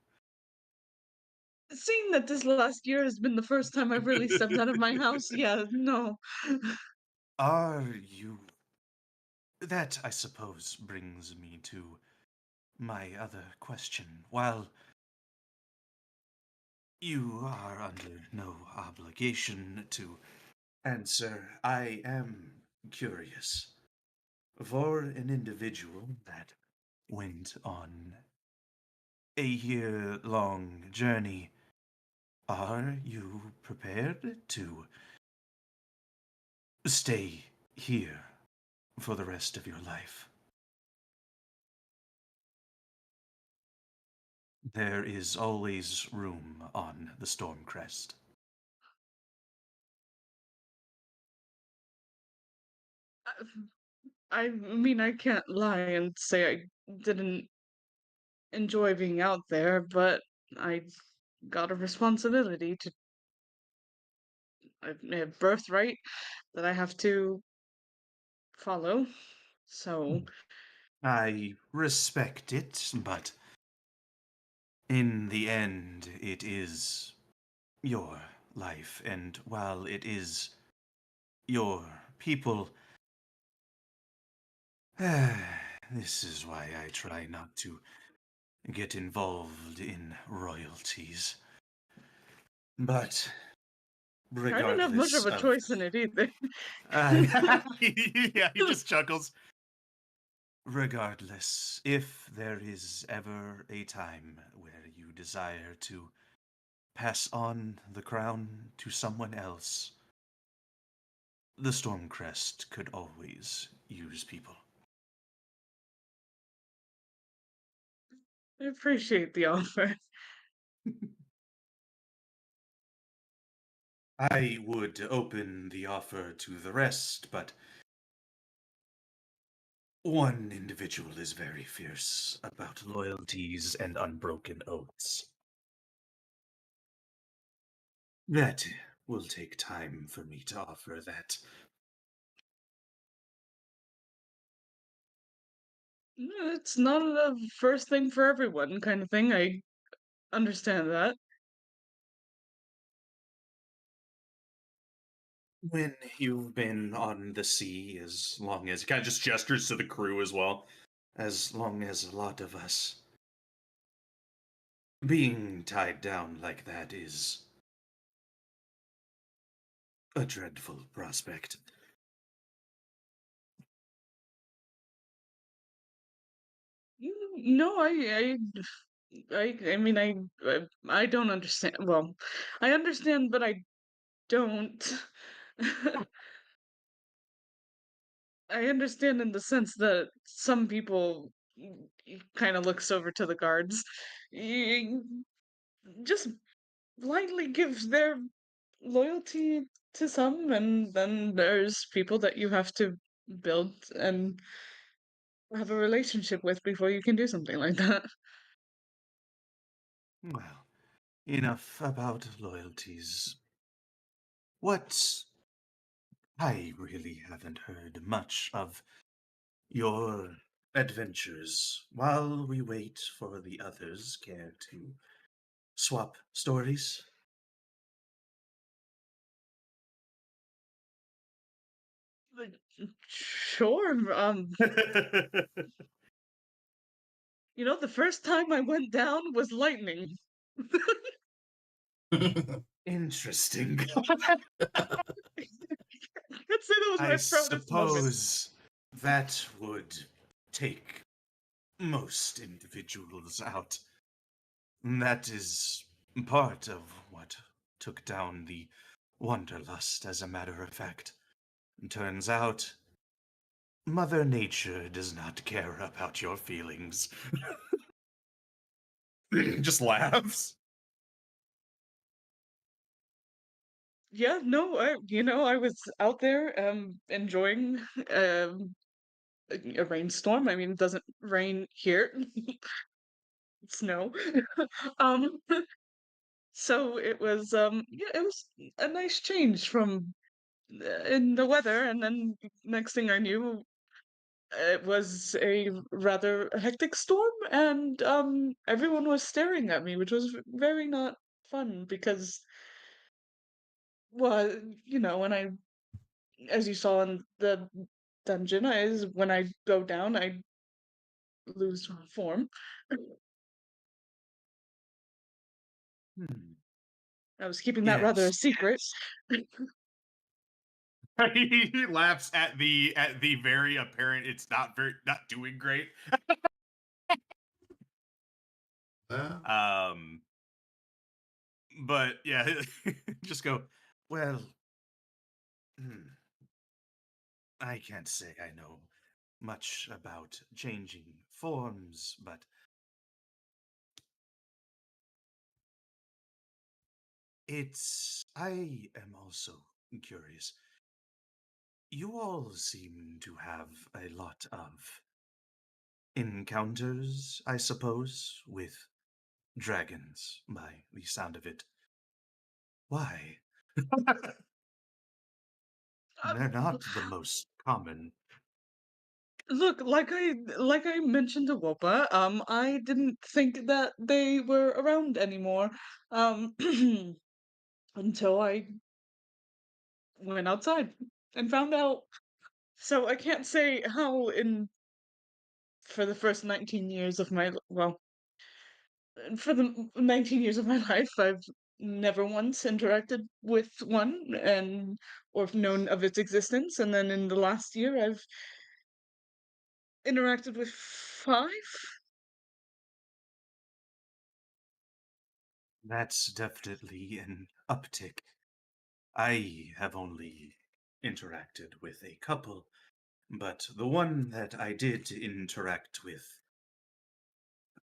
Seeing that this last year has been the first time I've really stepped out of my house, yeah, no. Are you. That, I suppose, brings me to my other question. While you are under no obligation to answer, I am curious. For an individual that went on a year-long journey, are you prepared to stay here for the rest of your life? There is always room on the Stormcrest. I mean, I can't lie and say I didn't enjoy being out there, but I got a responsibility to a birthright that I have to follow. So, I respect it, but in the end, it is your life, and while it is your people, this is why I try not to get involved in royalties. But I didn't have much regardless of a of, choice in it either. yeah, he just chuckles. regardless, if there is ever a time where you desire to pass on the crown to someone else, the Stormcrest could always use people. I appreciate the offer. I would open the offer to the rest, but one individual is very fierce about loyalties and unbroken oaths. That will take time for me to offer that. It's not the first thing for everyone kind of thing. I understand that. When you've been on the sea as long as, Kind of just gestures to the crew as well. as long as a lot of us, being tied down like that is a dreadful prospect. No, I mean, I don't understand. Well, I understand, but I don't. I understand in the sense that some people kind of looks over to the guards. y- Just blindly gives their loyalty to some, and then there's people that you have to build and have a relationship with before you can do something like that. Well, enough about loyalties. What I really haven't heard much of your adventures. While we wait for the others, care to swap stories? But, sure. The first time I went down was lightning. Interesting. I'd say that was I my proudest moment. suppose that would take most individuals out. That is part of what took down the Wanderlust, as a matter of fact. Turns out, Mother Nature does not care about your feelings. Just laughs. Yeah, no, I was out there enjoying a rainstorm. I mean, it doesn't rain here. It's snow. Um So it was yeah, it was a nice change from in the weather, and then next thing I knew, it was a rather hectic storm, and everyone was staring at me, which was very not fun because, well, you know, when I, as you saw in the dungeon, when I go down, I lose form. Hmm. I was keeping that rather a Yes. secret. He laughs at the very apparent it's not doing great. Um, but yeah, just go. Well, hmm, I can't say I know much about changing forms, but I am also curious. You all seem to have a lot of encounters, I suppose, with dragons, by the sound of it. Why? They're not the most common. Look, like I mentioned to Wopa, I didn't think that they were around anymore, um, until I went outside and found out. So I can't say how for the first 19 years of for the 19 years of my life, I've never once interacted with one or known of its existence, and then in the last year, I've interacted with 5. That's definitely an uptick. I have only interacted with a couple, but the one that I did interact with,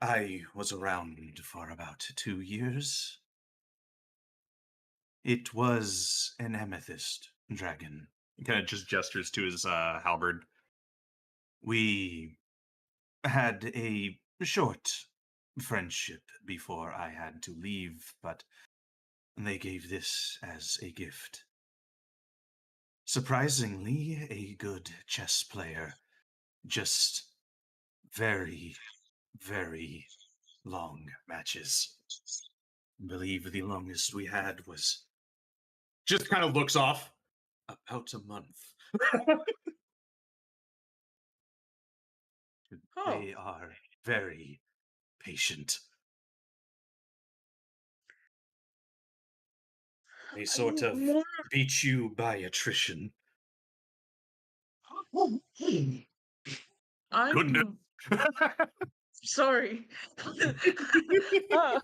I was around for about 2 years. It was an amethyst dragon. He kind of just gestures to his halberd. We had a short friendship before I had to leave, but they gave this as a gift. Surprisingly, a good chess player. Just very, very long matches. I believe the longest we had was Just kind of looks off. about a month. Oh, They are very patient. They sort of more. beat you by attrition. Goodness. I'm sorry. uh,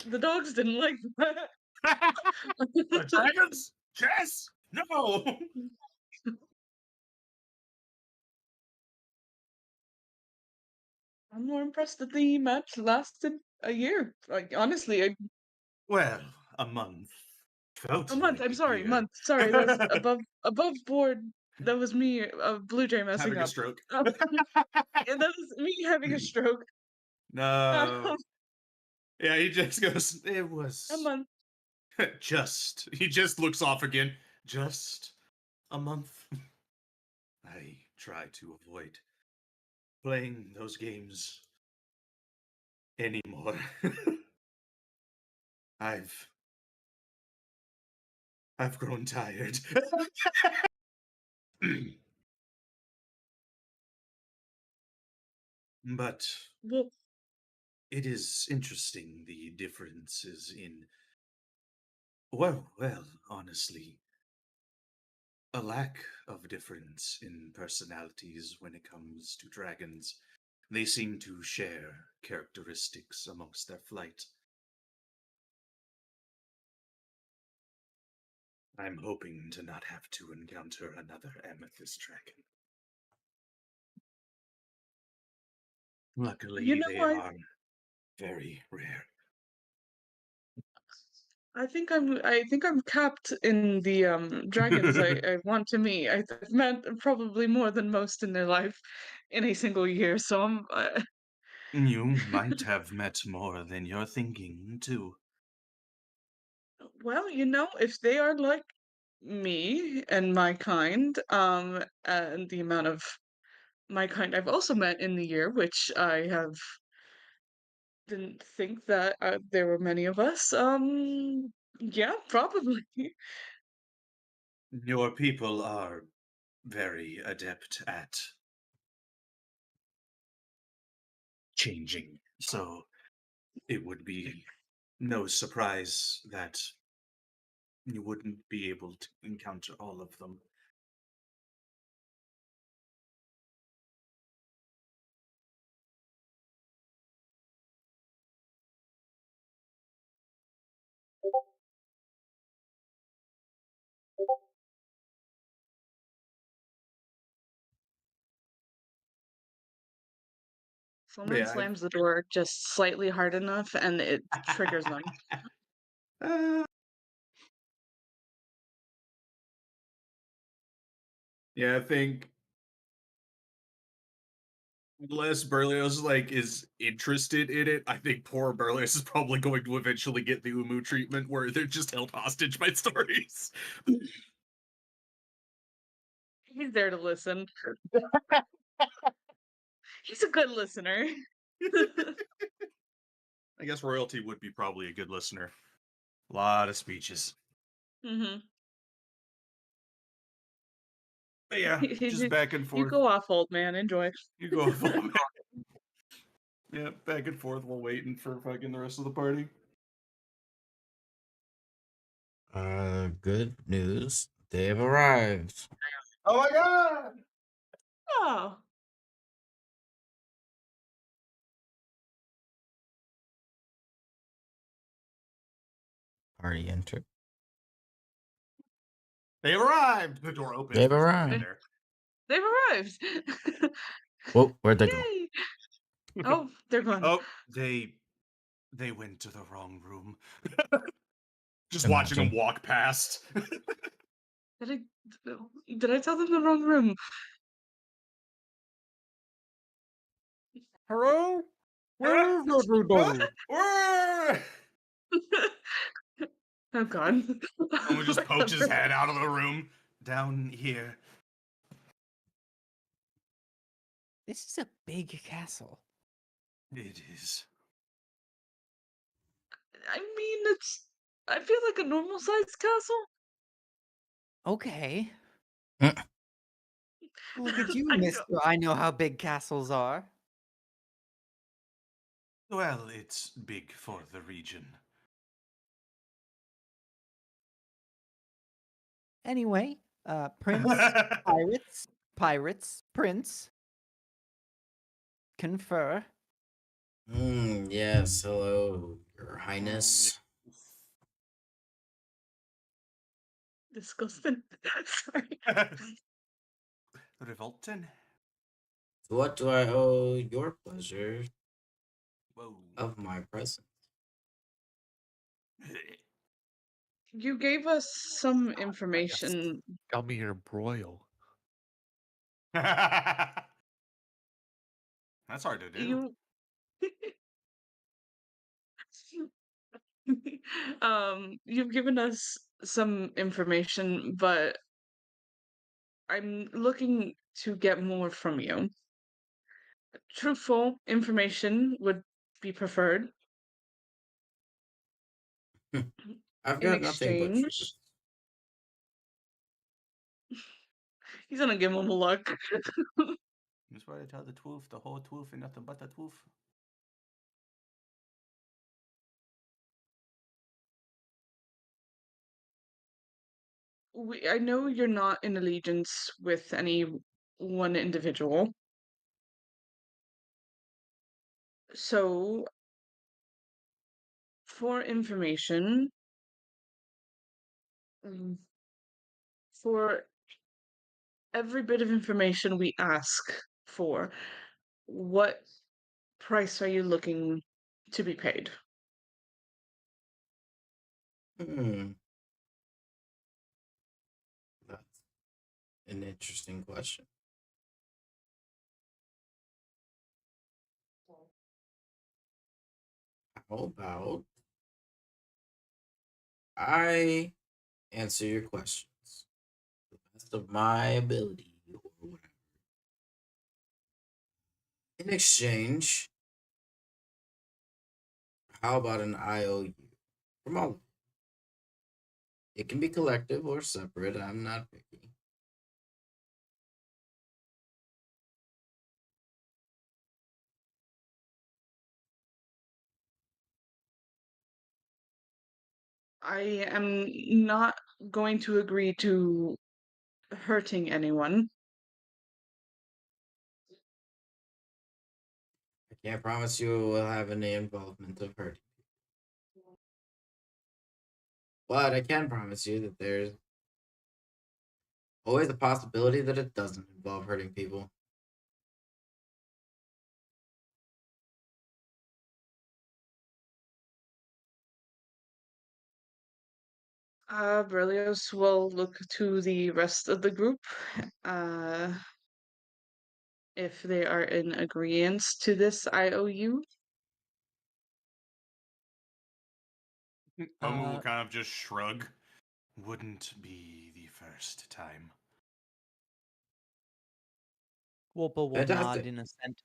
the dogs didn't like that. Dragons? Chess? No. I'm more impressed that the match lasted a year. Like honestly, Well, a month. Felt a month. like I'm a sorry, year. month. Sorry, that's above board. That was me, Blue Jay messing Having a up. stroke. Yeah, that was me having a stroke. No. Um, Yeah, he just goes, it a was month. He just looks off again. just a month. I try to avoid playing those games anymore. I've grown tired. But Well, it is interesting the differences in, well, honestly, a lack of difference in personalities when it comes to dragons. They seem to share characteristics amongst their flight. I'm hoping to not have to encounter another amethyst dragon. Luckily, you know, they are very rare. I think I'm capped in the dragons I want to meet. I've met probably more than most in their life in a single year. So I'm You might have met more than you're thinking, too. Well, if they are like me and my kind, and the amount of my kind I've also met in the year, which I have didn't think that there were many of us. Yeah, probably. Your people are very adept at changing, so it would be no surprise that you wouldn't be able to encounter all of them. Someone Yeah, slams the door just slightly hard enough and it triggers them. Uh, yeah, I think unless Berlioz is interested in it, I think poor Berlioz is probably going to eventually get the Umu treatment where they're just held hostage by stories. He's there to listen. He's a good listener. I guess royalty would be probably a good listener. A lot of speeches. Hmm. But yeah, just back and You forth. go off, old man. Enjoy. You go full man. Yeah, back and forth while waiting for fucking the rest of the party. Good news. They have arrived. Oh my god! Oh, Party enter. They've arrived! The door opens. They've there's no one arrived. in there. they've arrived. Whoa, where'd they go? Yay. Oh, they're gone. Oh, they went to the wrong room. Just watching them Imagine. walk past. Did I tell them the wrong room? Hello? Where is everybody? Where? Oh God. Someone just pokes his head out of the room. Down here. This is a big castle. It is. I mean, I feel like a normal sized castle. Okay. Mm. Look at you, I know. mister. I know how big castles are. Well, it's big for the region. Anyway, Prince, pirates, Prince. Confer. Yes, hello, Your Highness. Disgusting. Sorry. Revolting? To what do I owe your pleasure Whoa. of my presence? You gave us some information. Gummy or broil. That's hard to do. You've given us some information, but I'm looking to get more from you. Truthful information would be preferred. I've In got nothing but truth. exchange, he's gonna give him a look. That's why I tell the truth, the whole truth, and nothing but the truth. I know you're not in allegiance with any one individual. So, for information, mm, for every bit of information we ask for, what price are you looking to be paid? Hmm. That's an interesting question. How about I answer your questions to the best of my ability or whatever. In exchange, how about an IOU from all of it? It can be collective or separate. I'm not picky. I am not going to agree to hurting anyone. I can't promise you will have any involvement of hurting. But I can promise you that there's always a possibility that it doesn't involve hurting people. Berlioz will look to the rest of the group, if they are in agreement to this IOU. Omu will Uh, kind of just shrug. Wouldn't be the first time. Wolpa will nod Fantastic. in assent.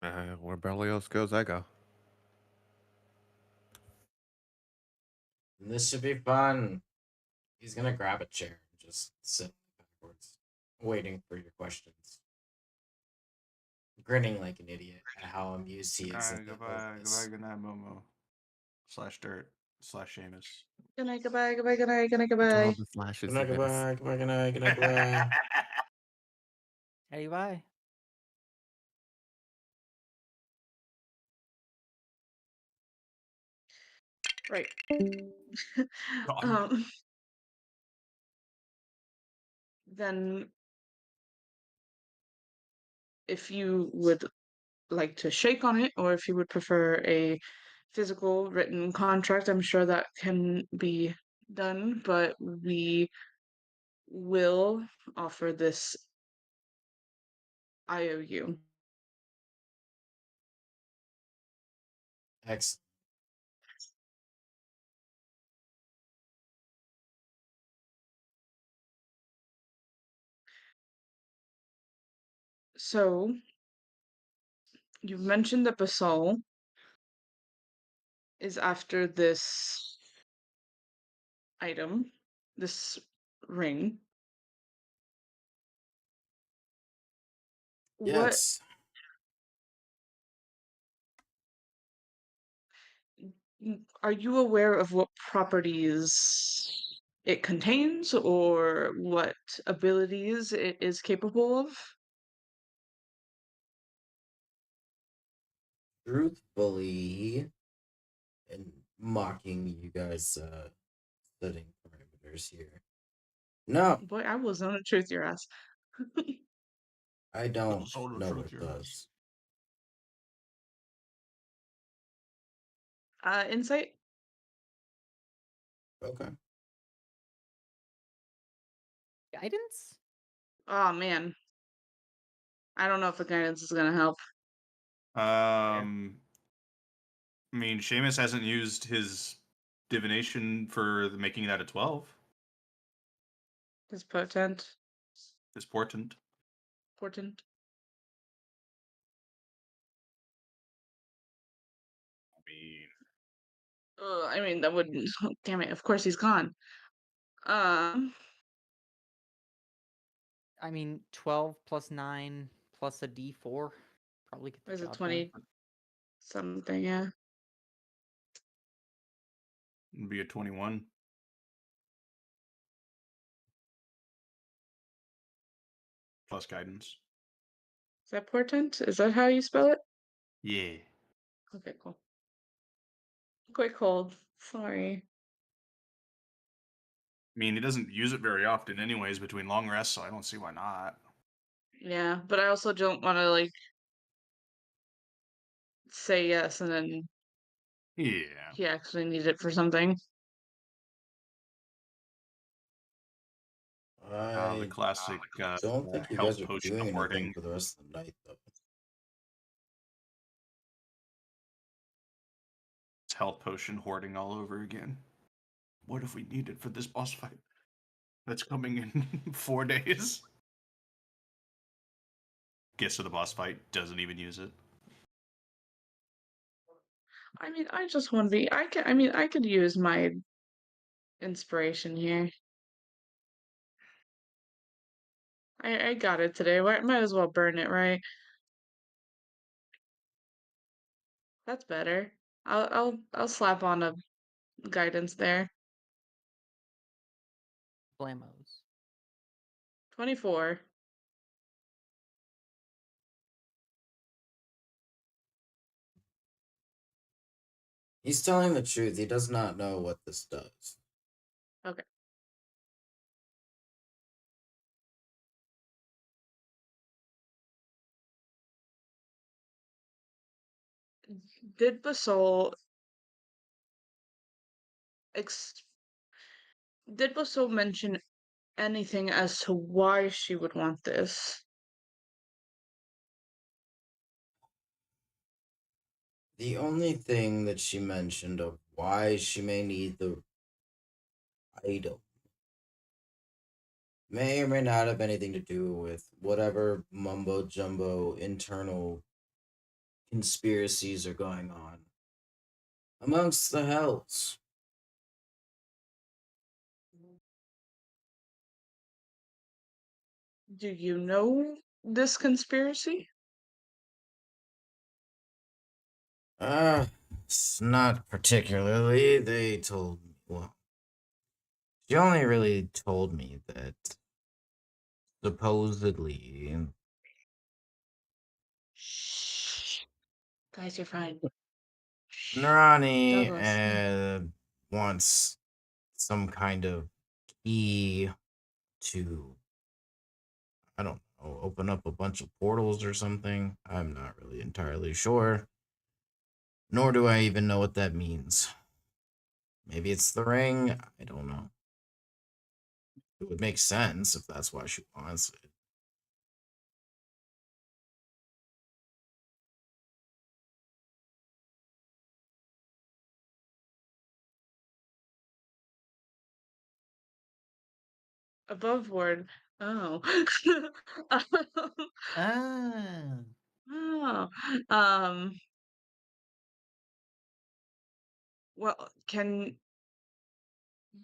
Where Berlioz goes, I go. This should be fun. He's gonna grab a chair and just sit backwards, waiting for your questions. Grinning like an idiot at how amused he is. Alright, at the goodbye, whole this. goodbye, good night, Momo. Slash Dirt. Slash Seamus. Good night, goodbye, goodbye, good night, good night, What's all goodbye. the slashes Good night, he missed? goodbye, goodbye, good night, good night, goodbye. Hey, bye. Right. God. Then, if you would like to shake on it, or if you would prefer a physical written contract, I'm sure that can be done, but we will offer this IOU. Excellent. So, you've mentioned that Basal is after this item, this ring. What Yes. are you aware of what properties it contains or what abilities it is capable of? Truthfully, and mocking you guys setting parameters here. No, Boy, I was on the truth your ass. I don't Soul of know what Truth, it your ass. does. Insight? Okay. Guidance? Oh man. I don't know if the guidance is gonna help. I mean, Seamus hasn't used his divination for making that a 12. It's potent. His portent. Portent. I mean that would damn it, of course he's gone. Um I mean, 12 plus 9 plus a d4. Probably get the there's a job 20 done. something, yeah. It'd be a 21. Plus guidance. Is that portent? Is that how you spell it? Yeah. Okay, cool. Quick hold. Sorry. I mean, he doesn't use it very often, anyways, between long rests, so I don't see why not. Yeah, but I also don't want to like say yes and then Yeah. he actually needs it for something. The I classic don't think you health guys are potion doing anything hoarding. for the rest of the night, though. health potion hoarding all over again. What if we need it for this boss fight? That's coming in 4 days. Gets to the boss fight, doesn't even use it. I mean, I just want to be. I mean, I could use my inspiration here. I got it today. Might as well burn it, right? That's better. I'll slap on a guidance there. Blamos. 24. He's telling the truth. He does not know what this does. Okay. Did Basol ex did Basol mention anything as to why she would want this? The only thing that she mentioned of why she may need the item may or may not have anything to do with whatever mumbo jumbo internal conspiracies are going on amongst the hells. Do you know this conspiracy? Not particularly. They told me, well, she only really told me that supposedly Shh. Guys, you're fine. Shh. Narani Douglas. wants some kind of key to, I don't know, open up a bunch of portals or something. I'm not really entirely sure. Nor do I even know what that means. Maybe it's the ring. I don't know. It would make sense if that's why she wants it. Above board. Oh. Ah. Oh. Um. Well, can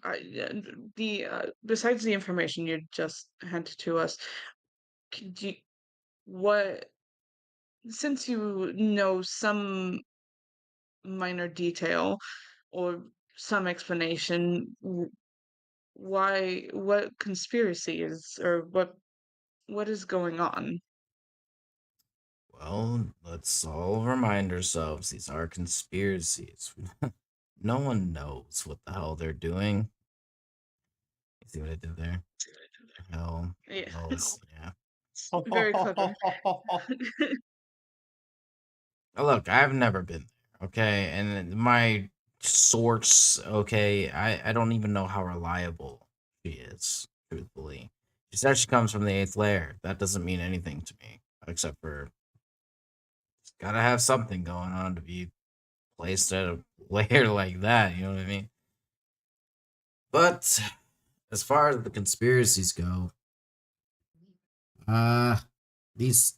the besides the information you just handed to us, could you what since you know some minor detail or some explanation, why what conspiracy is or what is going on? Well, let's all remind ourselves these are conspiracies. No one knows what the hell they're doing. You see what I did there? Hell, Yeah, hells, yeah. very clever. Look, I've never been there, okay? And my source, okay, I don't even know how reliable she is, truthfully. She said she comes from the 8th layer. That doesn't mean anything to me, except for just gotta have something going on to be placed at a layer like that, you know what I mean? But as far as the conspiracies go, these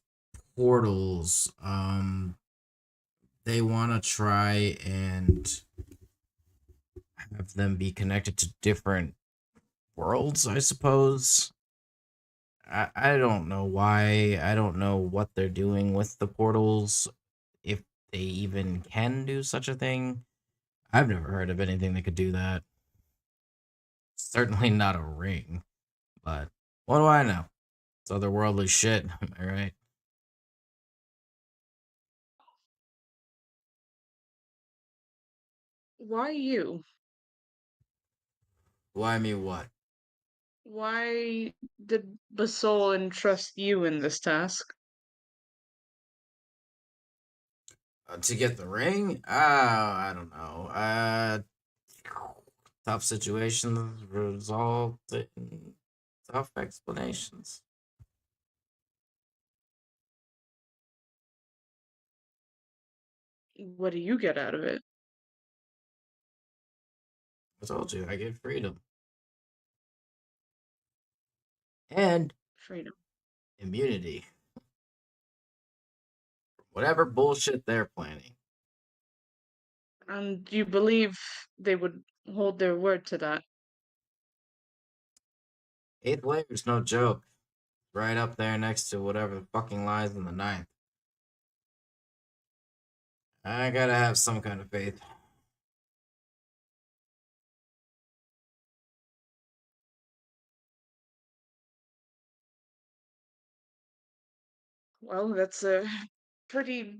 portals, they want to try and have them be connected to different worlds, I suppose. I don't know why. I don't know what they're doing with the portals, if they even can do such a thing. I've never heard of anything that could do that. Certainly not a ring, but what do I know? It's otherworldly shit, am I right? Why you? Why me what? Why did Basol entrust you in this task? To get the ring? I don't know. Tough situations result in tough explanations. What do you get out of it? I told you, I get freedom. And Freedom. immunity. Whatever bullshit they're planning. And you believe they would hold their word to that? 8th layer's no joke. Right up there next to whatever the fucking lies in the 9th. I gotta have some kind of faith. Well, that's a pretty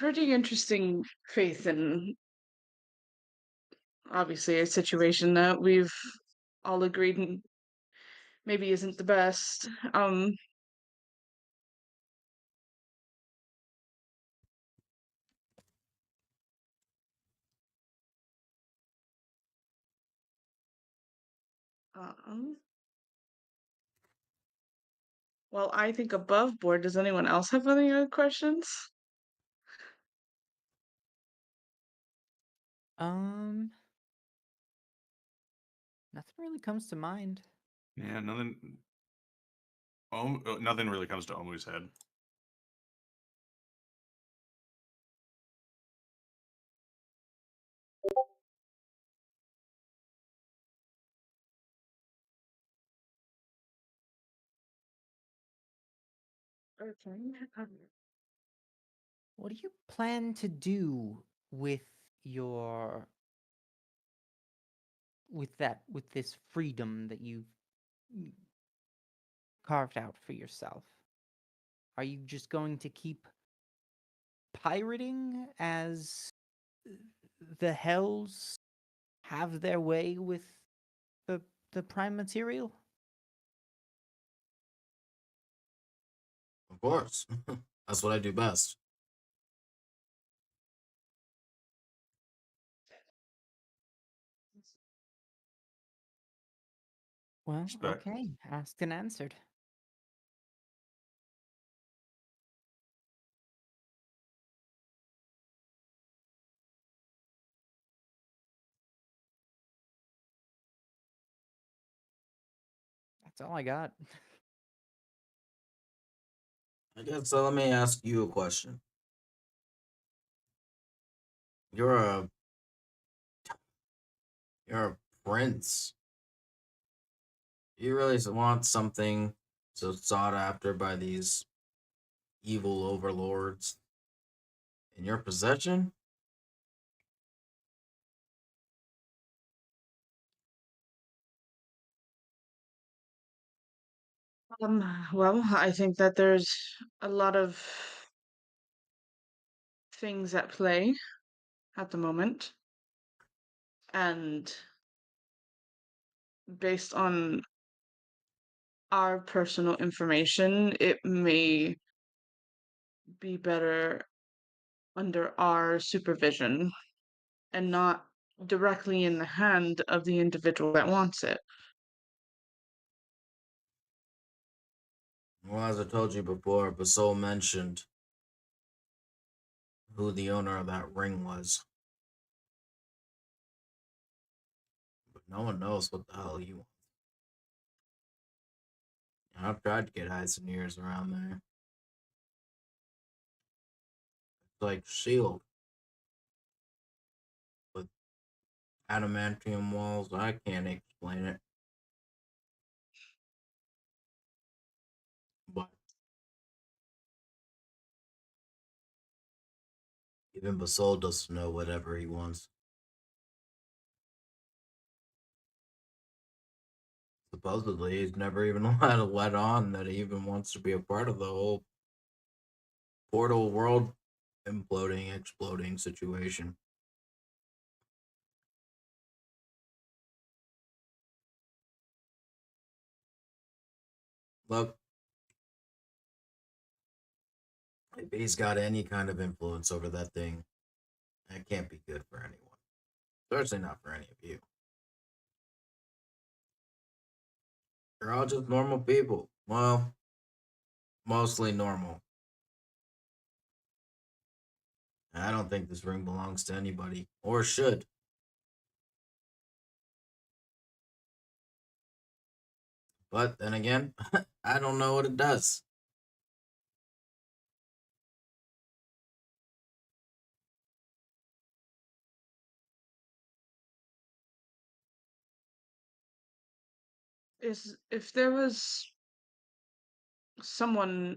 interesting faith in obviously a situation that we've all agreed maybe isn't the best. Um, well, I think above board. Does anyone else have any other questions? Nothing really comes to mind. Yeah, nothing. Nothing really comes to Omu's head. Okay. What do you plan to do with your with this freedom that you've carved out for yourself? Are you just going to keep pirating as the hells have their way with the prime material? Of course. That's what I do best. Well, Respect. okay, asked and answered. That's all I got. I guess so. Let me ask you a question. You're a prince. You really want something so sought after by these evil overlords in your possession? Well, I think that there's a lot of things at play at the moment. And based on our personal information, it may be better under our supervision and not directly in the hand of the individual that wants it. Well, as I told you before, Basol mentioned who the owner of that ring was. But no one knows what the hell he wants. I've tried to get eyes and ears around there. It's like shield. With adamantium walls, I can't explain it. But even Basol doesn't know whatever he wants. Supposedly, he's never even let on that he even wants to be a part of the whole portal world imploding, exploding situation. Look, if he's got any kind of influence over that thing, that can't be good for anyone. Especially not for any of you. You're all just normal people. Well, mostly normal. I don't think this ring belongs to anybody, or should. But then again, I don't know what it does. If there was someone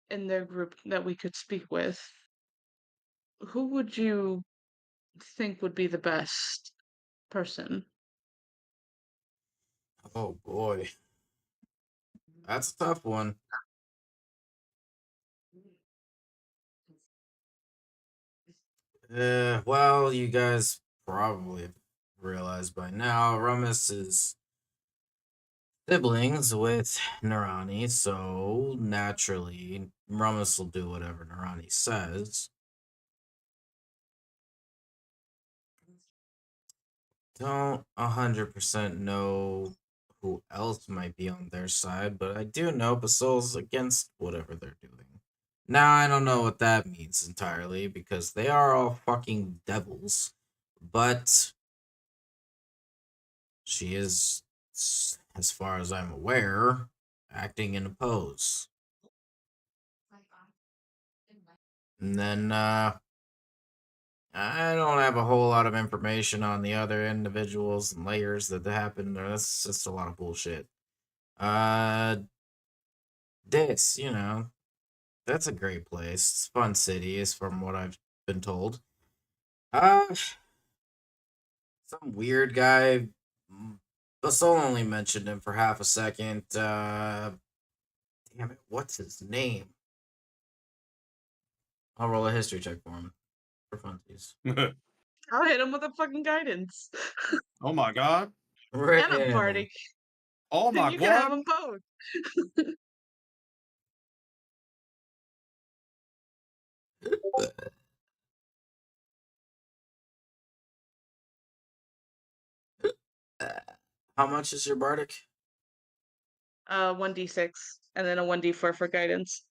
in their group that we could speak with, who would you think would be the best person? Oh boy. That's a tough one. Well, you guys probably have realized by now, Rummus is siblings with Narani, so naturally, Rummus will do whatever Narani says. Don't 100% know who else might be on their side, but I do know Basil's against whatever they're doing. Now, I don't know what that means entirely, because they are all fucking devils, but she is, as far as I'm aware, acting in a pose. And then, I don't have a whole lot of information on the other individuals and layers that happened. That's just a lot of bullshit. This, that's a great place. It's a fun city, is from what I've been told. Some weird guy. Basol only mentioned him for half a second. Damn it, what's his name? I'll roll a history check for him. For funsies. I'll hit him with a fucking guidance. Oh my god. And a party. Oh Then my you can have god. them both. How much is your bardic? 1d6 and then a 1d4 for guidance.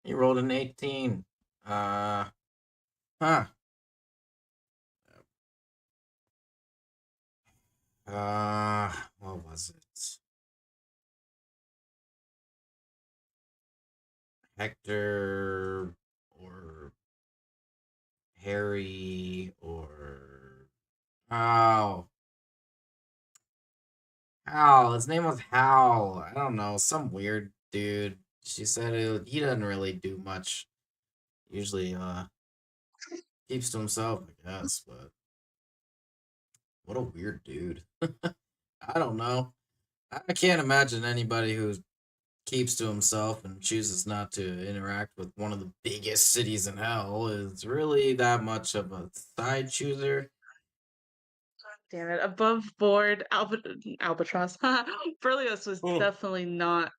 You rolled an 18. Huh. What was it? Hector or Harry or Hal. His name was Hal. I don't know, some weird dude. She said he doesn't really do much. Usually, keeps to himself, I guess. But what a weird dude. I don't know. I can't imagine anybody who keeps to himself and chooses not to interact with one of the biggest cities in hell is really that much of a side chooser. Damn it. Above board Albatross. Berlioz was definitely not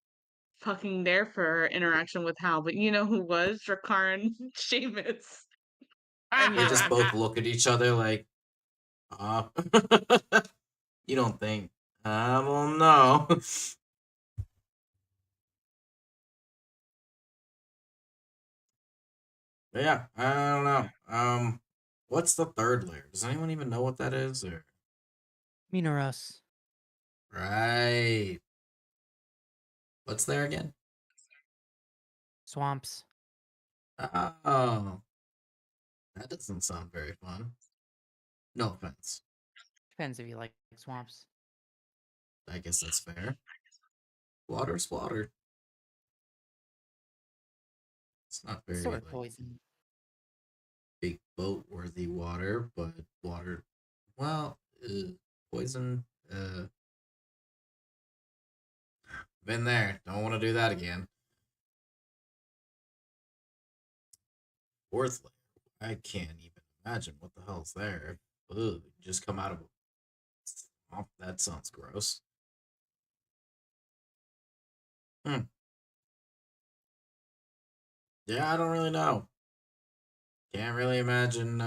fucking there for her interaction with Hal, but you know who was? Drakkar and Seamus. And They just both Uriah. look at each other like, you don't think? I don't know. But yeah, I don't know. What's the third layer? Does anyone even know what that is? Or Minoros. right? What's there again? Swamps. Oh, that doesn't sound very fun. No offense. Depends if you like swamps. I guess that's fair. Water's water. It's not very Sort of like poison. big boat worthy water, but water. Well, poison. Been there. Don't want to do that again. Fourth layer. I can't even imagine what the hell's there. Ugh, just come out of a swamp. That sounds gross. Yeah, I don't really know. Can't really imagine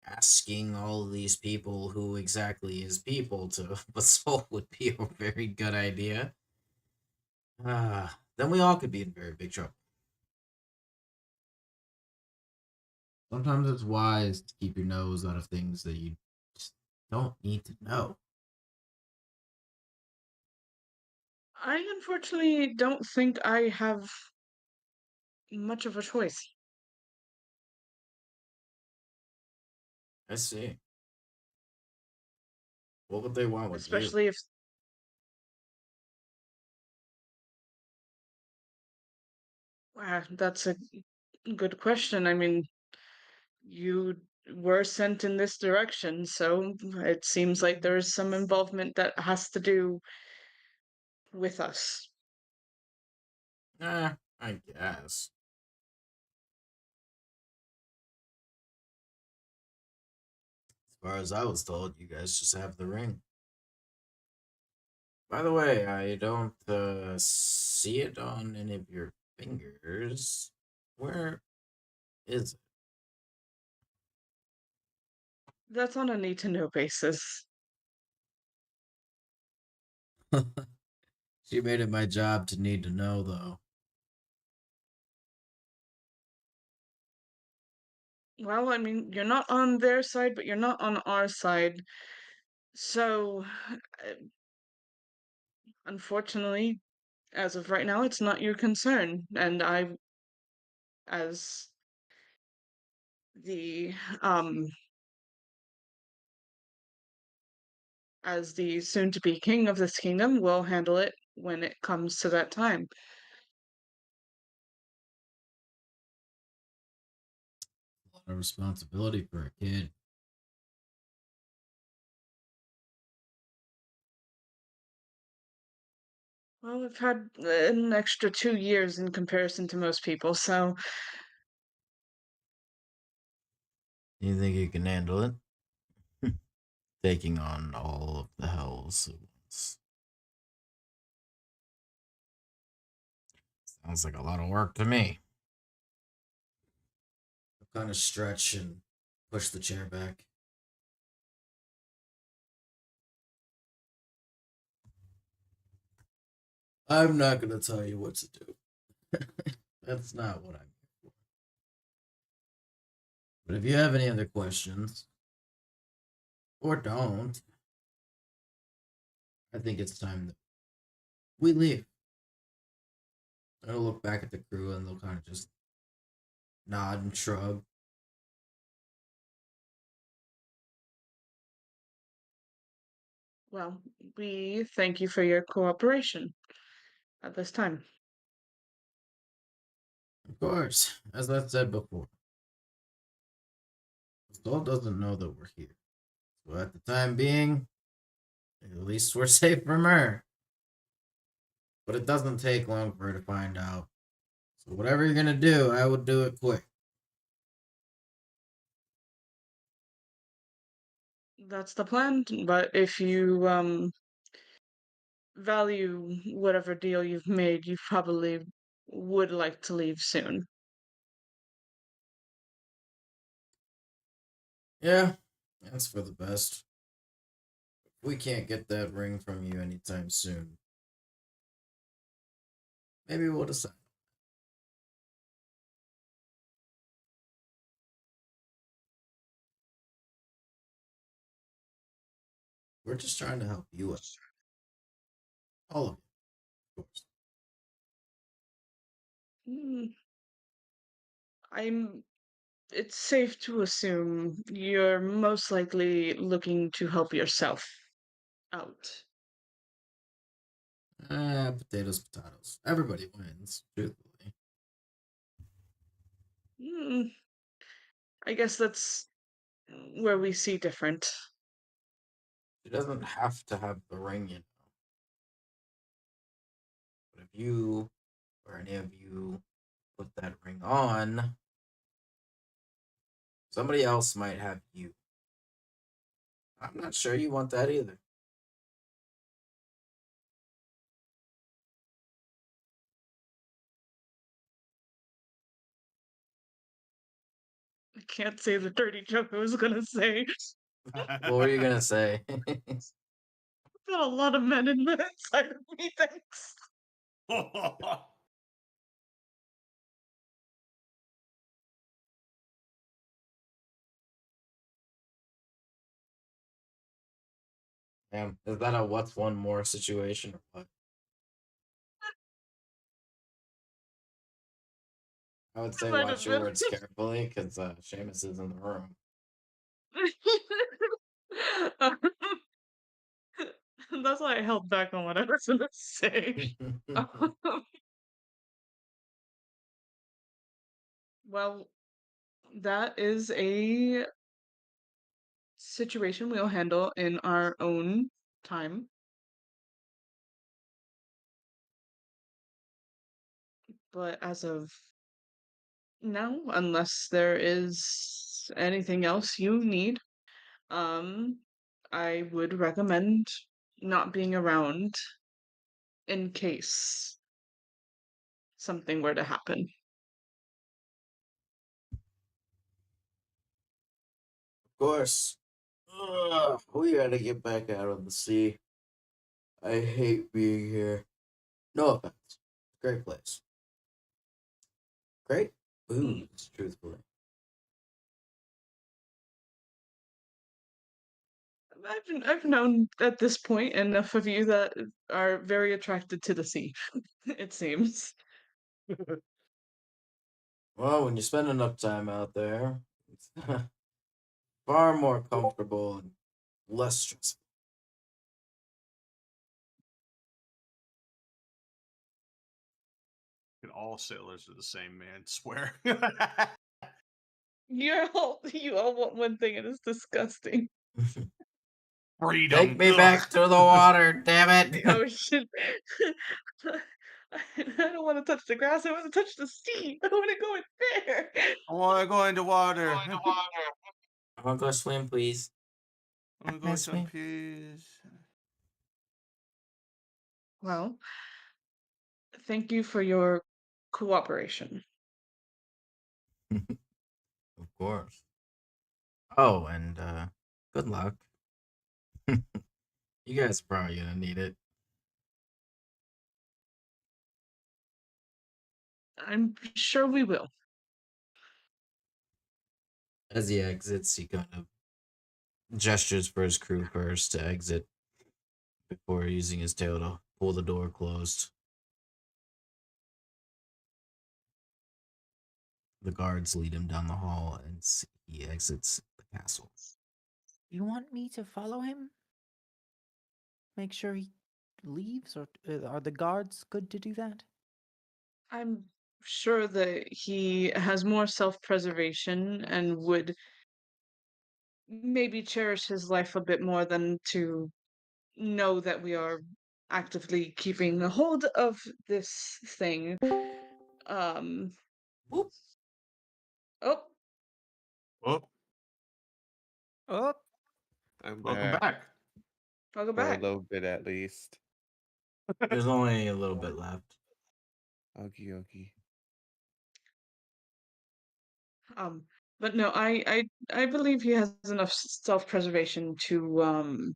asking all of these people who exactly is people to Basol would be a very good idea. then we all could be in very big trouble. Sometimes it's wise to keep your nose out of things that you just don't need to know. I unfortunately don't think I have much of a choice. I see. What would they want with you? Especially if that's a good question. I mean, you were sent in this direction, so it seems like there is some involvement that has to do with us. I guess. As far as I was told, you guys just have the ring. By the way, I don't see it on any of your fingers. Where is That's on a need to know basis. it? She made it my job to need to know, though. Well, I mean, you're not on their side, but you're not on our side. So, unfortunately, as of right now, it's not your concern. And as the um, as the soon-to-be king of this kingdom, will handle it when it comes to that time. A lot of responsibility for a kid. Well, I've had an extra 2 years in comparison to most people, so You think you can handle it? Taking on all of the hells at once. Sounds like a lot of work to me. I kind of stretch and push the chair back. I'm not going to tell you what to do. That's not what I'm here for. But if you have any other questions, or don't, I think it's time that we leave. I'll look back at the crew and they'll kind of just nod and shrug. well, we thank you for your cooperation at this time. Of course, as I said before, Sol doesn't know that we're here. So at the time being, at least we're safe from her. But it doesn't take long for her to find out. So whatever you're gonna do, I would do it quick. That's the plan, but if you value whatever deal you've made, you probably would like to leave soon. Yeah, that's for the best. If we can't get that ring from you anytime soon, maybe we'll decide. We're just trying to help you out. All of you, of course. Hmm, it's safe to assume you're most likely looking to help yourself out. Potatoes, potatoes. Everybody wins, truthfully. Hmm, I guess that's where we see different. She doesn't have to have the ring, you know. But if you or any of you put that ring on, somebody else might have you. I'm not sure you want that either. I can't say the dirty joke I was gonna say. What were you gonna say? Got a lot of men in the inside of me, thanks. Damn, is that a what's one more situation or what? I would say Might watch have your been. words carefully, because Seamus is in the room. That's why I held back on what I was gonna say. Well, that is a situation we'll handle in our own time. But as of now, unless there is anything else you need, I would recommend not being around in case something were to happen. Of course. Ugh, we gotta get back out of the sea. I hate being here. No offense. Great place. Great booze, truthfully. I've known at this point enough of you that are very attracted to the sea, it seems. Well, when you spend enough time out there, it's far more comfortable and less stressful. All sailors are the same, man. Swear. You all want one thing and it's disgusting. Freedom. Take me back to the water, damn it! Oh shit. I don't want to touch the grass, I want to touch the sea. I want to go in there. I want to go into water. I want to go swim, please. I want to Can I go some swim? peas. Well, thank you for your cooperation. Of course. Oh, and good luck. You guys are probably gonna need it. I'm sure we will. As he exits, he kind of gestures for his crew first to exit before using his tail to pull the door closed. The guards lead him down the hall and he exits the castle. You want me to follow him? Make sure he leaves, or are the guards good to do that? I'm sure that he has more self-preservation and would maybe cherish his life a bit more than to know that we are actively keeping a hold of this thing. Whoop. Oh, Oh, Oh, I'm welcome back back. welcome for a back. little bit at least. There's only a little bit left. Okie dokie. But no, I believe he has enough self-preservation to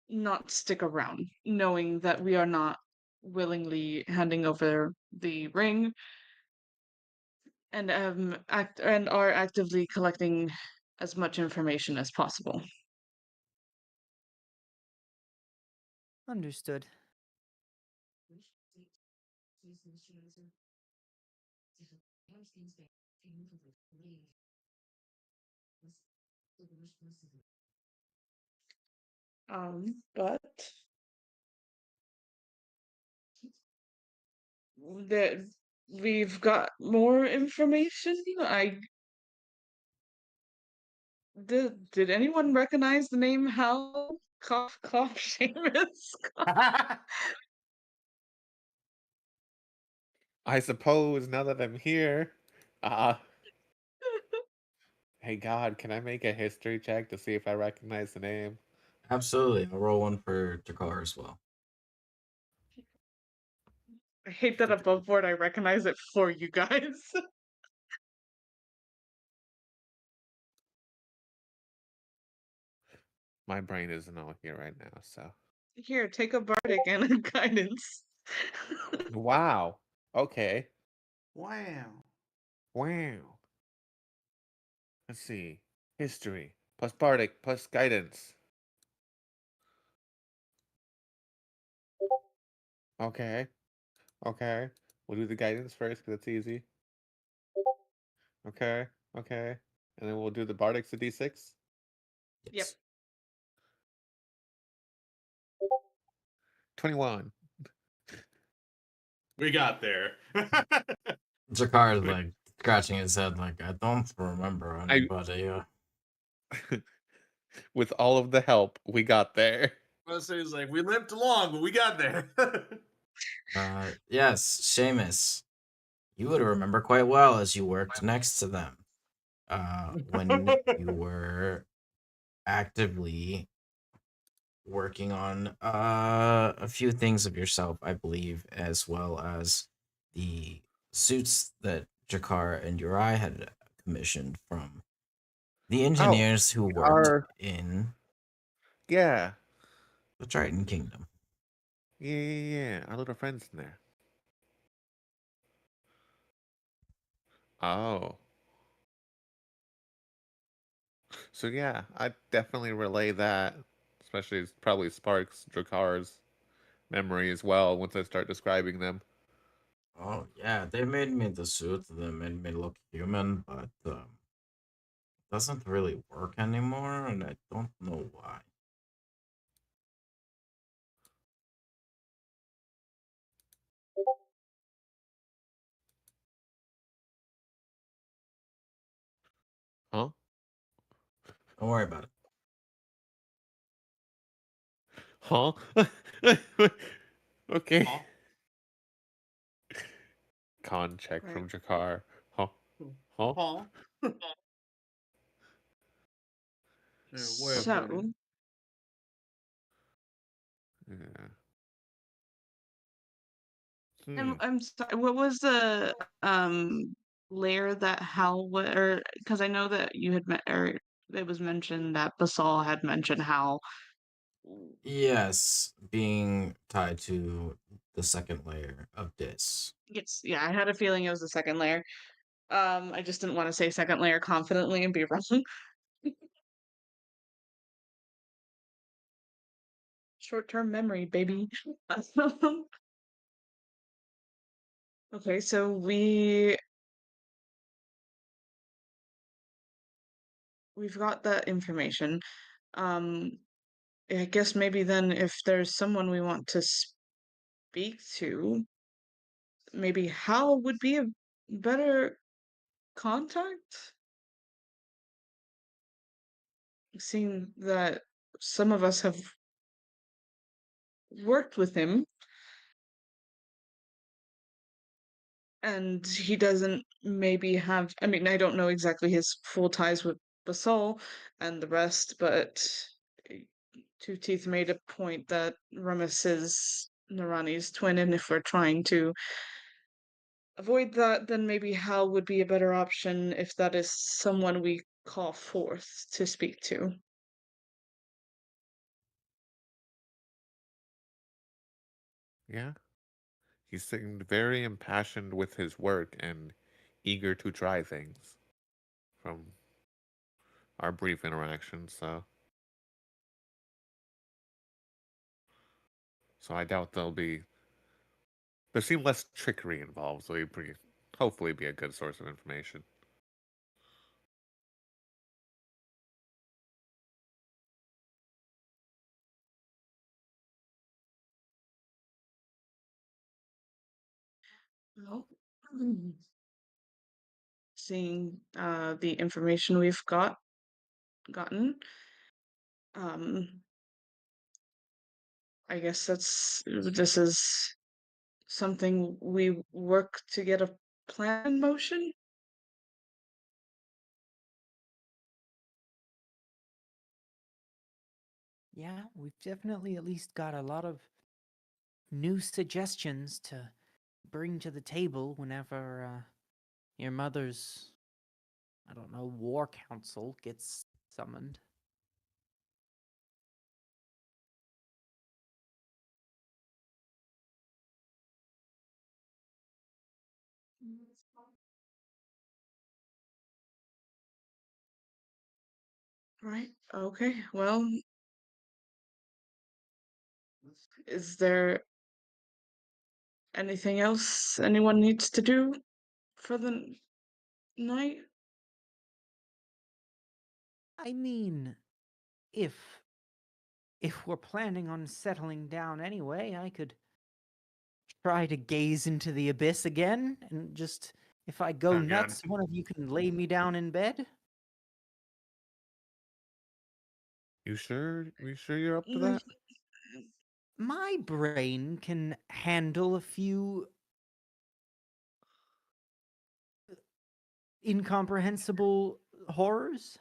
not stick around, knowing that we are not willingly handing over the ring and are actively collecting as much information as possible. understood. But that we've got more information. Did anyone recognize the name Hal? Cough cough Seamus? I suppose now that I'm here, hey God, can I make a history check to see if I recognize the name? Absolutely. I'll roll one for Takar as well. I hate that above board I recognize it for you guys. My brain isn't all here right now, so Here, take a bardic and a guidance. Wow. Okay. Wow. Wow. Let's see. History plus bardic plus guidance. Okay. Okay. We'll do the guidance first because it's easy. Okay. Okay. And then we'll do the bardic's a d6. Yep. Yes. 21. We got there. Jakar is like scratching his head, like, I don't remember I anybody. with all of the help, we got there. I was like, we limped along, but we got there. Yes, Seamus. You would remember quite well as you worked next to them. When you were actively working on a few things of yourself, I believe, as well as the suits that Jakar and Uri had commissioned from the engineers who worked are- in Yeah. the Triton Kingdom. Yeah. Our little friends in there. Oh. So yeah, I definitely relay that, especially probably sparks Drakar's memory as well once I start describing them. Oh yeah, they made me the suit. They made me look human, but it doesn't really work anymore, and I don't know why. Huh? Don't worry about it. Huh? Okay. Huh? Con check Right. from Jakar. Huh? Huh? Huh? So, Yeah. I'm sorry, what was the layer that Hal or because I know that you had met or it was mentioned that Basal had mentioned Hal. Yes, being tied to the second layer of this. Yes, yeah, I had a feeling it was the second layer. I just didn't want to say second layer confidently and be wrong. Short-term memory, baby. Okay, so we've got that information. Um, I guess maybe then if there's someone we want to speak to, maybe Hal would be a better contact? Seeing that some of us have worked with him and he doesn't maybe have, I mean, I don't know exactly his full ties with Basol and the rest, but eh, Two Teeth made a point that Remus is Narani's twin, and if we're trying to avoid that, then maybe Hal would be a better option if that is someone we call forth to speak to. Yeah. He seemed very impassioned with his work and eager to try things from our brief interaction, so I doubt there seemed less trickery involved, so he'd hopefully be a good source of information. Well, seeing the information we've gotten, um, I guess this is something we work to get a plan in motion. Yeah, we've definitely at least got a lot of new suggestions to bring to the table whenever your mother's, I don't know, war council gets summoned. Right. Okay. Well, is there anything else anyone needs to do for the night? I mean, if we're planning on settling down anyway, I could try to gaze into the abyss again and just if I go Oh, God. nuts, one of you can lay me down in bed. You sure? You sure you're up to Mm, that? My brain can handle a few incomprehensible horrors.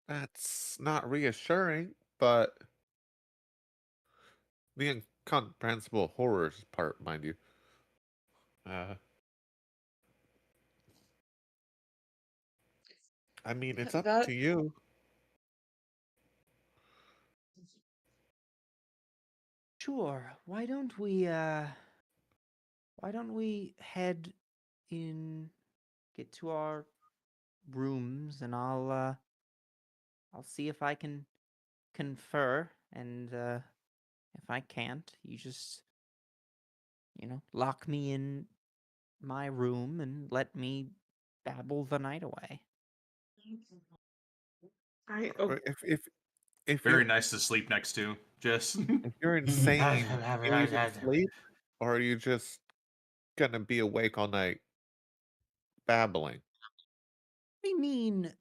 That's not reassuring, but the incomprehensible horrors part, mind you. I mean, it's up That to you. Sure. Why don't we head in, get to our rooms, and I'll see if I can confer, and if I can't, you just lock me in my room and let me babble the night away. I Or if Very you're nice to sleep next to. Just if you're insane, can you even sleep, or are you just gonna be awake all night babbling? I mean,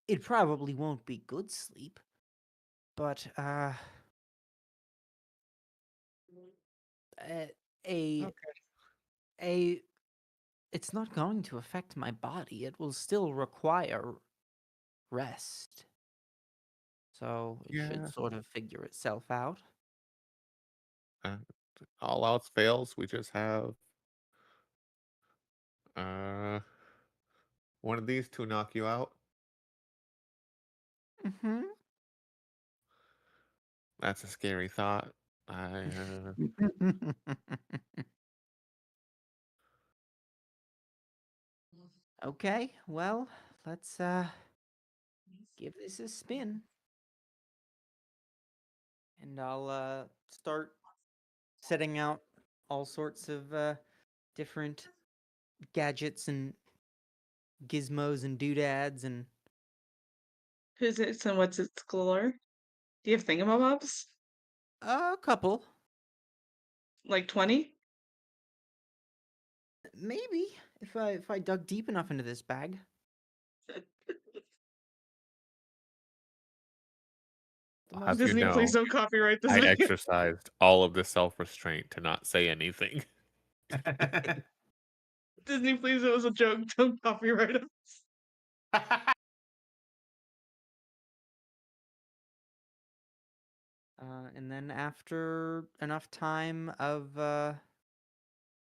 it probably won't be good sleep, but a a, a it's not going to affect my body. It will still require rest. So it should Yeah. sort of figure itself out. Uh, all else fails, we just have uh one of these two knock you out. Mm-hmm. That's a scary thought. I Okay, well, let's give this a spin. And I'll start setting out all sorts of different gadgets and gizmos and doodads and who's it and what's its color? Do you have thingamabobs? a couple. Like 20? Maybe if I dug deep enough into this bag. The I'll most have you Disney, please know, don't copyright this I video. exercised all of the self-restraint to not say anything. Disney, please, it was a joke. Don't copyright us. And then after enough time of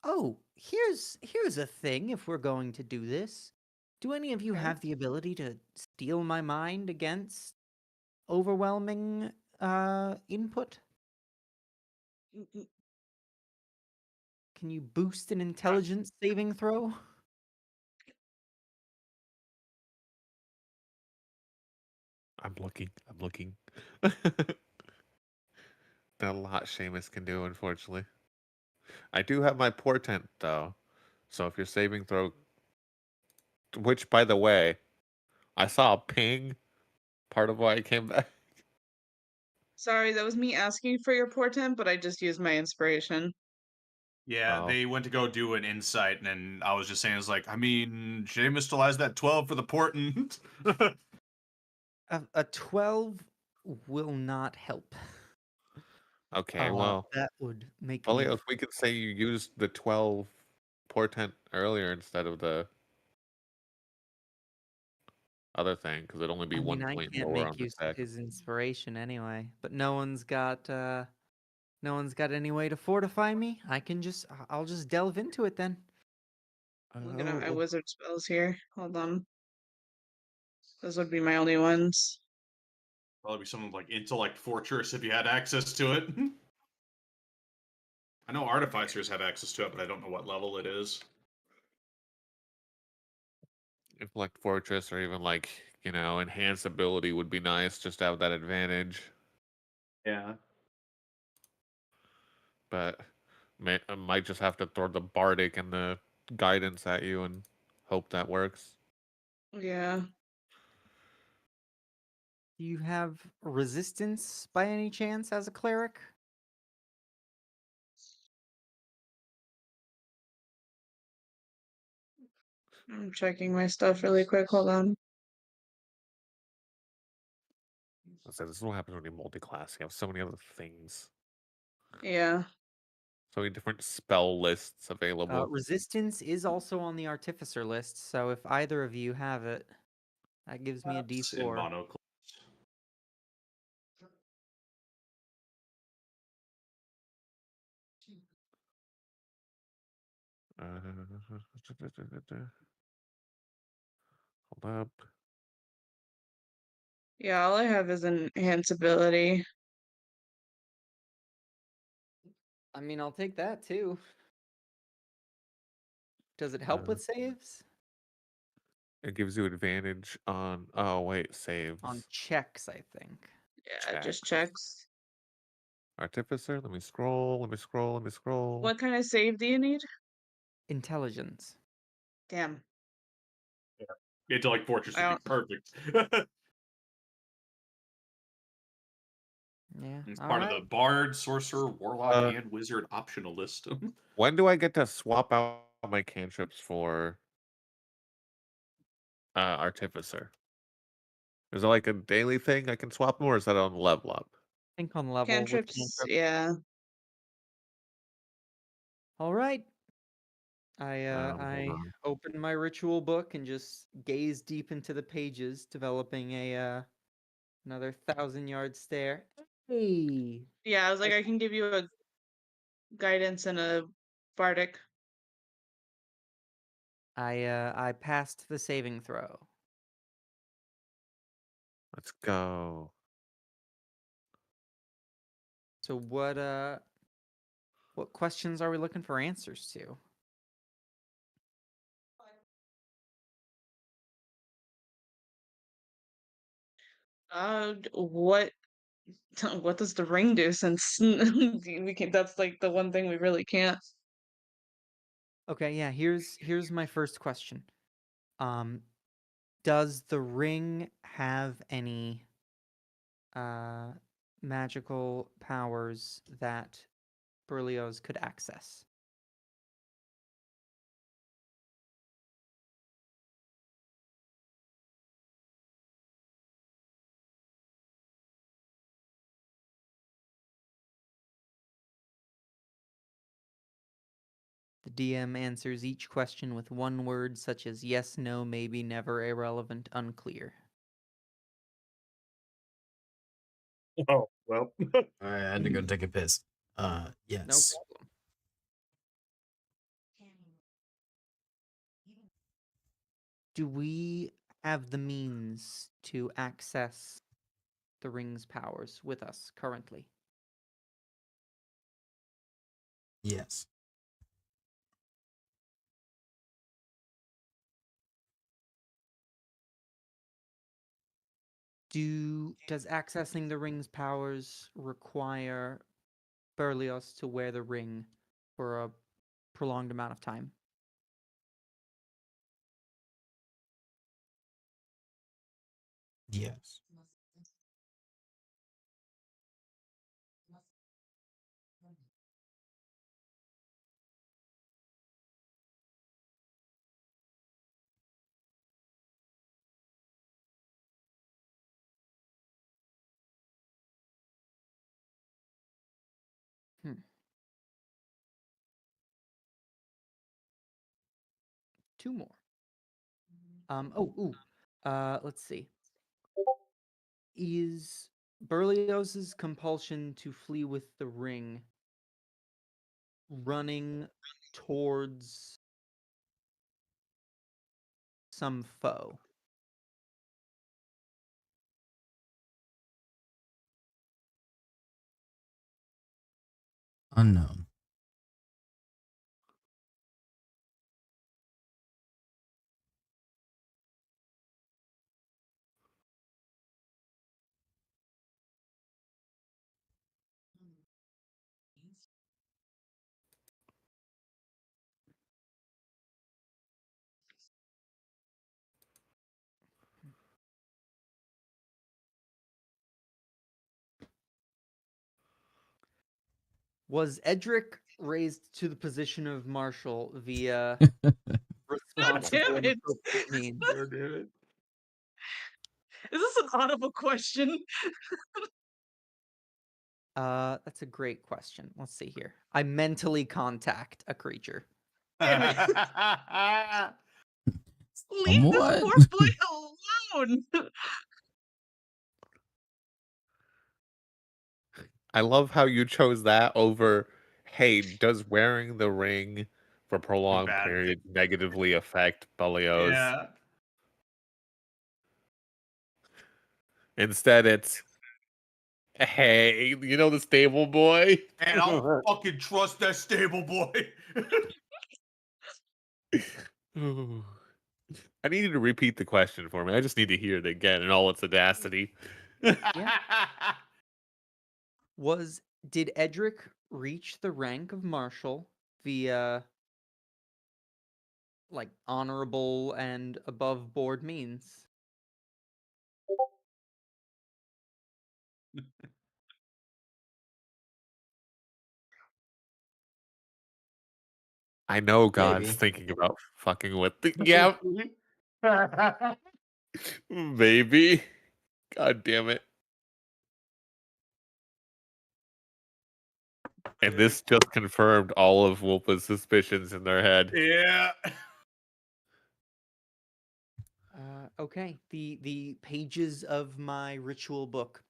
oh, here's a thing if we're going to do this. Do any of you Okay. have the ability to steal my mind against overwhelming input? Can you boost an intelligence saving throw? I'm looking. I'm looking. Not a lot Seamus can do, unfortunately. I do have my portent though, so if you're saving throw, which by the way, I saw a ping. Part of why I came back. Sorry, that was me asking for your portent, but I just used my inspiration. Yeah, Oh. they went to go do an insight, and then I was just saying, it's like, I mean, Seamus still has that 12 for the portent. A 12 will not help. Okay, well, That would make me Valios, we could say you used the 12 portent earlier instead of the other thing, because it'd only be I one mean, I point can't lower on make the use of deck. his inspiration anyway, but no one's got any way to fortify me. I'll just delve into it then. Looking at my Oh, wizard spells here. Hold on. Those would be my only ones. Probably be something like Intellect Fortress if you had access to it. I know Artificers have access to it, but I don't know what level it is. Intellect Fortress or even like enhanced ability would be nice just to have that advantage. Yeah. But I might just have to throw the bardic and the guidance at you and hope that works. Yeah. Do you have resistance by any chance as a cleric? I'm checking my stuff really quick. Hold on. I said this is what happens when you multi-class. You have so many other things, Yeah. so many different spell lists available. Resistance is also on the artificer list, so if either of you have it, that gives me a It's in D4. monoclass. Hold up. Yeah, all I have is an enhance ability. I mean, I'll take that too. Does it help with saves? It gives you advantage on. Oh wait, saves. On checks, I think. Yeah, it just checks. Artificer. Let me scroll. Let me scroll. Let me scroll. What kind of save do you need? Intelligence. Damn. Intellect Fortress I would be perfect. Yeah. It's all part right. of the Bard, Sorcerer, Warlock, and Wizard optional list. When do I get to swap out my cantrips for Artificer? Is it like a daily thing I can swap them, or is that on level up? I think on level with Cantrips, cantrip. yeah. All right. hold I on. opened my ritual book and just gazed deep into the pages, developing a another 1,000-yard stare. Hey, Yeah, I was like, I can give you a guidance and a bardic. I passed the saving throw. Let's go. So what questions are we looking for answers to? What what does the ring do since we can that's like the one thing we really can't. Okay, yeah, here's my first question. Does the ring have any magical powers that Berlioz could access? The DM answers each question with one word such as yes, no, maybe, never, irrelevant, unclear. Oh, well. All right, I had to go take a piss. No Yes. problem. Do we have the means to access the ring's powers with us currently? Yes. Does accessing the ring's powers require Berlioz to wear the ring for a prolonged amount of time? Yes. Hmm. Two more. Let's see. Is Berlioz's compulsion to flee with the ring running towards some foe? Unknown. Was Edric raised to the position of marshal via God responsible damn and it! appropriate means? God damn it. Is this an audible question? That's a great question. Let's see here. I mentally contact a creature. Leave this Somewhat. poor boy alone. I love how you chose that over, hey, does wearing the ring for prolonged bad period negatively affect Belios? Yeah. Instead, it's, hey, you know the stable boy? And I'll fucking trust that stable boy. I need you to repeat the question for me. I just need to hear it again in all its audacity. Did Edric reach the rank of marshal via like honorable and above board means? I know God's Maybe. thinking about fucking with the. Yeah. Maybe. God damn it. And this just confirmed all of Wolpa's suspicions in their head. Yeah. Okay. The pages of my ritual book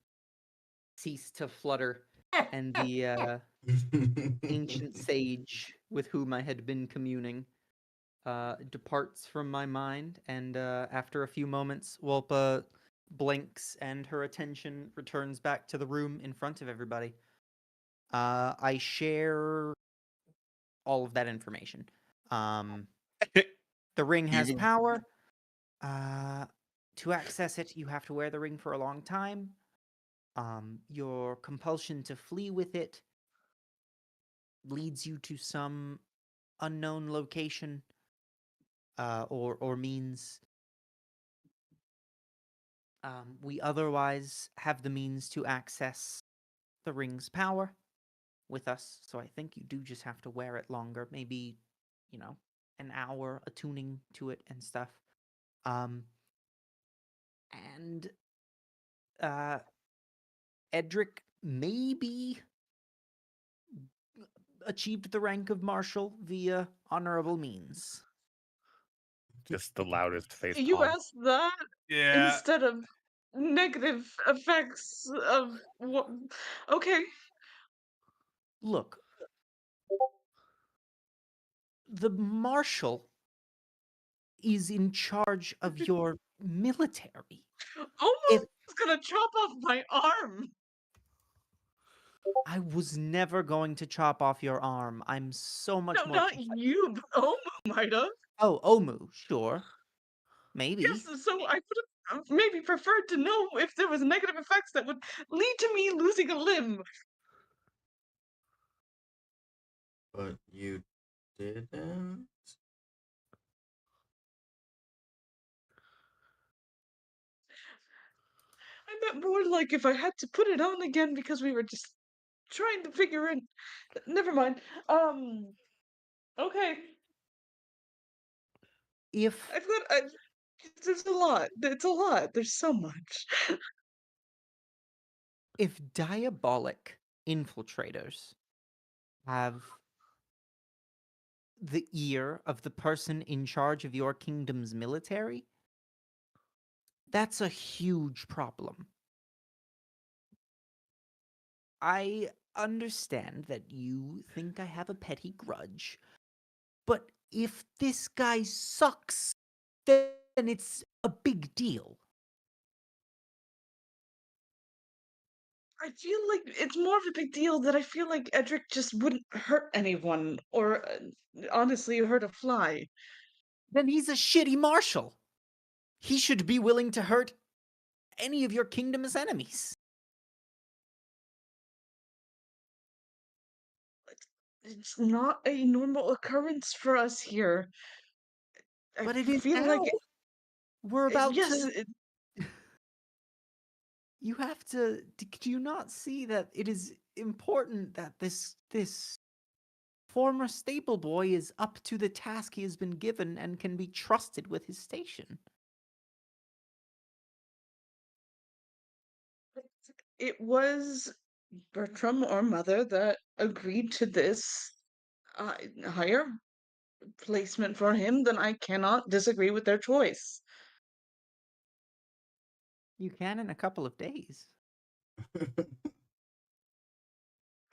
cease to flutter, and the ancient sage with whom I had been communing departs from my mind, and after a few moments, Wolpa blinks and her attention returns back to the room in front of everybody. I share all of that information. The ring has Even- power. To access it, you have to wear the ring for a long time. Your compulsion to flee with it leads you to some unknown location, or means. We otherwise have the means to access the ring's power with us, so I think you do just have to wear it longer, maybe, an hour attuning to it and stuff. And Edric maybe achieved the rank of marshal via honorable means. Just the loudest face You palm. asked that Yeah. instead of negative effects of what? Okay. Look, the marshal is in charge of your military. Almost gonna chop off my arm. I was never going to chop off your arm. I'm so much No, more. not you, but Omu might have. Oh, Omu, sure. Maybe. Yes, so I would have maybe preferred to know if there was negative effects that would lead to me losing a limb. But you didn't? I meant more like if I had to put it on again because we were just trying to figure it. Never mind. Okay. If There's a lot. It's a lot. There's so much. if diabolic infiltrators have the ear of the person in charge of your kingdom's military, that's a huge problem. I understand that you think I have a petty grudge, but if this guy sucks, then it's a big deal. I feel like it's more of a big deal that I feel like Edric just wouldn't hurt anyone, or honestly, hurt a fly. Then he's a shitty marshal. He should be willing to hurt any of your kingdom's enemies. It's not a normal occurrence for us here. But I it is feel now. like We're about yes, to. You have to. Do you not see that it is important that this former stable boy is up to the task he has been given and can be trusted with his station. It was Bertram or Mother that agreed to this higher placement for him, then I cannot disagree with their choice. You can in a couple of days.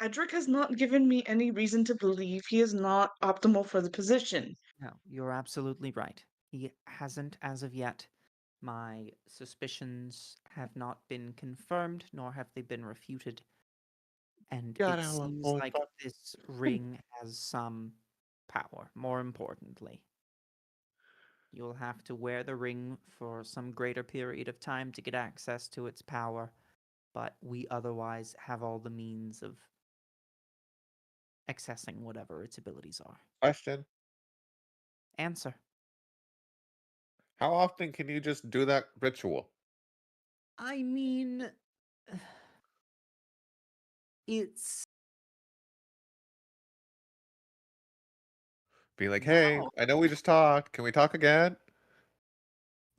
Edric has not given me any reason to believe he is not optimal for the position. No, you're absolutely right. He hasn't as of yet. My suspicions have not been confirmed, nor have they been refuted. And Got it our seems own like this ring has some power. More importantly, you'll have to wear the ring for some greater period of time to get access to its power, but we otherwise have all the means of accessing whatever its abilities are. Question: Answer. how often can you just do that ritual? I mean, it's Be like, hey, wow. I know we just talked. Can we talk again?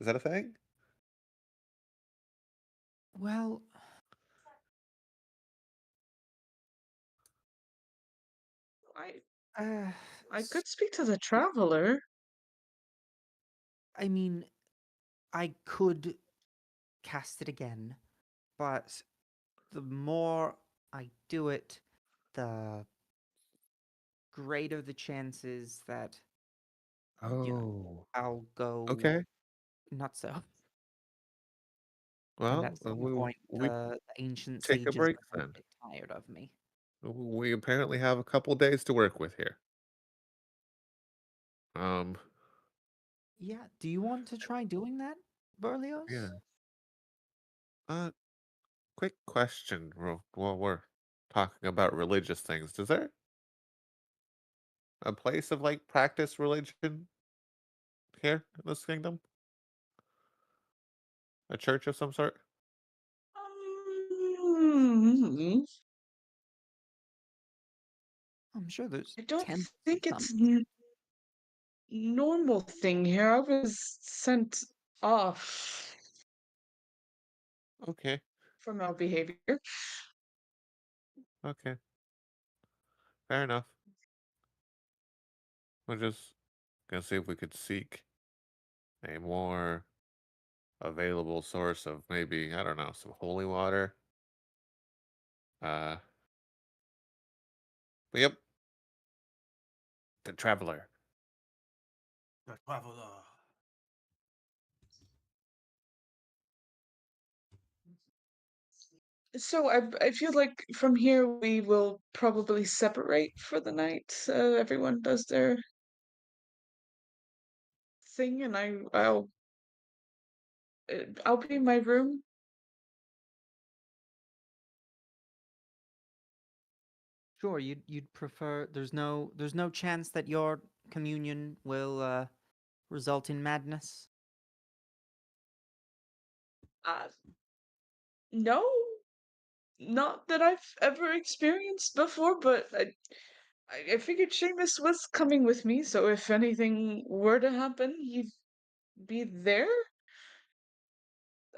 Is that a thing? Well, uh, I could speak to the traveler. I mean, I could cast it again, but the more I do it, the greater the chances that I'll go Okay. not so. And Well, at some point, we the ancient take a sages break are going then. to get tired of me. We apparently have a couple days to work with here. Um, Yeah, do you want to try doing that, Berlioz? yeah. Quick question while we're talking about religious things. Is there a place of like practice religion here in this kingdom? A church of some sort? Um, I'm sure there's I don't temples think of some. it's normal thing here. I was sent off Okay, for malbehavior. okay. Fair enough. We're just gonna see if we could seek a more available source of maybe, I don't know, some holy water. Uh, but yep, the traveler. The traveler. So I feel like from here we will probably separate for the night. Everyone does their thing, and I'll be in my room. Sure, you'd prefer. There's no chance that your communion will result in madness. Uh, no, not that I've ever experienced before, but I figured Seamus was coming with me, so if anything were to happen, he'd be there.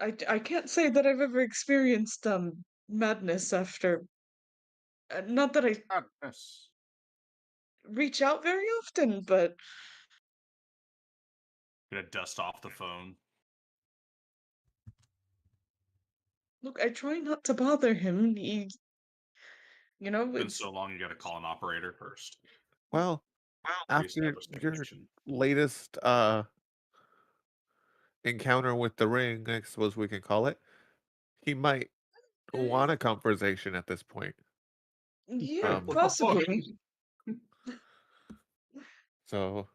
I can't say that I've ever experienced madness after. Not that I Madness. reach out very often, but Gonna dust off the phone. look, I try not to bother him. Been It's so long, you gotta call an operator first. Well, after Reestablish the your connection. latest encounter with the ring, I suppose we can call it, he might want a conversation at this point. yeah, Um, possibly. so,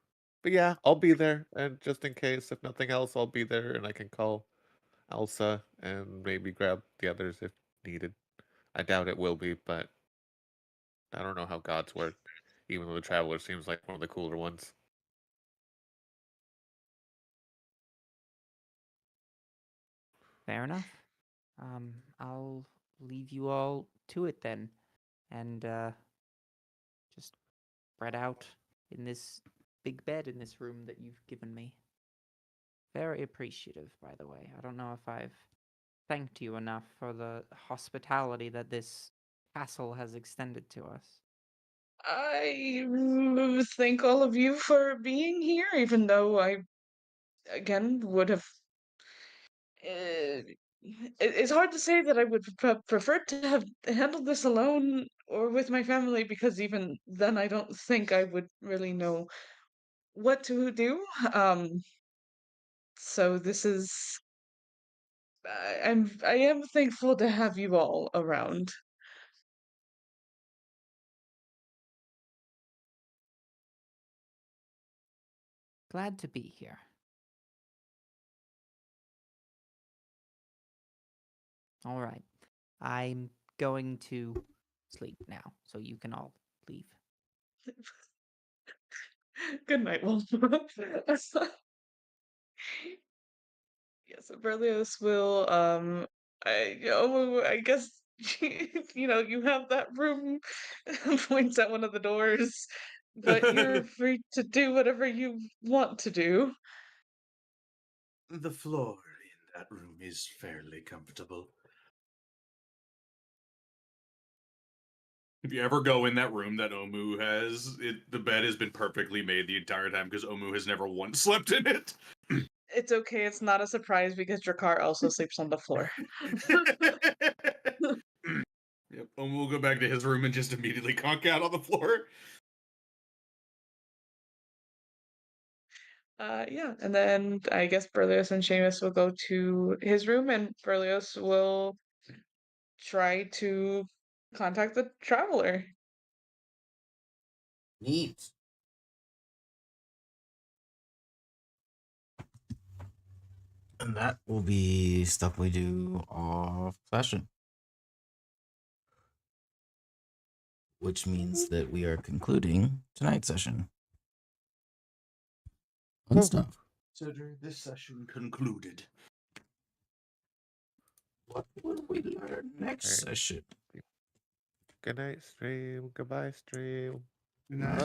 but yeah, I'll be there, and just in case, if nothing else, I'll be there, and I can call Elsa and maybe grab the others if needed. I doubt it will be, but I don't know how gods work. Even though the Traveler seems like one of the cooler ones. Fair enough. I'll leave you all to it then. and just spread out in this big bed in this room that you've given me. Very appreciative, by the way. I don't know if I've thanked you enough for the hospitality that this castle has extended to us. I thank all of you for being here, even though I, again, would have. It's hard to say that I would prefer to have handled this alone or with my family, because even then I don't think I would really know what to do. So this is. I am thankful to have you all around. Glad to be here. All right. I'm going to sleep now, so you can all leave. Good night, Wolf. Yes, Berlioz will I guess you have that room, points at one of the doors, but you're free to do whatever you want to do. The floor in that room is fairly comfortable. If you ever go in that room that Omu has, the bed has been perfectly made the entire time because Omu has never once slept in it. It's okay, it's not a surprise because Drakkar also sleeps on the floor. Yep, Omu will go back to his room and just immediately conk out on the floor. Yeah, and then I guess Berlioz and Seamus will go to his room, and Berlioz will try to contact the traveler. Neat. And that will be stuff we do off session. Which means that we are concluding tonight's session. Fun stuff. Consider this session concluded. What will we learn next Alright. session? Good night, stream. Goodbye, stream. Good night.